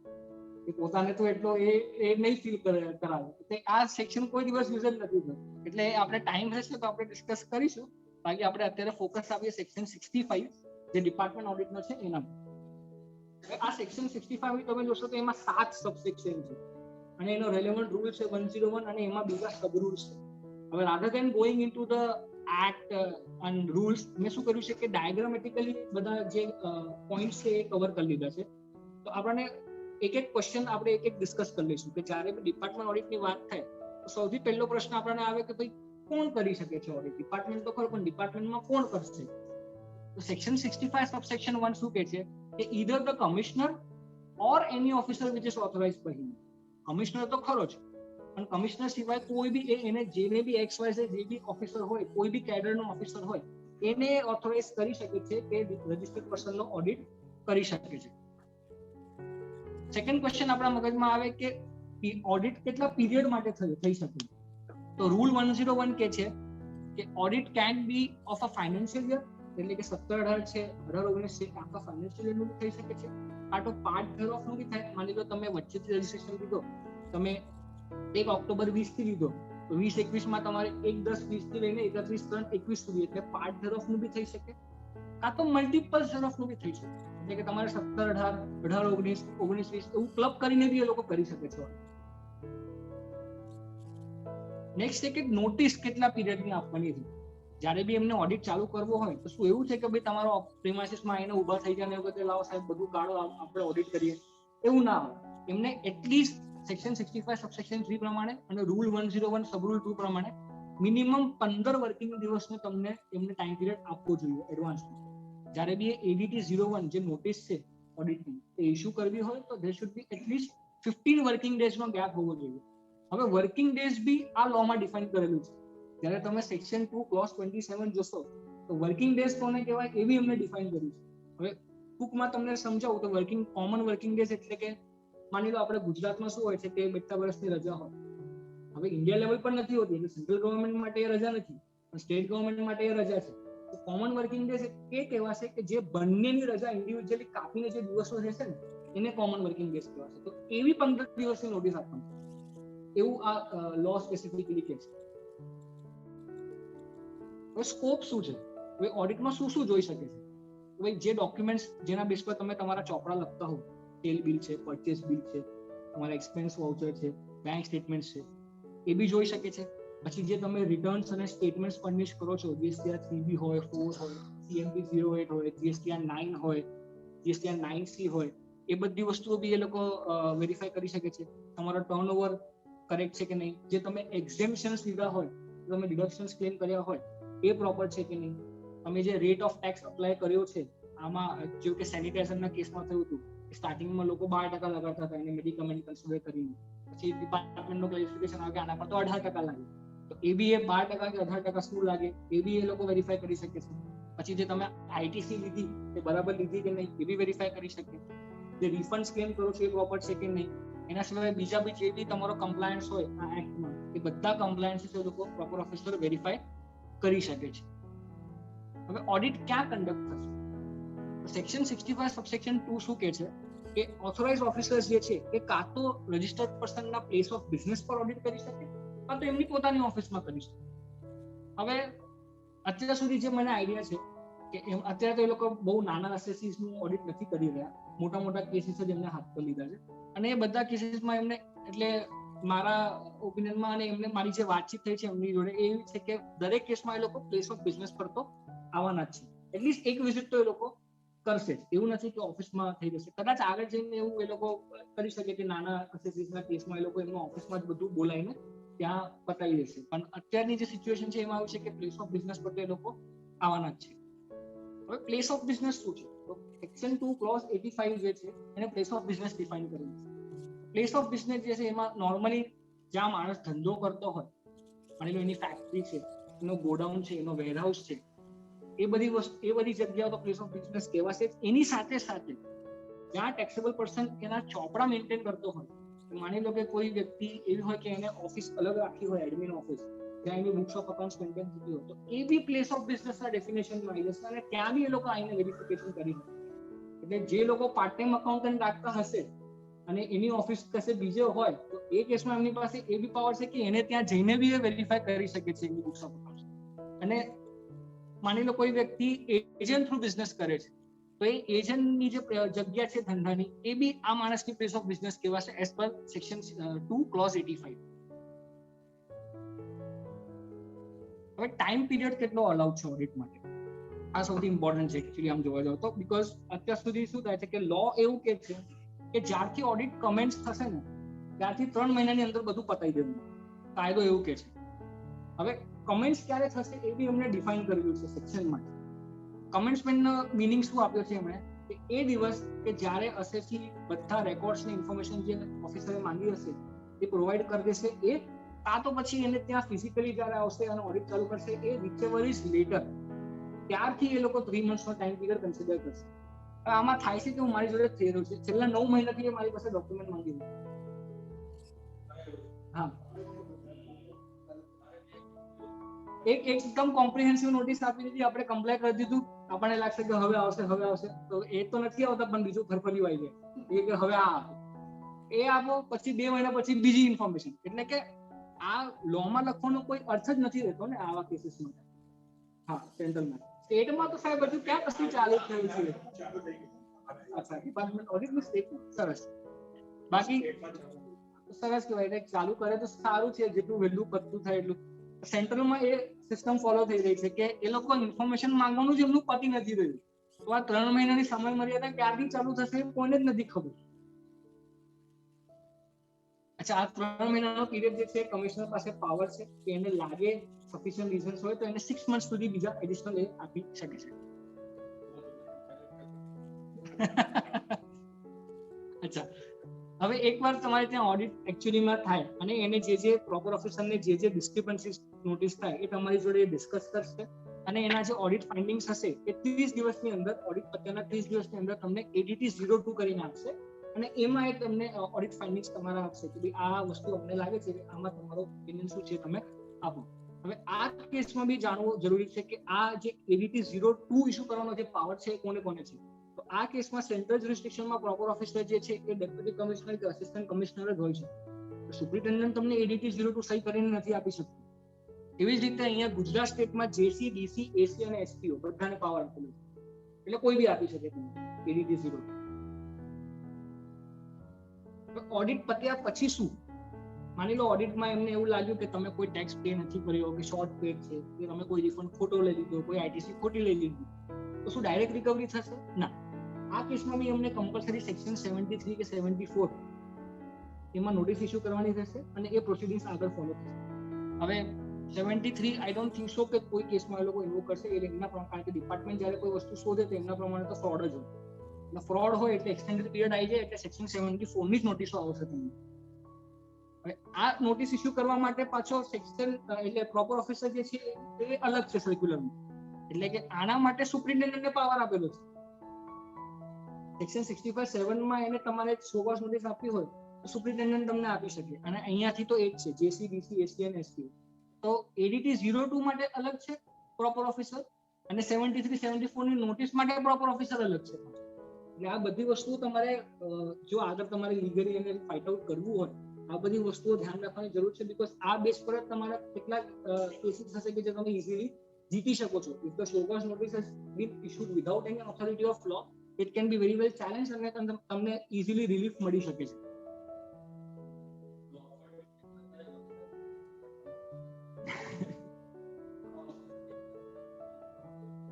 એ પોતાને તો એટલો એ નહીં ફીલ કરાવે. એટલે આ સેક્શન કોઈ દિવસ યુઝ જ નથી થતું. એટલે આપણે ટાઈમ રહેશે તો આપણે ડિસ્કસ કરીશું. બાકી આપણે અત્યારે ફોકસ આપીએ સેક્શન 65 જે ડિપાર્ટમેન્ટ ઓડિટનો છે એના. હવે આ સેક્શન 65 તમે જોશો તો એમાં 7 સબસેક્શન છે અને એનો રેલેવન્ટ રૂલ છે 101 અને એમાં બીજા સબ રૂલ્સ છે. હવે rather than going into the act and rules, મેં શું કર્યું છે કે ડાયાગ્રામેટિકલી બધા જે પોઈન્ટ્સ છે એ કવર કરી લીધા છે. તો આપણને એક એક ક્વેશ્ચન આપણે એક એક ડિસ્કસ કરી લઈશું કે જ્યારે ડિપાર્ટમેન્ટ ઓડિટની વાત થાય તો સૌથી પહેલો પ્રશ્ન આપણને આવે કે ભાઈ કોણ કરી શકે છે ઓડિટ? ડિપાર્ટમેન્ટ તો ખરો, પણ ડિપાર્ટમેન્ટમાં કોણ કરશે? તો સેક્શન 65 સબસેક્શન 1 શું કહે છે કે either the commissioner or any officer which is authorized by him. Commissioner તો ખરો જ, પણ કમિશનર સિવાય કોઈ બી એને જેને બી XYZ જે બી ઓફિસર હોય, કોઈ બી કેડરનો ઓફિસર હોય, એને ઓથોરાઇઝ કરી શકે છે કે રજિસ્ટર્ડ પર્સનનો ઓડિટ કરી શકે છે. સેકન્ડ ક્વેશ્ચન આપણા મગજમાં આવે કે ઓડિટ કેટલા પીરિયડ માટે થઈ શકે? તો રૂલ 101 કે છે કે audit can be of a financial year, એટલે કે 17-18 છે, 18-19 છે, આખા ફાઇનાન્શિયલ યરનું થઈ શકે છે. આ તો પાર્ટ ધર ઓફ નું બી થાય. માની લો તમે વચ્ચેથી રજીસ્ટ્રેશન લીધો, તમે 1 ઓક્ટોબર 20 થી લીધો તો 20-21 માં તમારે 1-10-20 થી લઈને 31-3-21 સુધી, એટલે પાર્ટ ધર ઓફ નું બી થઈ શકે, કાં તો મલ્ટિપલ ધર ઓફ નું બી થઈ શકે. એટલે કે તમારે 17-18, 18-19, 19-20 એવું ક્લબ કરીને બી એ લોકો કરી શકે છે. નેક્સ્ટ છે કે નોટિસ કેટલા પીરિયડની આપવાની છે. જ્યારે બી એમને ઓડિટ ચાલુ કરવો હોય તો શું એવું છે કે ભાઈ તમારો પ્રીમાઇસિસમાં આવીને ઊભા થઈ જાય ને વખતે લાવો સાહેબ બધું કાઢો આપણે ઓડિટ કરીએ, એવું ના હોય. એમને એટલીસ્ટ સેક્શન 65 સબસેક્શન 3 પ્રમાણે અને રૂલ 101 સબ રૂલ 2 પ્રમાણે મિનિમમ 15 વર્કિંગ દિવસનો તમને એમને ટાઈમ પીરિયડ આપવો જોઈએ એડવાન્સમાં. જ્યારે બી એડીટી 01 જે નોટિસ છે ઓડિટની એ ઇશ્યુ કરવી હોય તો there should be at least 15 working ડેઝનો ગેપ હોવો જોઈએ. હવે વર્કિંગ ડેઝ બી આ લોમાં ડિફાઇન કરેલું છે. જ્યારે તમે સેક્શન 2 ક્લોઝ 27 જોશો તો વર્કિંગ ડેઝ કોને કહેવાય એ બી એમને ડિફાઇન કર્યું છે. હવે ટૂંકમાં તમને સમજાવું તો કોમન વર્કિંગ ડેઝ એટલે કે માની લો આપણે ગુજરાતમાં શું હોય છે કે બેઠા વર્ષની રજા હોય. હવે ઇન્ડિયા લેવલ પર નથી હોતી, એટલે સેન્ટ્રલ ગવર્મેન્ટ માટે એ રજા નથી, પણ સ્ટેટ ગવર્મેન્ટ માટે એ રજા છે. તો કોમન વર્કિંગ ડેઝ એ કહેવાશે કે જે બંનેની રજા ઇન્ડિવિજ્યુઅલી કાપીને જે દિવસો રહેશે ને એને કોમન વર્કિંગ ડેઝ કહેવાશે. તો એવી 15 દિવસની નોટિસ આપવાની, એવું આ લો સ્પેસિફિકલી કહે છે. હવે સ્કોપ શું છે? હવે ઓડિટમાં શું શું જોઈ શકે છે? ભાઈ જે ડોક્યુમેન્ટ્સ જેના બેસ પર તમે તમારા ચોપડા લખતા હો, સેલ બિલ છે, પરચેસ બિલ છે, તમારા એક્સપેન્સ વાઉચર છે, બેંક સ્ટેટમેન્ટ છે, એ બી જોઈ શકે છે. પછી જે તમે રિટર્ન્સ અને સ્ટેટમેન્ટ્સ ફર્નિશ કરો છો, જીએસટીઆર 3B હોય, 4 હોય, CMP 08 હોય, જીએસટીઆર 9 હોય, જીએસટીઆર 9C હોય, એ બધી વસ્તુઓ બી એ લોકો વેરીફાઈ કરી શકે છે. તમારો ટર્નઓવર કરેક્ટ છે કે નહીં, જે તમે એક્ઝેમ્પશન્સ લીધા હોય, તમે ડિડક્શન્સ ક્લેમ કર્યા હોય એ પ્રોપર છે કે નહીં, તમે જે રેટ ઓફ ટેક્સ અપ્લાય કર્યો છે, આમાં જેવું કે સેનિટાઇઝરના કેસમાં થયું હતું, સ્ટાર્ટિંગમાં લોકો 12% લગાડતા હતા એને મેડિકમેન્ટ કન્સિડર કરીને, પછી ડિપાર્ટમેન્ટનું ક્લેરિફિકેશન આવે કે આના પર તો 18% લાગે, તો એ બી એ 12% કે 18% શું લાગે એ બી એ લોકો વેરીફાઈ કરી શકે છે. પછી જે તમે આઈટીસી લીધી એ બરાબર લીધી કે નહીં એ બી વેરીફાઈ કરી શકે. જે રિફંડ ક્લેમ કરો છો એ પ્રોપર છે કે નહીં. એના સિવાય બીજા બી જે બી તમારો કમ્પ્લાયન્સ હોય આ એક્ટમાં, એ બધા કમ્પ્લાયન્સીસ એ લોકો પ્રોપર ઓફિસર વેરીફાઈ કરી શકે છે. હવે ઓડિટ ક્યાં કન્ડક્ટ થશે? સેક્શન 65 સબસેક્શન 2 શું કહે છે કે ઓથોરાઇઝ ઓફિસર્સ જે છે એ કાં તો રજિસ્ટર્ડ પર્સનના પ્લેસ ઓફ બિઝનેસ પર ઓડિટ કરી શકે, કાં તો એમની પોતાની ઓફિસમાં કરી શકે. હવે અત્યાર સુધી જે મને આઈડિયા છે કે અત્યારે તો એ લોકો બહુ નાના એસએસસીનું ઓડિટ નથી કરી રહ્યા, મોટા મોટા કેસીસ જ એમને હાથ પર લીધા છે અને એ બધા કેસીસમાં એમને એટલે મારા ઓપિનિયનમાં અને એમને મારી જે વાતચીત થઈ છે એમની જોડે એવી છે કે દરેક કેસમાં એ લોકો પ્લેસ ઓફ બિઝનેસ પર તો આવવાના જ છે. એટલીસ્ટ એક વિઝિટ તો એ લોકો કરશે. એવું નથી કે ઓફિસમાં થઈ જશે. કદાચ આગળ જઈને એવું એ લોકો કરી શકે કે નાના અસેસીસના કેસમાં એ લોકો એમનો ઓફિસમાં જ બધું બોલાવીને ત્યાં પતાવી દેશે. પણ અત્યારની જે સિચ્યુએશન છે એમાં આવ્યું છે કે પ્લેસ ઓફ બિઝનેસ પર તો એ લોકો આવવાના જ છે. હવે પ્લેસ ઓફ બિઝનેસ શું છે? તો સેક્શન 2 ક્લોઝ 85 જે છે એને પ્લેસ ઓફ બિઝનેસ ડિફાઇન કરેલું છે. પ્લેસ ઓફ બિઝનેસ જે છે એમાં નોર્મલી જ્યાં માણસ ધંધો કરતો હોય, માની લો એની ફેક્ટરી છે, એનો ગોડાઉન છે, એનો વેરહાઉસ છે, એ બધી જગ્યાઓ તો પ્લેસ ઓફ બિઝનેસ કહેવાશે. એની સાથે સાથે જ્યાં ટેક્સેબલ પર્સન એના ચોપડા મેન્ટેન કરતો હોય, માની લો કે કોઈ વ્યક્તિ એવી હોય કે એને ઓફિસ અલગ રાખી હોય, એડમિન ઓફિસ, જ્યાં એની બુક્સ ઓફ અકાઉન્ટ્સ મેન્ટેન થતી હોય, તો એ બી પ્લેસ ઓફ બિઝનેસના ડેફિનેશનમાં આવી જશે અને ત્યાં બી એ લોકો આવીને વેરિફિકેશન કરી શકે. એટલે જે લોકો પાર્ટ ટાઈમ અકાઉન્ટન્ટ રાખતા હશે અને એની ઓફિસ કશે બીજે હોય, તો એ કેસમાં એમની પાસે એ બી પાવર છે કે એને ત્યાં જઈને બી એ વેરીફાઈ કરી શકે છે એની બુક્સ ઓફ અકાઉન્ટ્સ. અને માની લો કોઈ વ્યક્તિ એજન્ટ થ્રુ બિઝનેસ કરે છે, તો એ એજન્ટની જે જગ્યા છે ધંધાની, એ બી આ માણસની પ્લેસ ઓફ બિઝનેસ કહેવાશે એઝ પર સેક્શન 2 ક્લોઝ 85. હવે ટાઈમ પીરિયડ કેટલો અલાઉડ છે ઓડિટ માટે, આ સૌથી ઇમ્પોર્ટન્ટ છે એકચ્યુઅલી આમ જોવા જાવ તો. બીકોઝ અત્યાર સુધી શું થાય છે કે લો એવું કે છે કે જ્યારથી ઓડિટ કમેન્સ થશે ને ત્યારથી 3 મહિનાની અંદર બધું પતાવી દેવું. કાયદો એવું કે છે. હવે કમેન્ટ્સ ક્યારે થશે એ બી અમને ડિફાઇન કરેલું છે સેક્શનમાં. કમેન્ટ્સમેન્ટનો મિનિંગ શું આપ્યો છે એમણે કે એ દિવસ કે જ્યારે અસેસી બધા રેકોર્ડ્સ ને ઇન્ફોર્મેશન જે ઓફિસરે માંગી હશે એ પ્રોવાઈડ કરી દેશે, એ કાં તો પછી એને ત્યાં ફિઝિકલી જ્યારે આવશે અને ઓડિટ ચાલુ કરશે, એ whichever is later, ત્યારથી એ લોકો 3 monthsનો ટાઈમ પીરિયડ કન્સિડર કરશે. હવે આમાં થાય છે કે હું મારી જોડે થઈ રહ્યું છે, છેલ્લા 9 મહિનાથી મારી પાસે ડોક્યુમેન્ટ માંગી રહ્યું. હા, એકદમ કોમ્પ્રિહેન્સિવ નોટિસ આપી દીધી, આપણે કમ્પ્લાય કરી દીધું, આપણને લાગશે કે હવે આવશે, તો એ તો નથી આવતા, પણ બીજું ફરફર્યું આવી જાય એ કે હવે આ આપો, એ આપો, પછી 2 મહિના પછી બીજી ઇન્ફોર્મેશન. એટલે કે આ લોમાં લખવાનો કોઈ અર્થ જ નથી રહેતો ને આવા કેસીસમાં. હા, સેન્ટ્રલમાં. સ્ટેટમાં તો સાહેબ હજુ ક્યાં કશું ચાલુ થયું છે. અચ્છા, ડિપાર્ટમેન્ટ ઓડિટનું સ્ટેટ સરસ. બાકી સરસ કહેવાય, એટલે ચાલુ કરે તો સારું છે, જેટલું વહેલું પતતું થાય એટલું. સેન્ટ્રલમાં એ સિસ્ટમ ફોલો થઈ રહી છે કે એ લોકો ઇન્ફોર્મેશન માંગવાનું જ એમનું પતી નથી રહ્યું. તો આ 3 મહિનાની સમય મર્યાદા ક્યારથી ચાલુ થશે કોઈને જ નથી ખબર. અચ્છા, આ 3 મહિનાનો પીરિયડ જે છે કમિશનર પાસે પાવર છે કે એને લાગે સફિશિયન્ટ રીઝન્સ હોય તો એને 6 મંથ સુધી બીજા એડિશનલ આપી શકે છે. અચ્છા, હવે એકવાર તમારે ત્યાં ઓડિટ એકચ્યુઅલીમાં થાય અને એને જે પ્રોપર ઓફિસરને જે ડિસ્ક્રિપન્સીસ નોટિસ થાય એ તમારી જોડે ડિસ્કસ કરશે અને એના જે ઓડિટ ફાઇન્ડિંગ્સ હશે એ 30 દિવસની અંદર, ઓડિટ પત્યાના 30 દિવસની અંદર તમને ADT 02 કરીને આપશે અને એમાં એ તમને ઓડિટ ફાઇન્ડિંગ્સ તમારા આપશે કે ભાઈ આ વસ્તુ અમને લાગે છે કે આમાં તમારો ઓપિનિયન શું છે તમે આપો. હવે આ કેસમાં બી જાણવું જરૂરી છે કે આ જે ADT 02 ઇસ્યુ કરવાનો જે પાવર છે એ કોને કોને છે. તો આ કેસમાં સેન્ટ્રલ જ્યુરિસ્ડિક્શનમાં પ્રોપર ઓફિસર જે છે એ ડેપ્યુટી કમિશનર કે અસિસ્ટન્ટ કમિશનર જ હોય છે. સુપ્રિન્ટેન્ડન્ટ તમને ADT 02 સહી કરીને નથી આપી શકતું. એવી જ રીતે અહીંયા ગુજરાત સ્ટેટમાં JC, DC, AC અને SPO બધાને પાવર આપેલો છે, એટલે કોઈ બી આપી શકે તમને ADT 02. ઓડિટ પત્યા પછી શું? માની લો ઓડિટમાં એમને એવું લાગ્યું કે તમે કોઈ ટેક્સ પે નથી કર્યો, કે શોર્ટ પેડ છે, કે તમે કોઈ રિફંડ ખોટો લઈ લીધો, કોઈ ITC ખોટી લઈ લીધી, તો શું ડાયરેક્ટ રિકવરી થશે? ના. આ કેસમાં બી અમને કમ્પલસરી સેક્શન 73 કે 74 એમાં નોટિસ ઇસ્યુ કરવાની રહેશે અને એ પ્રોસિડિંગ્સ આગળ ફોલો થશે. હવે 73 આઈ ડોન્ટ થિંક સો કે કોઈ કેસમાં એ લોકો ઇન્વોક કરશે, એ એમના પ્રમાણે, કારણ કે ડિપાર્ટમેન્ટ જ્યારે કોઈ વસ્તુ શોધે તો એમના પ્રમાણે તો ફ્રોડ જ હોય. એટલે ફ્રોડ હોય એટલે એક્સટેન્ડેડ પીરિયડ આવી જાય એટલે સેક્શન 74 ની જ નોટિસો આવશે તમને. હવે આ નોટિસ ઇસ્યુ કરવા માટે પાછો સેક્શન એટલે પ્રોપર ઓફિસર જે છે એ અલગ છે સર્ક્યુલરમાં. એટલે કે આના માટે સુપ્રિન્ટેન્ડન્ટને પાવર આપેલો છે. સેક્શન 65(7) માં એને તમારે શોકોઝ નોટિસ આપવી હોય તો સુપ્રિન્ટેન્ડન્ટ તમને આપી શકે, અને અહીંયાથી તો એ જ છે JC, DC, AC અને SPO. તો ADT 02 માટે અલગ છે પ્રોપર ઓફિસર અને 73, 74 ની નોટિસ માટે પ્રોપર ઓફિસર અલગ છે. એટલે આ બધી વસ્તુઓ તમારે જો આગળ તમારે લીગલી એને ફાઇટ આઉટ કરવું હોય, આ બધી વસ્તુઓ ધ્યાન રાખવાની જરૂર છે. બીકોઝ આ બેસ પર તમારા કેટલાક કેસીસ હશે કે જે તમે ઇઝીલી જીતી શકો છો. If the show cause notice has been issued without any authority of law, it can be very well challenge અને તમને ઇઝીલી રિલીફ મળી શકે છે.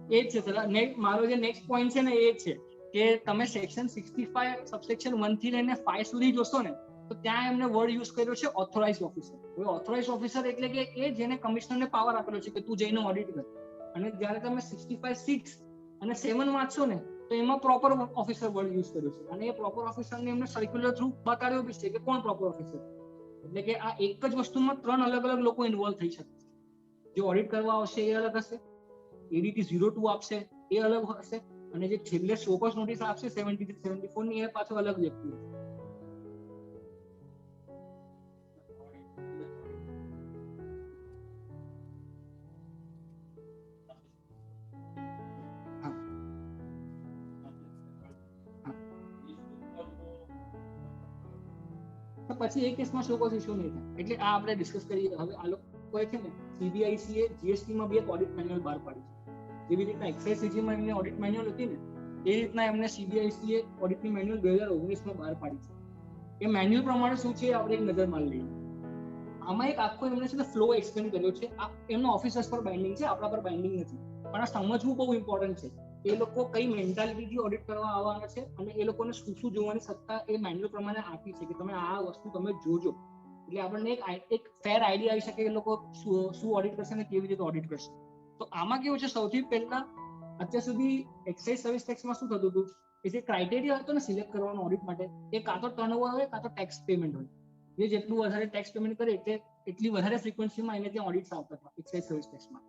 એ જ છે મારો જે નેક્સ્ટ પોઈન્ટ છે ને એ છે કે તમે સેક્શન 65 સબસેક્શન 1 થી લઈને 5 સુધી જોશો ને તો ત્યાં એમને વર્ડ યુઝ કર્યો છે ઓથોરાઇઝ ઓફિસર. હવે ઓથોરાઇઝ ઓફિસર એટલે કે એ જેને કમિશનરને પાવર આપેલો છે કે તું જઈને ઓડિટ કર. અને જ્યારે તમે 65(6) અને 7 વાંચશો ને તો એમાં પ્રોપર ઓફિસર વર્ડ યુઝ કર્યો છે. અને એ પ્રોપર ઓફિસરને એમને સર્ક્યુલર થ્રુ બતાડ્યો બી છે કે કોણ પ્રોપર ઓફિસર. એટલે કે આ એક જ વસ્તુમાં 3 અલગ અલગ લોકો ઇન્વોલ્વ થઈ શકે છે. જે ઓડિટ કરવા આવશે એ અલગ હશે, એડીટી 02 આપશે એ અલગ હશે, અને જે છેલ્લે શોકોસ નોટિસ આપશે 73-74 ની એ પાછો અલગ વ્યક્તિ હશે. પછી એ કેસમાં શોકોસ ઇશ્યુ નહીં થાય. એટલે આ આપણે ડિસ્કસ કરીએ. હવે આ લોકોએ છે ને સીબીઆઈસી એ જીએસટી માં બી એક ઓડિટ મેન્યુઅલ બહાર પાડી છે. જેવી રીતના એક્સાઇઝ સીજી માં એમને ઓડિટ મેન્યુઅલ હતી ને એ રીતના એમને સીબીઆઈસી એ ઓડિટની મેન્યુઅલ 2019 માં બહાર પાડી છે. એ મેન્યુઅલ પ્રમાણે શું છે આપણે એક નજર મારી લઈએ. આમાં એક આખો એમને છે ને ફ્લો એક્સપ્લેન કર્યો છે. આ એમનો ઓફિસર્સ પર બાઇન્ડિંગ છે, આપણા પર બાઇન્ડિંગ નથી, પણ આ સમજવું બહુ ઇમ્પોર્ટન્ટ છે. એ લોકો કઈ મેન્ટાલિટીથી ઓડિટ કરવા આવવાના છે અને એ લોકોને શું શું જોવાની સત્તા એ મેન્યુઅલ પ્રમાણે આપી છે કે તમે આ વસ્તુ તમે જોજો. એટલે આપણને એક ફેર આઈડિયા આવી શકે એ લોકો શું ઓડિટ કરશે અને કેવી રીતે ઓડિટ કરશે. તો આમાં કેવું છે, સૌથી પહેલા અત્યાર સુધી એક્સાઇઝ સર્વિસ ટેક્સમાં શું થતું હતું કે જે ક્રાઇટેરિયા હતો ને સિલેક્ટ કરવાનો ઓડિટ માટે એ કાં તો ટર્નઓવર હોય કાં તો ટેક્સ પેમેન્ટ હોય. જે જેટલું વધારે ટેક્સ પેમેન્ટ કરે એટલી વધારે ફ્રીક્વન્સીમાં એને ત્યાં ઓડિટ્સ આવતા હતા એક્સાઇઝ સર્વિસ ટેક્સમાં.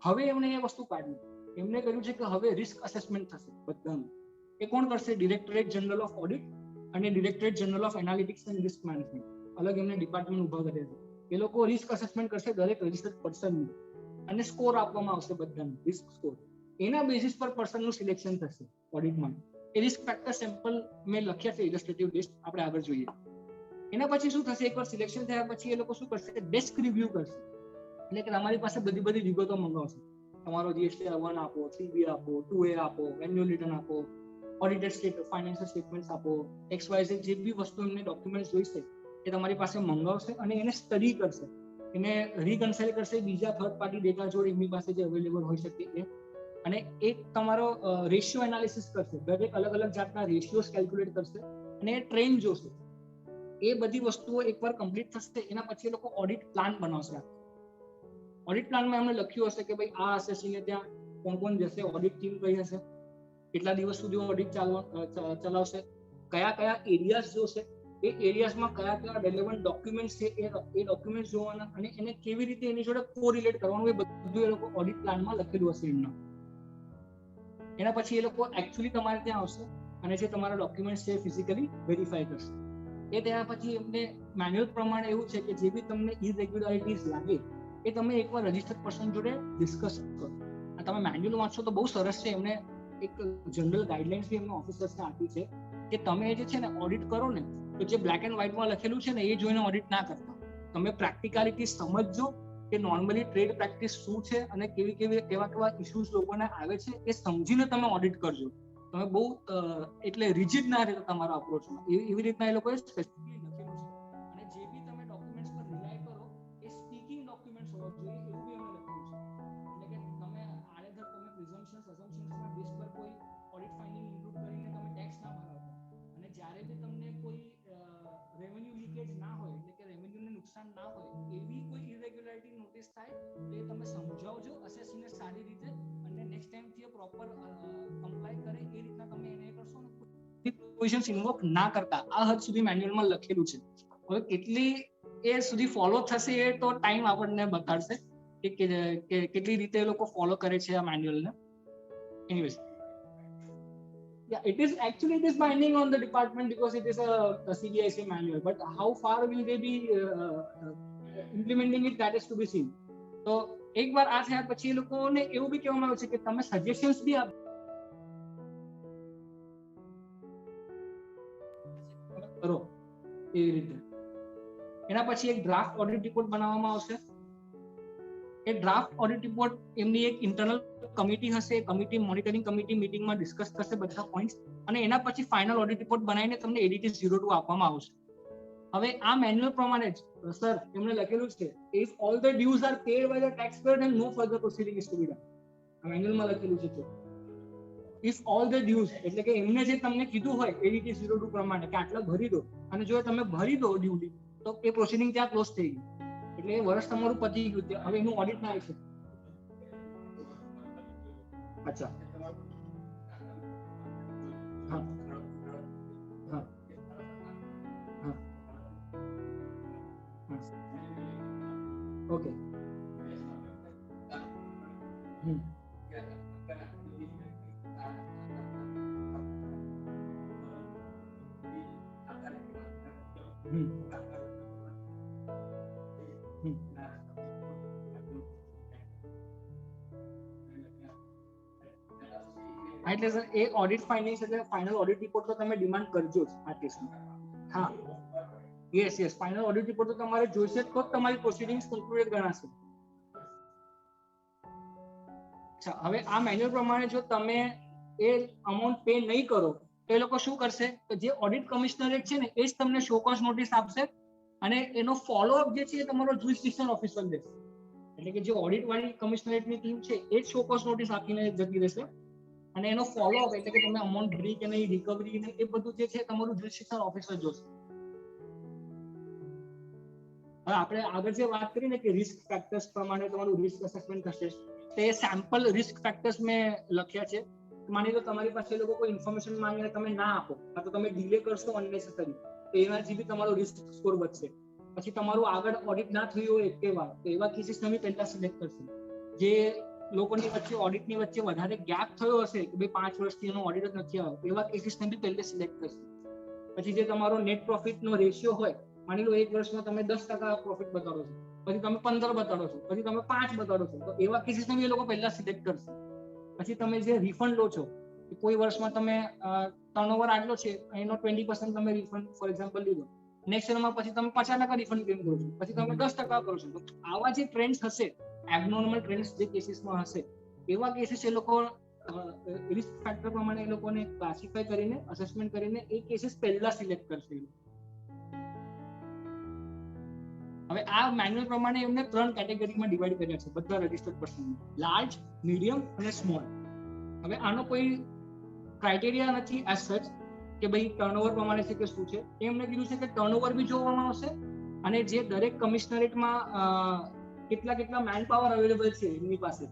હવે એમણે એ વસ્તુ કાઢી. એમને કહ્યું છે કે હવે રિસ્ક અસેસમેન્ટ થશે બધાનું. એ કોણ કરશે? ડિરેક્ટરેટ જનરલ ઓફ ઓડિટ અને directorate general of analytics and risk management. અલગ એમને ડિપાર્ટમેન્ટ ઉભા કર્યા છે. એ લોકો રિસ્ક અસેસમેન્ટ કરશે દરેક રજિસ્ટર્ડ પર્સનનું અને સ્કોર આપવામાં આવશે બધાને, રિસ્ક સ્કોર. એના બેસિસ પર પર્સનનું સિલેક્શન થશે ઓડિટમાં. એ રિસ્ક ફેક્ટર સેમ્પલ મેં લખ્યા છે ઇલસ્ટ્રેટિવ લિસ્ટ, આપણે આગળ જોઈએ. એના પછી શું થશે, એકવાર સિલેક્શન થયા પછી એ લોકો શું કરશે, ડેસ્ક રિવ્યુ કરશે. એટલે કે તમારી પાસે બધી વિગતો મંગાવશે. તમારો જીએસટી 1 આપો, 3B આપો, 2A આપો, એન્યુઅલ રિટર્ન આપો, ઓડિટેડ ફાઇનાન્શિયલ સ્ટેટમેન્ટ્સ આપો, XYZ જે બી વસ્તુ એમને ડોક્યુમેન્ટ જોઈશે એ તમારી પાસે મંગાવશે અને એને સ્ટડી કરશે, એને રીકન્સાઇલ કરશે બીજા થર્ડ પાર્ટી ડેટા જોડે એમની પાસે જે અવેલેબલ હોઈ શકે એ. અને એક તમારો રેશિયો એનાલિસિસ કરશે. દરેક અલગ અલગ જાતના રેશિયોસ કેલ્ક્યુલેટ કરશે અને એ ટ્રેન્ડ જોશે. એ બધી વસ્તુઓ એકવાર કમ્પ્લીટ થશે એના પછી એ લોકો ઓડિટ પ્લાન બનાવશે. ઓડિટ પ્લાનમાં એમને લખ્યું હશે કે ભાઈ આ એસએસસી ને ત્યાં કોણ કોણ જશે, ઓડિટ ટીમ કઈ હશે, કેટલા દિવસ સુધી ઓડિટ ચલાવશે, કયા એરિયાઝ જોશે, એ એરિયાઝમાં કયા રેલેવન્ટ ડોક્યુમેન્ટ્સ છે એ ડોક્યુમેન્ટ્સ જોવાના અને એને કેવી રીતે એની જોડે કોરિલેટ કરવાનું એ બધું એ લોકો ઓડિટ પ્લાનમાં લખેલું હશે એમના. એના પછી એ લોકો એકચ્યુઅલી તમારે ત્યાં આવશે અને જે તમારા ડોક્યુમેન્ટ્સ છે ફિઝિકલી વેરીફાઈ કરશે. એ ત્યાં પછી એમને મેન્યુઅલ પ્રમાણે એવું છે કે જે બી તમને ઇરેગ્યુલારિટીઝ લાગે એ તમે એકવાર રજિસ્ટર્ડ પર્સન જોડે ડિસ્કસ કરો. તમે મેન્યુઅલ વાંચશો તો બહુ સરસ છે. એમને એક જનરલ ગાઈડલાઇન્સ બી એમના ઓફિસર્સને આપી છે કે તમે જે છે ને ઓડિટ કરો ને તો જે બ્લેક એન્ડ વ્હાઇટમાં લખેલું છે ને એ જોઈને ઓડિટ ના કરતા. તમે પ્રેક્ટિકાલિટી સમજજો કે નોર્મલી ટ્રેડ પ્રેક્ટિસ શું છે અને કેવા ઇશ્યુઝ લોકોને આવે છે એ સમજીને તમે ઓડિટ કરજો. તમે બહુ એટલે રિજિડ ના રહેતા તમારા અપ્રોચમાં. એવી રીતના એ લોકોએ સ્પેસિફિકલી લખેલું છે. અને જે બી તમે ડોક્યુમેન્ટ્સ પર રિલાય કરો એ સ્પીકિંગ ડોક્યુમેન્ટ્સ હોવા જોઈએ એવું બી એમણે લખ્યું છે. એટલે કે તમે આડેધડ તમે પ્રિઝમ્પશન્સ અસમ્પશન્સના બેઝ પર કોઈ ઓડિટ ફાઇન્ડિંગ ઇન્ક્લુડ કરીને તમે ટેક્સ ના ભરાવતા. અને જ્યારે બી તમને કોઈ રેવન્યુ લીકેજ ના હોય એટલે કે રેવન્યુને નુકસાન ના હોય એવી કોઈ ઇરેગ્યુલારિટી નોટિસ થાય તો એ તમે સમજાવજો અસેસીને સારી રીતે અને નેક્સ્ટ ટાઈમથી પ્રોપર કમ્પ્લાય કરે એ રીતના તમે એને કરશો ને પ્રોવિઝન્સ ઇન્વોક ના કરતા. આ હદ સુધી મેન્યુઅલમાં લખેલું છે. હવે કેટલી એ સુધી ફોલો થશે એ તો ટાઈમ આપણને બતાડશે કે કેટલી રીતે એ લોકો ફોલો કરે છે આ મેન્યુઅલને. Anyways, yeah, it is binding on the department because it is a CBIC manual, but how far will they be implementing it, that is to be seen. તો એક વાર આ થયા પછી એ લોકોને એવું બી કહેવામાં આવે છે કે તમે સજેશન્સ બી કરો એવી રીતે. એના પછી એક ડ્રાફ્ટ ઓડિટ રિપોર્ટ બનાવવામાં આવશે. એ ડ્રાફ્ટ ઓડિટ રિપોર્ટ એમની એક ઇન્ટરનલ કમિટી હશે. કમિટી મોનિટરિંગ કમિટી મીટિંગમાં ડિસ્કસ કરશે બધા પોઈન્ટ્સ અને એના પછી ફાઇનલ ઓડિટ રિપોર્ટ બનાવીને તમને એડીટી 02 આપવામાં આવશે. હવે આ મેન્યુઅલ પ્રમાણે જ સર એમણે લખેલું છે, if all the dues are paid by the taxpayer then no further proceeding is to be done. મેન્યુઅલમાં લખેલું છે તો ઇફ ઓલ ધ ડ્યુઝ એટલે કે એમને જે તમને કીધું હોય ADT 02 પ્રમાણે કે આટલા ભરી દો અને જો તમે ભરી દો ડ્યુટી તો એ પ્રોસિડિંગ ત્યાં ક્લોઝ થઈ ગઈ એટલે એ વર્ષ તમારું પતી ગયું છે હવે એનું ઓડિટ ના આવી શકે અચ્છા હા હા હા ઓકે એટલે સર એ ઓડિટ ફાઇન્ડિંગ્સ એટલે ફાઇનલ ઓડિટ રિપોર્ટ તો તમે ડિમાન્ડ કરજો જ આ કેસમાં હા યસ ફાઇનલ ઓડિટ રિપોર્ટ તો તમારે જોઈશે તો જ તમારી પ્રોસિડિંગ્સ કન્ક્લુડેડ ગણાશે અચ્છા હવે આ મેન્યુઅલ પ્રમાણે જો તમે એ અમાઉન્ટ પે નહીં કરો તો એ લોકો શું કરશે તો જે ઓડિટ કમિશનરેટ છે ને એ જ તમને શો કોઝ નોટિસ આપશે અને એનો ફોલોઅપ જે છે એ તમારો જ્યુરિસડિક્શન ઓફિસર દેશે એટલે કે જે ઓડિટ વાળી કમિશનરેટની ટીમ છે એ જ શો કોઝ નોટિસ આપીને જતી રહેશે અને એનો ફોલોઅપ એટલે કે તમે અમાઉન્ટ ભરી કે નહીં રિકવરી ને એ બધું જે છે તમારું જ્યુરિસડિક્શન ઓફિસર જોશે હવે આપણે આગળ જે વાત કરી ને કે રિસ્ક ફેક્ટર્સ પ્રમાણે તમારું રિસ્ક એસેસમેન્ટ થશે તે સેમ્પલ રિસ્ક ફેક્ટર્સ મેં લખ્યા છે માની લો તમારી પાસે લોકો કોઈ ઇન્ફોર્મેશન માંગીને તમે ના આપો અથવા તો તમે ડિલે કરશો અનનેસેસરી તો એનાથી બી તમારો રિસ્ક સ્કોર વધશે પછી તમારું આગળ ઓડિટ ના થયું હોય એક વાર તો એવા કેસીસ તમે પહેલા સિલેક્ટ કરશો જે લોકોની વચ્ચે ઓડિટની વચ્ચે વધારે ગેપ થયો હશે કે ભાઈ 5 વર્ષથી એનો ઓડિટ જ નથી આવ્યો એવા કેસીસને બી પહેલે સિલેક્ટ કરશો પછી જે તમારો નેટ પ્રોફિટનો રેશિયો હોય માની લો એક વર્ષમાં તમે 10% પ્રોફિટ બતાડો છો પછી તમે 15 બતાડો છો પછી તમે 5 બતાડો છો તો એવા કેસીસને બી એ લોકો પહેલા સિલેક્ટ કરશે પછી તમે જે રિફંડ લો છો કોઈ વર્ષમાં તમે ટર્નઓવર આટલો છે એનો 20% તમે રિફંડ ફોર એક્ઝામ્પલ લીધો નેક્સ્ટ યરમાં પછી તમે 50% રિફંડ ક્લેમ કરો છો પછી તમે 10% કરો છો તો આવા જે ટ્રેન્ડ્સ હશે એબનોર્મલ ટ્રેન્ડ્સ જે કેસીસમાં હશે એવા કેસીસ એ લોકો રિસ્ક ફેક્ટર પ્રમાણે એ લોકોને ક્લાસિફાઈ કરીને અસેસમેન્ટ કરીને એ કેસીસ પહેલા સિલેક્ટ કરશે હવે આ મેન્યુઅલ પ્રમાણે એમને 3 કેટેગરીમાં ડિવાઇડ કર્યા છે બધા રજિસ્ટર્ડ પર્સન લાર્જ મીડિયમ અને સ્મોલ હવે આનો કોઈ ક્રાઇટેરિયા નથી એઝ સચ કે ભાઈ ટર્નઓવર પ્રમાણે છે કે શું છે એમને કીધું છે કે ટર્નઓવર બી જોવામાં આવશે અને જે દરેક કમિશનરેટમાં કેટલા મેન પાવર અવેલેબલ છે એમની પાસે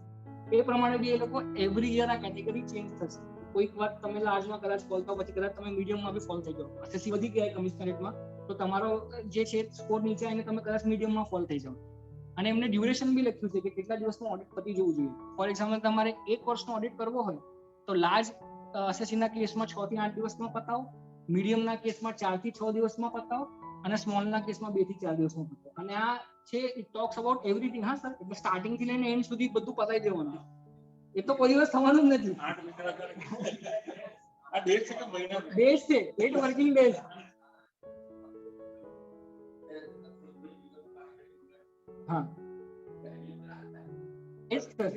એ પ્રમાણે બી એ લોકો એવરી યર આ કેટેગરી ચેન્જ થશે કોઈક વાર તમે લાર્જમાં કદાચ ફોલ થાવ પછી કદાચ તમે મીડિયમમાં બી ફોલ થઈ જાઓ એસએસસી વધી ગયા કમિશનરેટમાં તો તમારો જે છે સ્કોર નીચે આવીને તમે કદાચ મીડિયમમાં ફોલ થઈ જાઓ અને એમને ડ્યુરેશન બી લખ્યું છે કે કેટલા દિવસનું ઓડિટ પતી જવું જોઈએ ફોર એક્ઝામ્પલ તમારે 1 વર્ષનો ઓડિટ કરવો હોય તો લાર્જ એસએસસીના કેસમાં 6 થી 8 દિવસમાં પતાવો મીડિયમના કેસમાં 4 થી 6 દિવસમાં પતાવો અને સ્મોલના કેસમાં 2 થી 4 દિવસમાં પતાવો અને આ છે ઇટ ટોક્સ અબાઉટ એવરીથિંગ હા સર એટલે સ્ટાર્ટિંગ થી લઈને એન્ડ સુધી બધું પતાવી દેવાનું એ તો કોઈ દિવસ થવાનું જ નથી આ ડેટ છે કે મહિના ડેટ છે 8 વર્કિંગ ડેઝ હા yes sir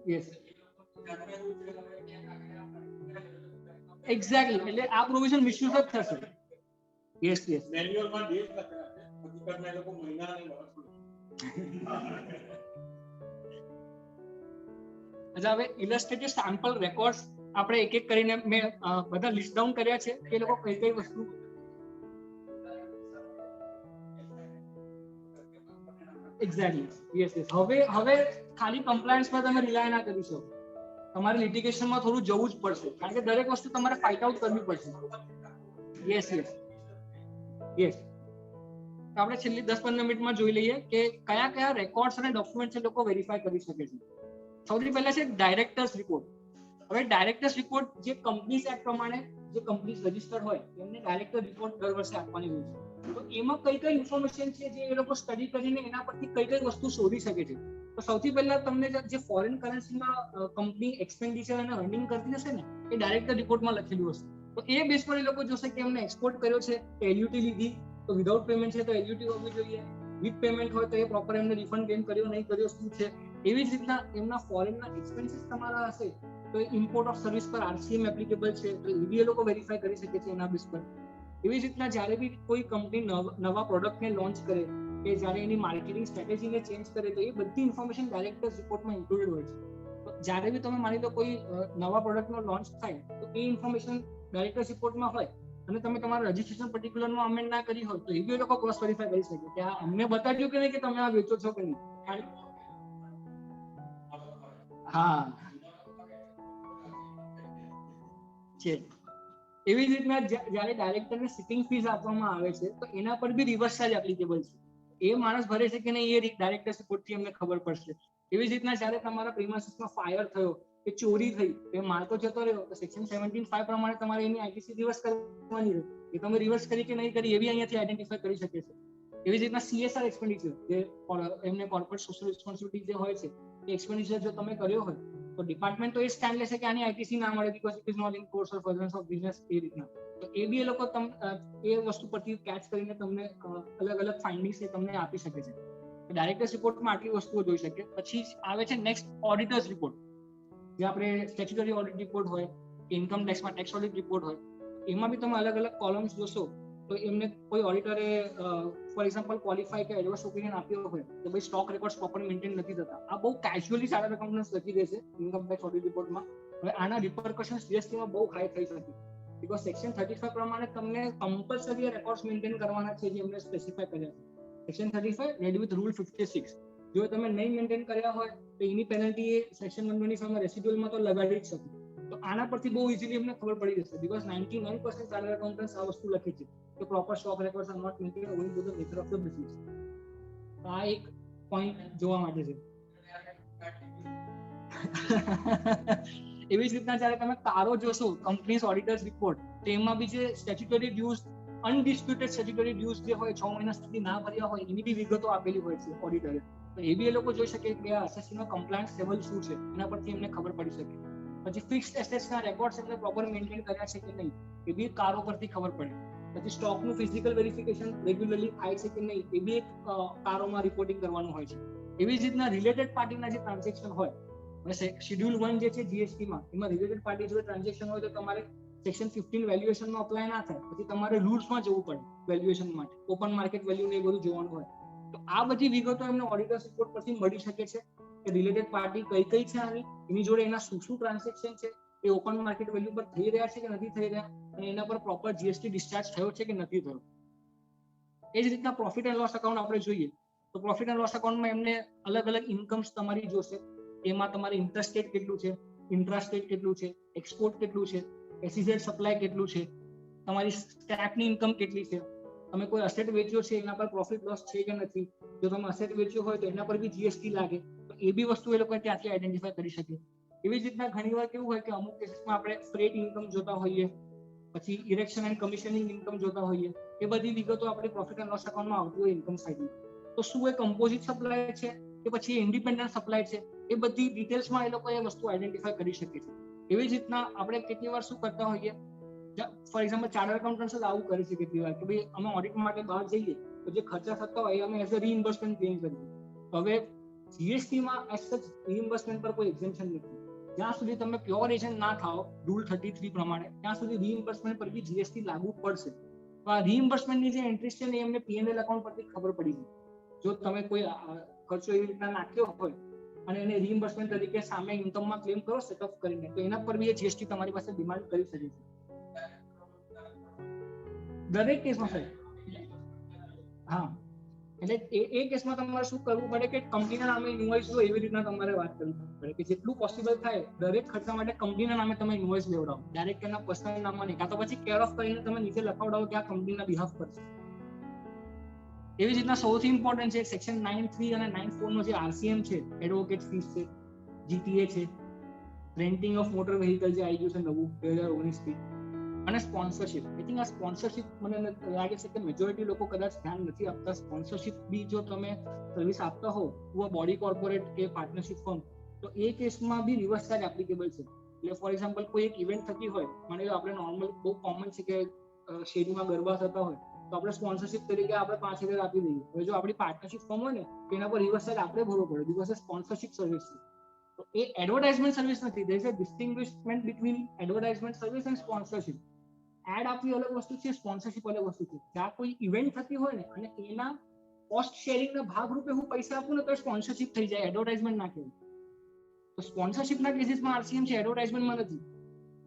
yes exactly એટલે આ પ્રોવિઝન મિસયુઝ જ થશે yes મેન્યુઅલમાં ડેટ લખેલા છે હકીકતમાં એ લોકો મહિના અને વર્ષ અચ્છા હવે ઇલસ્ટ્રેટિવ સેમ્પલ રેકોર્ડ્સ આપણે એક એક કરીને મેં બધા લિસ્ટ ડાઉન કર્યા છે કે લોકો કઈ કઈ વસ્તુ એક્ઝેક્ટલી યસ હવે ખાલી કમ્પ્લાયન્સ પર તમે રિલાય ના કરી શકો તમારે લિટિગેશનમાં થોડું જવું જ પડશે કારણ કે દરેક વસ્તુ તમારે ફાઇટ આઉટ કરવી પડશે યસ આપણે છેલ્લી 10-15 મિનિટમાં જોઈ લઈએ કે કયા રેકોર્ડ્સ અને ડોક્યુમેન્ટ્સ એ લોકો વેરીફાઈ કરી શકે છે સૌથી પહેલા છે ડાયરેક્ટર્સ રિપોર્ટ હવે ડાયરેક્ટર્સ રિપોર્ટ જે કંપનીઝ એક્ટ પ્રમાણે જે કંપનીઝ રજિસ્ટર્ડ હોય એમને ડાયરેક્ટર રિપોર્ટ દર વર્ષે આપવાની હોય છે તો એમાં કઈ ઇન્ફોર્મેશન છે જે એ લોકો સ્ટડી કરીને એના પરથી કઈ વસ્તુ શોધી શકે છે તો સૌથી પહેલા તમને જે ફોરેન કરન્સીમાં કંપની એક્સપેન્ડિચર અને અર્નિંગ કરતી હશે ને એ ડાયરેક્ટર રિપોર્ટમાં લખેલું હશે તો એ બેસ પર એ લોકો જોશે કે એમને એક્સપોર્ટ કર્યો છે એલયુટી લીધી તો વિધાઉટ પેમેન્ટ છે તો એલયુટી હોવી જોઈએ વિથ પેમેન્ટ હોય તો એ પ્રોપર એમને રિફંડ ક્લેમ કર્યો નહીં કર્યો શું છે એવી જ રીતના એમના ફોરેનના એક્સપેન્સીસ તમારા હશે તો ઇમ્પોર્ટ ઓફ સર્વિસ પર આરસીએમ એપ્લિકેબલ છે તો એ બી એ લોકો વેરીફાઈ કરી શકે છે એના બેસ પર એવી જ રીતના જ્યારે બી કોઈ કંપની નવા પ્રોડક્ટને લોન્ચ કરે કે જ્યારે એની માર્કેટિંગ સ્ટ્રેટેજીને ચેન્જ કરે તો એ બધી ઇન્ફોર્મેશન ડાયરેક્ટર્સ રિપોર્ટમાં ઇન્ક્લુડેડ હોય છે. તો જ્યારે બી તમે માની લો કોઈ નવા પ્રોડક્ટનો લોન્ચ થાય તો એ ઇન્ફોર્મેશન ડાયરેક્ટર્સ રિપોર્ટમાં હોય અને તમે તમારા રજિસ્ટ્રેશન પર્ટિક્યુલરમાં અમેન્ડ ના કરી હોય તો એ બી લોકો ક્રોસ વેરીફાઈ કરી શકે કે આ અમને બતાવ્યું કે નહીં કે તમે આ વેચો છો કે નહીં. હા છે. એવી જ રીતના જ્યારે ડાયરેક્ટરને સિટિંગ ફીસ આપવામાં આવે છે તો એના પર બી રિવર્સ ચાર્જ એપ્લિકેબલ છે. એ માણસ ભરે છે કે નહીં એ ડાયરેક્ટર રિપોર્ટથી અમને ખબર પડશે. એવી જ રીતના જ્યારે તમારા પ્રીમાઇસીસમાં ફાયર થયો કે ચોરી થઈ એ માલ તો જતો રહ્યો તો સેક્શન 17(5) પ્રમાણે તમારે એની આઈટીસી રિવર્સ કરવાની રહે. એ તમે રિવર્સ કરી કે નહીં કરી એ બી અહીંયાથી આઈડેન્ટિફાઈ કરી શકે છે. એવી જ રીતના CSR એક્સપેન્ડિચર જે એમને કોર્પોરેટ સોશિયલ રિસ્પોન્સિબિલિટી જે હોય છે એ એક્સપેન્ડિચર જો તમે કર્યો હોય તો ડિપાર્ટમેન્ટ તો એ સ્ટેન્ડ લેશે કે આની આઈટીસી ના મળે because it is not in course of furtherance of business એ રીતના. તો એ બી એ લોકો એ વસ્તુ પરથી કેચ કરીને તમને અલગ અલગ ફાઇન્ડિંગ્સ એ તમને આપી શકે છે. ડાયરેક્ટર્સ રિપોર્ટમાં આટલી વસ્તુઓ જોઈ શકે. પછી આવે છે નેક્સ્ટ ઓડિટર્સ રિપોર્ટ, જે આપણે સ્ટેચ્યુટરી ઓડિટ રિપોર્ટ હોય, ઇન્કમ ટેક્સમાં ટેક્સ ઓડિટ રિપોર્ટ હોય, એમાં બી તમે અલગ અલગ કોલમ્સ જોશો તો એમને કોઈ ઓડિટરે ફોર એક્ઝામ્પલ ક્વોલિફાઈ કે એડવર્સ ઓપિનિયન આપ્યો હોય કે ભાઈ સ્ટોક રેકોર્ડ્સ પ્રોપર મેન્ટેન નથી થતા. આ બહુ કેઝ્યુઅલી ચાર્ટર્ડ એકાઉન્ટન્ટ્સ લખી દે છે ઇન્કમ ટેક્સ ઓડિટ રિપોર્ટમાં. હવે આના રિપરકશન્સ જીએસટીમાં બહુ હાઈ થઈ શકે બીકોઝ સેક્શન 35 પ્રમાણે તમને કમ્પલસરી રેકોર્ડ્સ મેન્ટેન કરવાના છે જે એમને સ્પેસિફાઈ કર્યા છે. Section 35 red with rule 56. જો તમે નહીં મેન્ટેન કર્યા હોય તો એની પેનલ્ટી એ સેક્શન 125 રેસિડ્યુઅલમાં તો લગાડી જ શકે. તો આના પરથી બહુ ઇઝીલી અમને ખબર પડી જશે બીકોઝ 99% ચાર્ટર્ડ એકાઉન્ટન્ટ્સ આ વસ્તુ લખે છે કે proper stock records are not maintain according to the nature of the business. આ એક પોઈન્ટ જોવા માટે છે. એવી જ રીતના જ્યારે તમે કારો જોશો કંપનીઝ ઓડિટર્સ રિપોર્ટ તો એમાં બી જે સ્ટેચ્યુટરી ડ્યુઝ અનડિસ્પ્યુટેડ સ્ટેચ્યુટરી ડ્યુઝ જે હોય 6 મહિના સુધી ના ભર્યા હોય એની બી વિગતો આપેલી હોય છે ઓડિટરે. તો એ બી એ લોકો જોઈ શકે કે આ એસએસસી નો કમ્પ્લાયન્સ લેવલ શું છે એના પરથી એમને ખબર પડી શકે. પછી ફિક્સ્ડ એસેટ્સ ના રેકોર્ડ્સ એમને પ્રોપર મેન્ટેન કર્યા છે કે નહીં એ બી કારો પરથી ખબર પડે. પછી સ્ટોકનું ફિઝિકલ વેરિફિકેશન રેગ્યુલરલી થાય છે કે નહીં એ બી એક કારોમાં રિપોર્ટિંગ કરવાનું હોય છે. એવી જ રીતના રિલેટેડ પાર્ટીના જે ટ્રાન્ઝેક્શન હોય, શેડ્યુલ 1 જે છે જીએસટીમાં એમાં રિલેટેડ પાર્ટી જોડે ટ્રાન્ઝેક્શન હોય તો તમારે સેક્શન 15 વેલ્યુએશનમાં અપ્લાય ના થાય. પછી તમારે રૂલ્સમાં જવું પડે વેલ્યુએશન માટે, ઓપન માર્કેટ વેલ્યુ ને એ બધું જોવાનું હોય. તો આ બધી વિગતો એમને ઓડિટર્સ રિપોર્ટ પરથી મળી શકે છે કે રિલેટેડ પાર્ટી કઈ કઈ છે આની, એની જોડે એના શું શું ટ્રાન્ઝેક્શન છે, એ ઓપન માર્કેટ વેલ્યુ પર થઈ રહ્યા છે કે નથી થઈ રહ્યા, અને એના પર પ્રોપર જીએસટી ડિસ્ચાર્જ થયો છે કે નથી થયો. એ જ રીતના પ્રોફિટ એન્ડ લોસ અકાઉન્ટ આપણે જોઈએ તો પ્રોફિટ એન્ડ લોસ અકાઉન્ટમાં એમને અલગ અલગ ઇન્કમ્સ તમારી જોશે. એમાં તમારે ઇન્ટરસ્ટેટ કેટલું છે, ઇન્ટ્રાસ્ટેટ કેટલું છે, એક્સપોર્ટ કેટલું છે, એસઇઝેડ સપ્લાય કેટલું છે, તમારી સ્ક્રેપની ઇન્કમ કેટલી છે, તમે કોઈ અસેટ વેચ્યો છે એના પર પ્રોફિટ લોસ છે કે નથી. જો તમે અસેટ વેચ્યો હોય તો એના પર બી જીએસટી લાગે તો એ બી વસ્તુ એ લોકો ત્યાંથી આઈડેન્ટિફાઈ કરી શકે. એવી જ રીતના ઘણી વાર કેવું હોય કે અમુક કેસીસમાં આપણે ફ્રેટ ઇન્કમ જોતા હોઈએ, પછી ઇરેક્શન એન્ડ કમિશનિંગ ઇન્કમ જોતા હોઈએ, એ બધી વિગતો આપણે પ્રોફિટ એન્ડ લોસ અકાઉન્ટમાં આવતી હોય ઇન્કમ સાઇડમાં. તો શું એ કમ્પોઝિટ સપ્લાય છે કે પછી ઇન્ડિપેન્ડન્ટ સપ્લાય છે, એ બધી ડિટેલ્સમાં એ લોકો એ વસ્તુ આઈડેન્ટિફાઈ કરી શકે છે. એવી જ રીતના આપણે કેટલી વાર શું કરતા હોઈએ, ફોર એક્ઝામ્પલ ચાર્ટર્ડ એકાઉન્ટન્ટ્સ જ આવું કરે છે કેટલી વાર કે ભાઈ અમે ઓડિટ માટે બહાર જઈએ તો જે ખર્ચા થતા હોય અમે એઝ અ રીઇમ્બર્સમેન્ટ ક્લેમ કરીએ. હવે જીએસટીમાં એઝ સચ રીઇમ્બર્સમેન્ટ પર કોઈ એક્ઝેમ્પશન નથી. જ્યાં સુધી તમે પ્યોર એજન્ટ ના થાઓ રૂલ 33 પ્રમાણે ત્યાં સુધી રીઇમ્બર્સમેન્ટ પર બી જીએસટી લાગુ પડશે. તો આ રીઇમ્બર્સમેન્ટની જે એન્ટ્રીઝ છે ને એમને પીએનએલ એકાઉન્ટ પરથી ખબર પડી જાય. જો તમે કોઈ ખર્ચો એવી રીતના નાખ્યો હોય અને એને રીઇમ્બર્સમેન્ટ તરીકે સામે ઇન્કમમાં ક્લેમ કરો સેટઅપ કરીને તો એના પર બી જીએસટી તમારી પાસે ડિમાન્ડ કરી શકે છે દરેક કેસમાં સાહેબ. હા, એટલે એ કેસમાં તમારે શું કરવું પડે કે કંપનીના નામે ઇન્વોઇસ લો એવી રીતના તમારે વાત કરવી પડે કે જેટલું પોસિબલ થાય દરેક ખર્ચા માટે કંપનીના નામે તમે ઇન્વોઇસ લેવડાવો, ડાયરેક્ટ એના પર્સનલ નામમાં નહીં, કાં તો પછી કેર ઓફ કરીને તમે નીચે લખાવડાવો કે આ કંપનીના બિહાફ પર છે. એવી જ રીતના સૌથી ઇમ્પોર્ટન્ટ છે સેક્શન 9(3) અને 9(4) નો જે આરસીએમ છે, એડવોકેટ ફીસ છે, જીટીએ છે, રેન્ટિંગ ઓફ મોટર વ્હીકલ જે આવી ગયું છે નવું 2019 થી, અને સ્પોન્સરશિપ. આઈ થિંક આ સ્પોન્સરશિપ મને લાગે છે કે મેજોરિટી લોકો કદાચ ધ્યાન નથી આપતા. સ્પોન્સરશિપ બી જો તમે સર્વિસ આપતા હો ટુ અ બોડી કોર્પોરેટ કે પાર્ટનરશિપ ફર્મ તો એ કેસમાં બી રિવર્સ ચાર્જ એપ્લિકેબલ છે. એટલે ફોર એક્ઝામ્પલ કોઈ એક ઇવેન્ટ થતી હોય, માની લો આપણે નોર્મલ બહુ કોમન છે કે શેરીમાં ગરબા થતા હોય તો આપણે સ્પોન્સરશિપ તરીકે આપણે 5,000 આપી દઈએ. હવે જો આપણી પાર્ટનરશિપ ફર્મ હોય ને એના પર રિવર્સ ચાર્જ આપણે ભરવો પડે બીકોઝ એ સ્પોન્સરશિપ સર્વિસ છે. તો એ એડવર્ટાઇઝમેન્ટ સર્વિસ નથી. There is a distinguishment between advertisement service and sponsorship. Ad આપવી અલગ વસ્તુ છે, સ્પોન્સરશિપ અલગ વસ્તુ છે. જ્યાં કોઈ ઇવેન્ટ થતી હોય ને અને એના કોસ્ટ શેરિંગ ના ભાગરૂપે હું પૈસા આપું ને તો સ્પોન્સરશિપ થઈ જાય, એડવર્ટાઇઝમેન્ટ ના કહેવાય. તો સ્પોન્સરશિપ ના કેસીસમાં આરસીએમ છે, એડવર્ટાઇઝમેન્ટમાં નથી.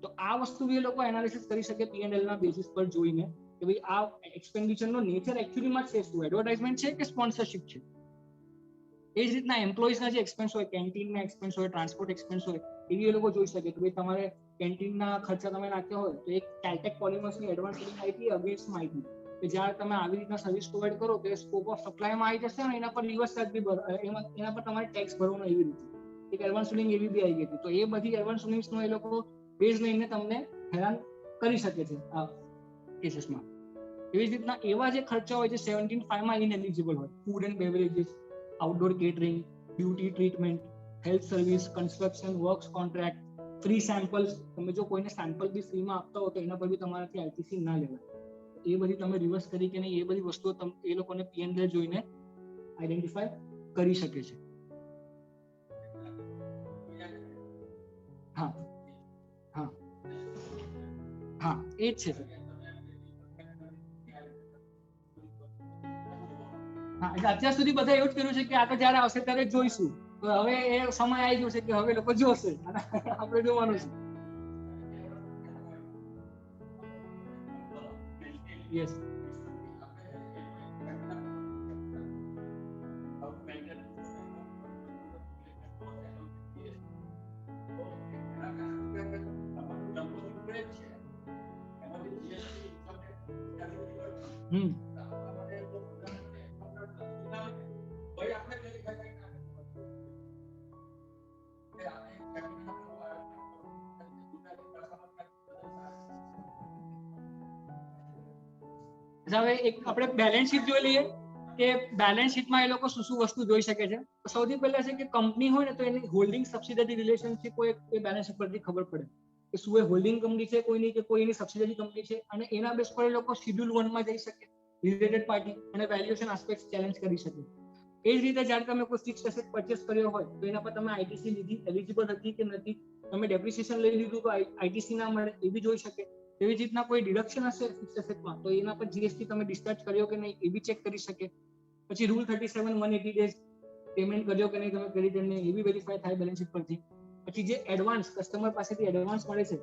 તો આ વસ્તુ બી એ લોકો એનાલિસિસ કરી શકે P&L ના બેસિસ પર જોઈને કે ભાઈ આ એક્સપેન્ડિચર નો નેચર એકચ્યુઅલીમાં છે શું, એડવર્ટાઇઝમેન્ટ છે કે સ્પોન્સરશિપ છે. એ જ રીતના એમ્પ્લોઈઝના જે એક્સપેન્સ હોય, કેન્ટીનના એક્સપેન્સ હોય, ટ્રાન્સપોર્ટ એક્સપેન્સ હોય, એવી એ લોકો જોઈ શકે કે ભાઈ તમારે કેન્ટીનના ખર્ચા તમે નાખ્યા હોય તો એક કેલ્ટેક પોલિમર્સની એડવાન્સ બિલિંગ આવી હતી અગેન્સ્ટ માહિતી કે જ્યારે તમે આવી રીતના સર્વિસ પ્રોવાઈડ કરો તો એ સ્કોપ ઓફ સપ્લાયમાં આવી જશે અને એના પર રિવર્સ ચાર્જ બી એના પર તમારે ટેક્સ ભરવાનો એવી રીતે એક એડવાન્સ બિલિંગ એવી બી આવી ગઈ હતી. તો એ બધી એડવાન્સ બિલિંગ્સનો એ લોકો બેઝ લઈને તમને હેરાન કરી શકે છે આ કેસીસમાં. એવી જ રીતના એવા જે ખર્ચા હોય જે 17(5) માં ઇનએલિજિબલ હોય, food and beverages, outdoor catering, beauty treatment, health service, construction works contract, free samples, તમે જો કોઈને સેમ્પલ બી ફ્રીમાં આપતા હો તો એના પર બી તમારાથી આઈટીસી ના લેવાય. એ બધી તમે રિવર્સ કરી કે નહીં એ બધી વસ્તુઓ એ લોકોને P&L જોઈને આઈડેન્ટિફાય કરી શકે છે. હા હા હા એ જ છે. હા એટલે અત્યાર સુધી બધા એવું જ કર્યું છે કે આ તો જયારે આવશે ત્યારે જોઈશું. તો હવે એ સમય આવી ગયો છે કે હવે લોકો જોશે અને આપણે જોવાનું છે. યસ હવે એક આપણે બેલેન્સ શીટ જોઈ લઈએ કે બેલેન્સ શીટમાં એ લોકો શું શું વસ્તુ જોઈ શકે છે. સૌથી પહેલા છે કે કંપની હોય ને તો એની હોલ્ડિંગ સબસિડરી રિલેશનશિપ હોય એ બેલેન્સ શીટ પરથી ખબર પડે કે શું એ હોલ્ડિંગ કંપની છે કોઈની કે કોઈ એની સબસિડરી કંપની છે, અને એના બેસ પર એ લોકો શેડ્યુલ 1 માં જઈ શકે, રિલેટેડ પાર્ટી અને વેલ્યુએશન આસ્પેક્ટ ચેલેન્જ કરી શકે. એ જ રીતે જ્યારે તમે કોઈ ફિક્સ એસેટ પરચેસ કર્યો હોય તો એના પર તમે આઈટીસી લીધી, એલિજિબલ હતી કે નથી, તમે ડેપ્રિસિએશન લઈ લીધું તો આઈટીસી ના મળે એ બી જોઈ શકે. એવી જ રીતના કોઈ ડિડક્શન હશે ફિક્સ એસેટમાં તો એના પર જીએસટી તમે ડિસ્ચાર્જ કર્યો કે નહીં એ બી ચેક કરી શકે. પછી રૂલ 37 180 ડેઝ પેમેન્ટ કર્યો કે નહીં તમે ક્રેડિટરને એ બી વેરીફાઈ થાય બેલેન્સ શીટ પરથી. પછી જે એડવાન્સ કસ્ટમર પાસેથી એડવાન્સ મળે છે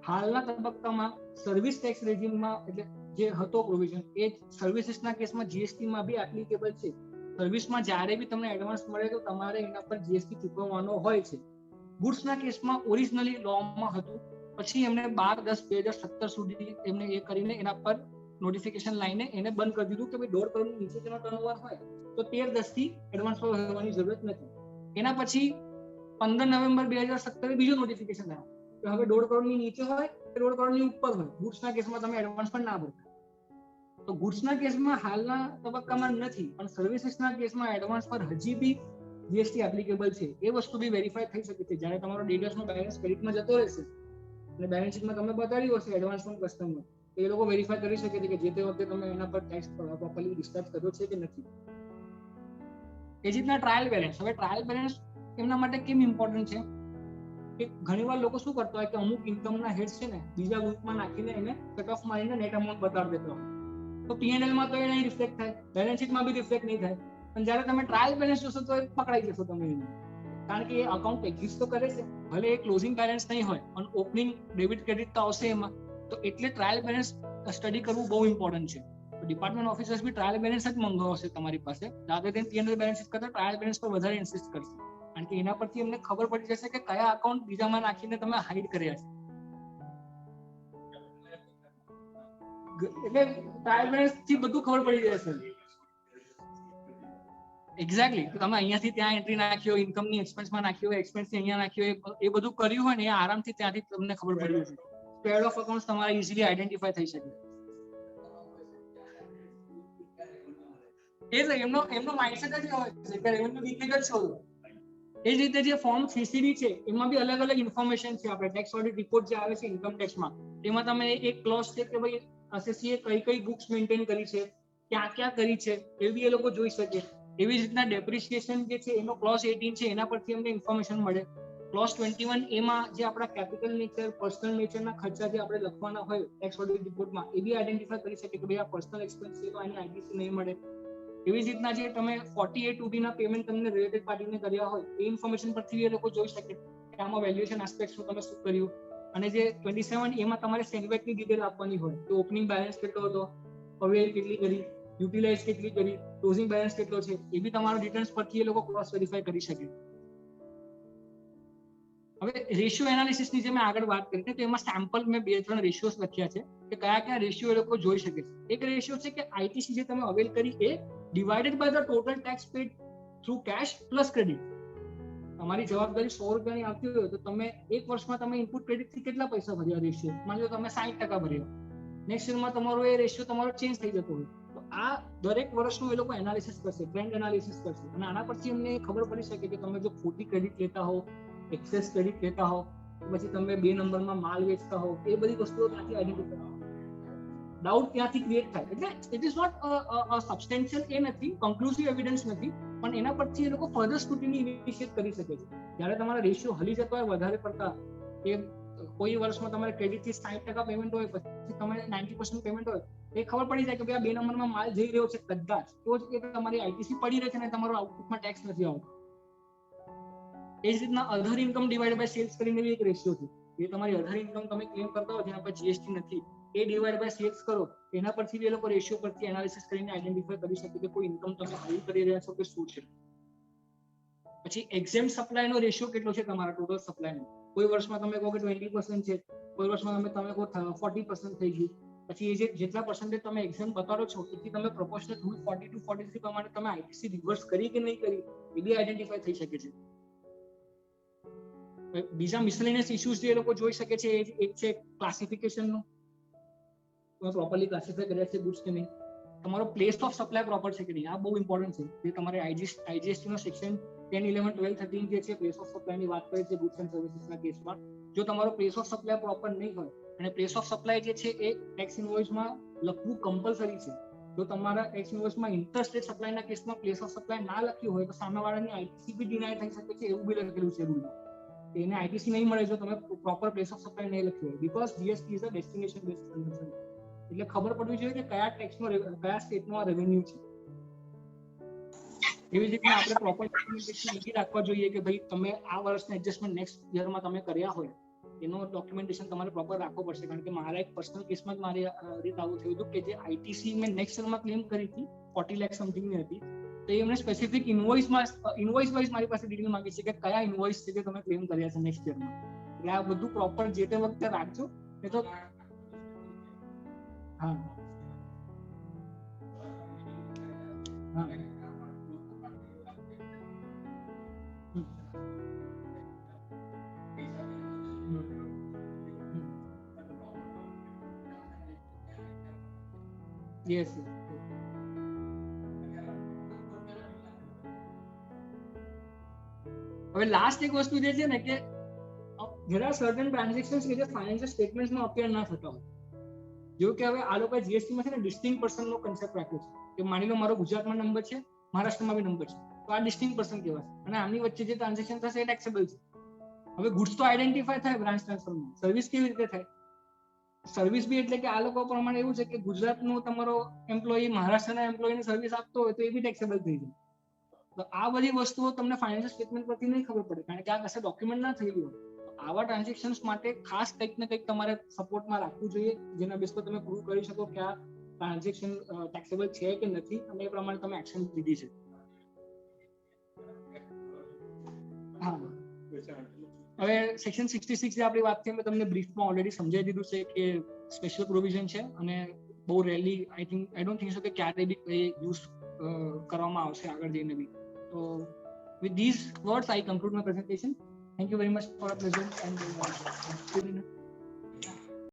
હાલના તબક્કામાં સર્વિસ ટેક્સ રેજિમમાં એટલે જે હતો પ્રોવિઝન એ સર્વિસીસના કેસમાં જીએસટીમાં બી એપ્લિકેબલ છે. સર્વિસમાં જ્યારે બી તમને એડવાન્સ મળે તો તમારે એના પર જીએસટી ચૂકવવાનો હોય છે. ગુડ્સના કેસમાં ઓરિજિનલી લોમાં હતું, પછી એમને 12/10/2017 સુધી એમને એ કરીને એના પર નોટિફિકેશન લાઈને એને બંધ કરી દીધું કે ભાઈ 1.5 કરોડ નીચે જેનો ટર્નઓવર હોય તો 13/10 થી એડવાન્સ ભરવાની જરૂરત નથી. એના પછી 15 નવેમ્બર 2017 બીજું નોટિફિકેશન આવ્યું કે હવે 1.5 કરોડની નીચે હોય કે 1.5 કરોડની ઉપર હોય ગુડ્સના કેસમાં તમે એડવાન્સ પણ ના ભરતા. તો ગુડ્સના કેસમાં હાલના તબક્કામાં નથી, પણ સર્વિસીસના કેસમાં એડવાન્સ પર હજી બી જીએસટી એપ્લિકેબલ છે. એ વસ્તુ બી વેરીફાઈ થઈ શકે છે જ્યારે તમારો ડેટર્સનો બેલેન્સ ક્રેડિટમાં જતો રહેશે અને બેલેન્સ શીટમાં તમે બતાડ્યું હશે એડવાન્સ પણ કસ્ટમર, એ લોકો વેરીફાઈ કરી શકે છે કે જે તે વખતે તમે એના પર ટેક્સ પ્રોપરલી ડિસ્ચાર્જ કર્યો છે કે નથી. એ જ રીતના ટ્રાયલ બેલેન્સ. હવે ટ્રાયલ બેલેન્સ એમના માટે કેમ ઇમ્પોર્ટન્ટ છે કે ઘણીવાર લોકો શું કરતા હોય કે અમુક ઇન્કમના હેડ્સ છે ને બીજા ગ્રુપમાં નાખીને એને કટ ઓફ મારીને નેટ અમાઉન્ટ બતાવી દેતા હોય તો P&L માં તો એ નહીં રિફ્લેક્ટ થાય, બેલેન્સ શીટમાં બી રિફ્લેક્ટ નહીં થાય. પણ જ્યારે તમે ટ્રાયલ બેલેન્સ જોશો તો એ પકડાઈ જશો તમે એને, કારણ કે એ અકાઉન્ટ એક્ઝિસ્ટ તો કરે છે, ભલે એ ક્લોઝિંગ બેલેન્સ નહીં હોય પણ ઓપનિંગ ડેબિટ ક્રેડિટ તો આવશે એમાં. તો એટલે ટ્રાયલ બેલેન્સ સ્ટડી કરવું બહુ ઇમ્પોર્ટન્ટ છે. તો ડિપાર્ટમેન્ટ ઓફિસર્સ બી ટ્રાયલ બેલેન્સ જ મંગાવશે તમારી પાસે, રાધર દેન P&L બેલેન્સ કરતા ટ્રાયલ બેલેન્સ પર વધારે ઇન્સિસ્ટ કરશે, કારણ કે એના પરથી એમને ખબર પડી જશે કે કયા અકાઉન્ટ બીજામાં નાખીને તમે હાઈડ કર્યા છે. એટલે ટ્રાયલ બેલેન્સ થી બધું ખબર પડી જશે. એક્ઝેક્ટલી. તમે અહીંયાથી ત્યાં એન્ટ્રી નાખ્યો, ઇન્કમની એક્સપેન્સમાં નાખ્યો, એક્સપેન્સથી અહીંયા નાખ્યો, એ બધું કર્યું હોય ને એ આરામથી ત્યાંથી તમને ખબર પડી જશે. સ્પ્રેડ ઓફ અકાઉન્ટ્સ તમારે ઇઝીલી આઈડેન્ટિફાઈ થઈ શકે. એ એમનો માઇન્ડસેટ જ હોય છે કે રેવન્યુ લીકેજ જ શોધો. એ જ રીતે જે ફોર્મ 3CD છે એમાં બી અલગ અલગ ઇન્ફોર્મેશન છે. આપણે ટેક્સ ઓડિટ રિપોર્ટ જે આવે છે ઇન્કમ ટેક્સમાં તેમાં તમે એક ક્લોઝ છે કે ભાઈ અસેસીએ કઈ બુક્સ મેન્ટેન કરી છે, ક્યાં કરી છે, એ બી એ લોકો જોઈ શકે. એવી જ રીતના ડેપ્રિસિએશન જે છે એનો ક્લોઝ 18 છે એના પરથી અમને ઇન્ફોર્મેશન મળે. ક્લોઝ 21 એમાં જે આપણા કેપિટલ નેચર, પર્સનલ નેચરના ખર્ચા જે આપણે લખવાના હોય ટેક્સ ઓડિટ રિપોર્ટમાં એ બી આઈડેન્ટિફાઈ કરી શકે કે ભાઈ આ પર્સનલ એક્સપેન્સ છે તો આની આઈટીસી નહીં મળે. એવી જ રીતના જે તમે 48 ના પેમેન્ટ તમને રિલેટેડ પાર્ટીને કર્યા હોય એ ઇન્ફોર્મેશન પરથી એ લોકો જોઈ શકે કે આમાં વેલ્યુએશન આસ્પેક્ટનું તમે શું કર્યું. અને જે 27 એમાં તમારે સેલબેકની ડિટેલ આપવાની હોય તો ઓપનિંગ બેલેન્સ કેટલો હતો, અવેલ કેટલી કરી, યુટિલાઇઝ કેટલી કરી, ક્લોઝિંગ બેલેન્સ કેટલો છે, એ બી તમારા રિટર્ન્સ પરથી એ લોકો ક્રોસ વેરીફાઈ કરી શકે. હવે રેશિયો એનાલિસિસની જે મેં આગળ વાત કરી તો એમાં સેમ્પલ મેં 2-3 રેશિયોસ લખ્યા છે કે કયા રેશિયો એ લોકો જોઈ શકે છે. એક રેશિયો છે કે આઈટીસી જે તમે અવેલ કરી એ divided by the total tax paid through cash plus credit. તમારી જવાબદારી 100 રૂપિયાની આવતી હોય તો તમે એક વર્ષમાં તમે ઇનપુટ ક્રેડિટથી કેટલા પૈસા ભર્યા રેશિયો, માની લો તમે 60% ભર્યા, નેક્સ્ટ યરમાં તમારો એ રેશિયો તમારો ચેન્જ થઈ જતો હોય તો આ દરેક વર્ષનું એ લોકો એનાલિસિસ કરશે, ટ્રેન્ડ એનાલિસિસ કરશે અને આના પરથી એમને ખબર પડી શકે કે તમે જો ખોટી ક્રેડિટ લેતા હો, એક્સેસ ક્રેડિટ લેતા હો, પછી તમે 2 નંબરમાં માલ વેચતા હો, એ બધી વસ્તુઓ ત્યાંથી આઈડેન્ટિફાઈ ડાઉટ ત્યાંથી ક્રિએટ થાય. એટલે ઇટ ઇઝ નોટ સબસ્ટેન્શિયલ એ નથી, કન્ક્લુસિવ એવિડન્સ નથી, પણ એના પરથી એ લોકો ફર્ધર સ્ક્રુટિની ઇનિશિએટ કરી શકે છે. જ્યારે તમારા રેશિયો હલી જતો હોય વધારે પડતા, કે કોઈ વર્ષમાં તમારે ક્રેડિટથી 60% પેમેન્ટ હોય પછી તમે 90% પેમેન્ટ હોય, એ ખબર પડી જાય કે ભાઈ આ 2 નંબરમાં માલ જઈ રહ્યો છે કદાચ, તો જ એ તમારી આઈટીસી પડી રહે છે અને તમારો આઉટપુટમાં ટેક્સ નથી આવતો. એ જ રીતના અધર ઇન્કમ ડિવાઇડ બાય સેલ્સ કરીને બી એક રેશિયો છે. જે તમારી અધર ઇન્કમ તમે ક્લેમ કરતા હો જેના પર જીએસટી નથી, એ ડિવાઇડ બાય સેલ્સ કરો, એના પરથી એ લોકો રેશિયો પરથી એનાલિસિસ કરીને આઈડેન્ટિફાઈ કરી શકે કે કોઈ ઇન્કમ તમે હાઈ કરી રહ્યા છો કે શું છે. પછી એક્ઝેમ્પ સપ્લાયનો રેશિયો કેટલો છે તમારા ટોટલ સપ્લાયનો. કોઈ વર્ષમાં તમે કહો કે 20% છે, કોઈ વર્ષમાં તમે કહો 40% થઈ ગયું, પછી એ જેટલા પર્સન્ટેજ તમે એક્ઝેમ્પ બતાડો છો એથી તમે પ્રોપોર્શનલ રૂલ 40-43 પ્રમાણે તમે આઈટીસી રિવર્સ કરી કે નહીં કરી એ બી આઈડેન્ટિફાઈ થઈ શકે છે. બીજા મિસલેનિયસ ઇશ્યુઝ જે લોકો જોઈ શકે છે એક છે ક્લાસિફિકેશનનો, તમે પ્રોપરલી ક્લાસિફાઈ કર્યા છે ગુડ્સ કે નહીં, તમારો પ્લેસ ઓફ સપ્લાય પ્રોપર છે કે નહીં, આ બહુ ઇમ્પોર્ટન્ટ છે. જે તમારે આઈજીએસટી નો સેક્શન 10, 11, 12, 13 જે છે પ્લેસ ઓફ સપ્લાયની વાત કરે છે ગુડ્સ એન્ડ સર્વિસીસના કેસમાં, જો તમારો પ્લેસ ઓફ સપ્લાય પ્રોપર નહીં હોય અને પ્લેસ ઓફ સપ્લાય જે છે એ ટેક્સ ઇનવોઇસમાં લખવું કમ્પલસરી છે. જો તમારા ટેક્સ ઇનવોઇસમાં ઇન્ટરસ્ટેટ સપ્લાયના કેસમાં પ્લેસ ઓફ સપ્લાય ના લખ્યું હોય તો સામેવાળાની આઈટીસી બી ડિનાય થઈ શકે છે, એવું બી લખેલું છે રૂલમાં. એને આઈટીસી નહીં મળે જો તમે પ્રોપર પ્લેસ ઓફ સપ્લાય નહીં લખ્યું હોય, because GST is a destination based consumption. એટલે ખબર પડવી જોઈએ કે કયા ટેક્સનો કયા સ્ટેટનો આ રેવન્યુ છે. એવી જ રીતના આપણે પ્રોપર ડોક્યુમેન્ટેશન લખી રાખવા જોઈએ કે ભાઈ તમે આ વર્ષના એડજસ્ટમેન્ટ નેક્સ્ટ યરમાં તમે કર્યા હોય એનો ડોક્યુમેન્ટેશન તમારે પ્રોપર રાખવું પડશે. કારણ કે મારા એક પર્સનલ કેસમાં જ મારી રીત આવું થયું હતું કે જે આઈટીસી મેં નેક્સ્ટ યરમાં ક્લેમ કરી હતી 40 લાખ સમથિંગની હતી, તો એમને સ્પેસિફિક ઇનવોઇસ વાઇઝ મારી પાસે ડિટેલ માંગી છે કે કયા ઇનવોઇસ છે જે તમે ક્લેમ કર્યા છે નેક્સ્ટ યરમાં. એટલે આ બધું પ્રોપર જે તે વખતે રાખજો. એ તો હા હા યસ. હવે લાસ્ટ એક વસ્તુ જે છે ને કે there are certain transactions કે જે ફાઇનાન્શિયલ સ્ટેટમેન્ટ્સમાં અપીયર ના થતા હોય. જેવું કે હવે આ લોકો જીએસટીમાં છે ને ડિસ્ટિંગ પર્સનનો કન્સેપ્ટ રાખ્યો છે કે માની લો મારો ગુજરાતમાં નંબર છે, મહારાષ્ટ્રમાં બી નંબર છે, તો આ ડિસ્ટિંગ પર્સન કહેવાય અને આમની વચ્ચે જે ટ્રાન્ઝેક્શન થશે એ ટેક્સેબલ છે. હવે ગુડ્સ તો આઈડેન્ટિફાય થાય બ્રાન્ચ ટ્રાન્સફરમાં, સર્વિસ કેવી રીતે થાય? સર્વિસ બી એટલે કે આ લોકો પ્રમાણે એવું છે કે ગુજરાતનો તમારો એમ્પ્લોયી મહારાષ્ટ્રના એમ્પ્લોયીને સર્વિસ આપતો હોય તો એ બી ટેક્સેબલ થઈ જાય. તો આ બધી વસ્તુઓ તમને ફાઇનાન્શિયલ સ્ટેટમેન્ટ પરથી નહીં ખબર પડે કારણ કે આ કશે ડોક્યુમેન્ટ ના થયેલું હોય. આવા ટ્રાન્ઝેક્શન્સ માટે ખાસ કંઈક ને કંઈક તમારે સપોર્ટમાં રાખવું જોઈએ જેના બેસ પર તમે પ્રૂવ કરી શકો કે આ ટ્રાન્ઝેક્શન ટેક્સેબલ છે કે નથી અને એ પ્રમાણે તમે એક્શન લીધી છે. હા, હવે સેક્શન 66 જે આપણી વાત થઈ મેં તમને બ્રીફમાં ઓલરેડી સમજાવી દીધું છે કે સ્પેશિયલ પ્રોવિઝન છે અને બહુ rarely I don't think so કે ક્યારે બી યુઝ કરવામાં આવશે આગળ જઈને બી. તો with these words I conclude my presentation. Thank you very much for your presence and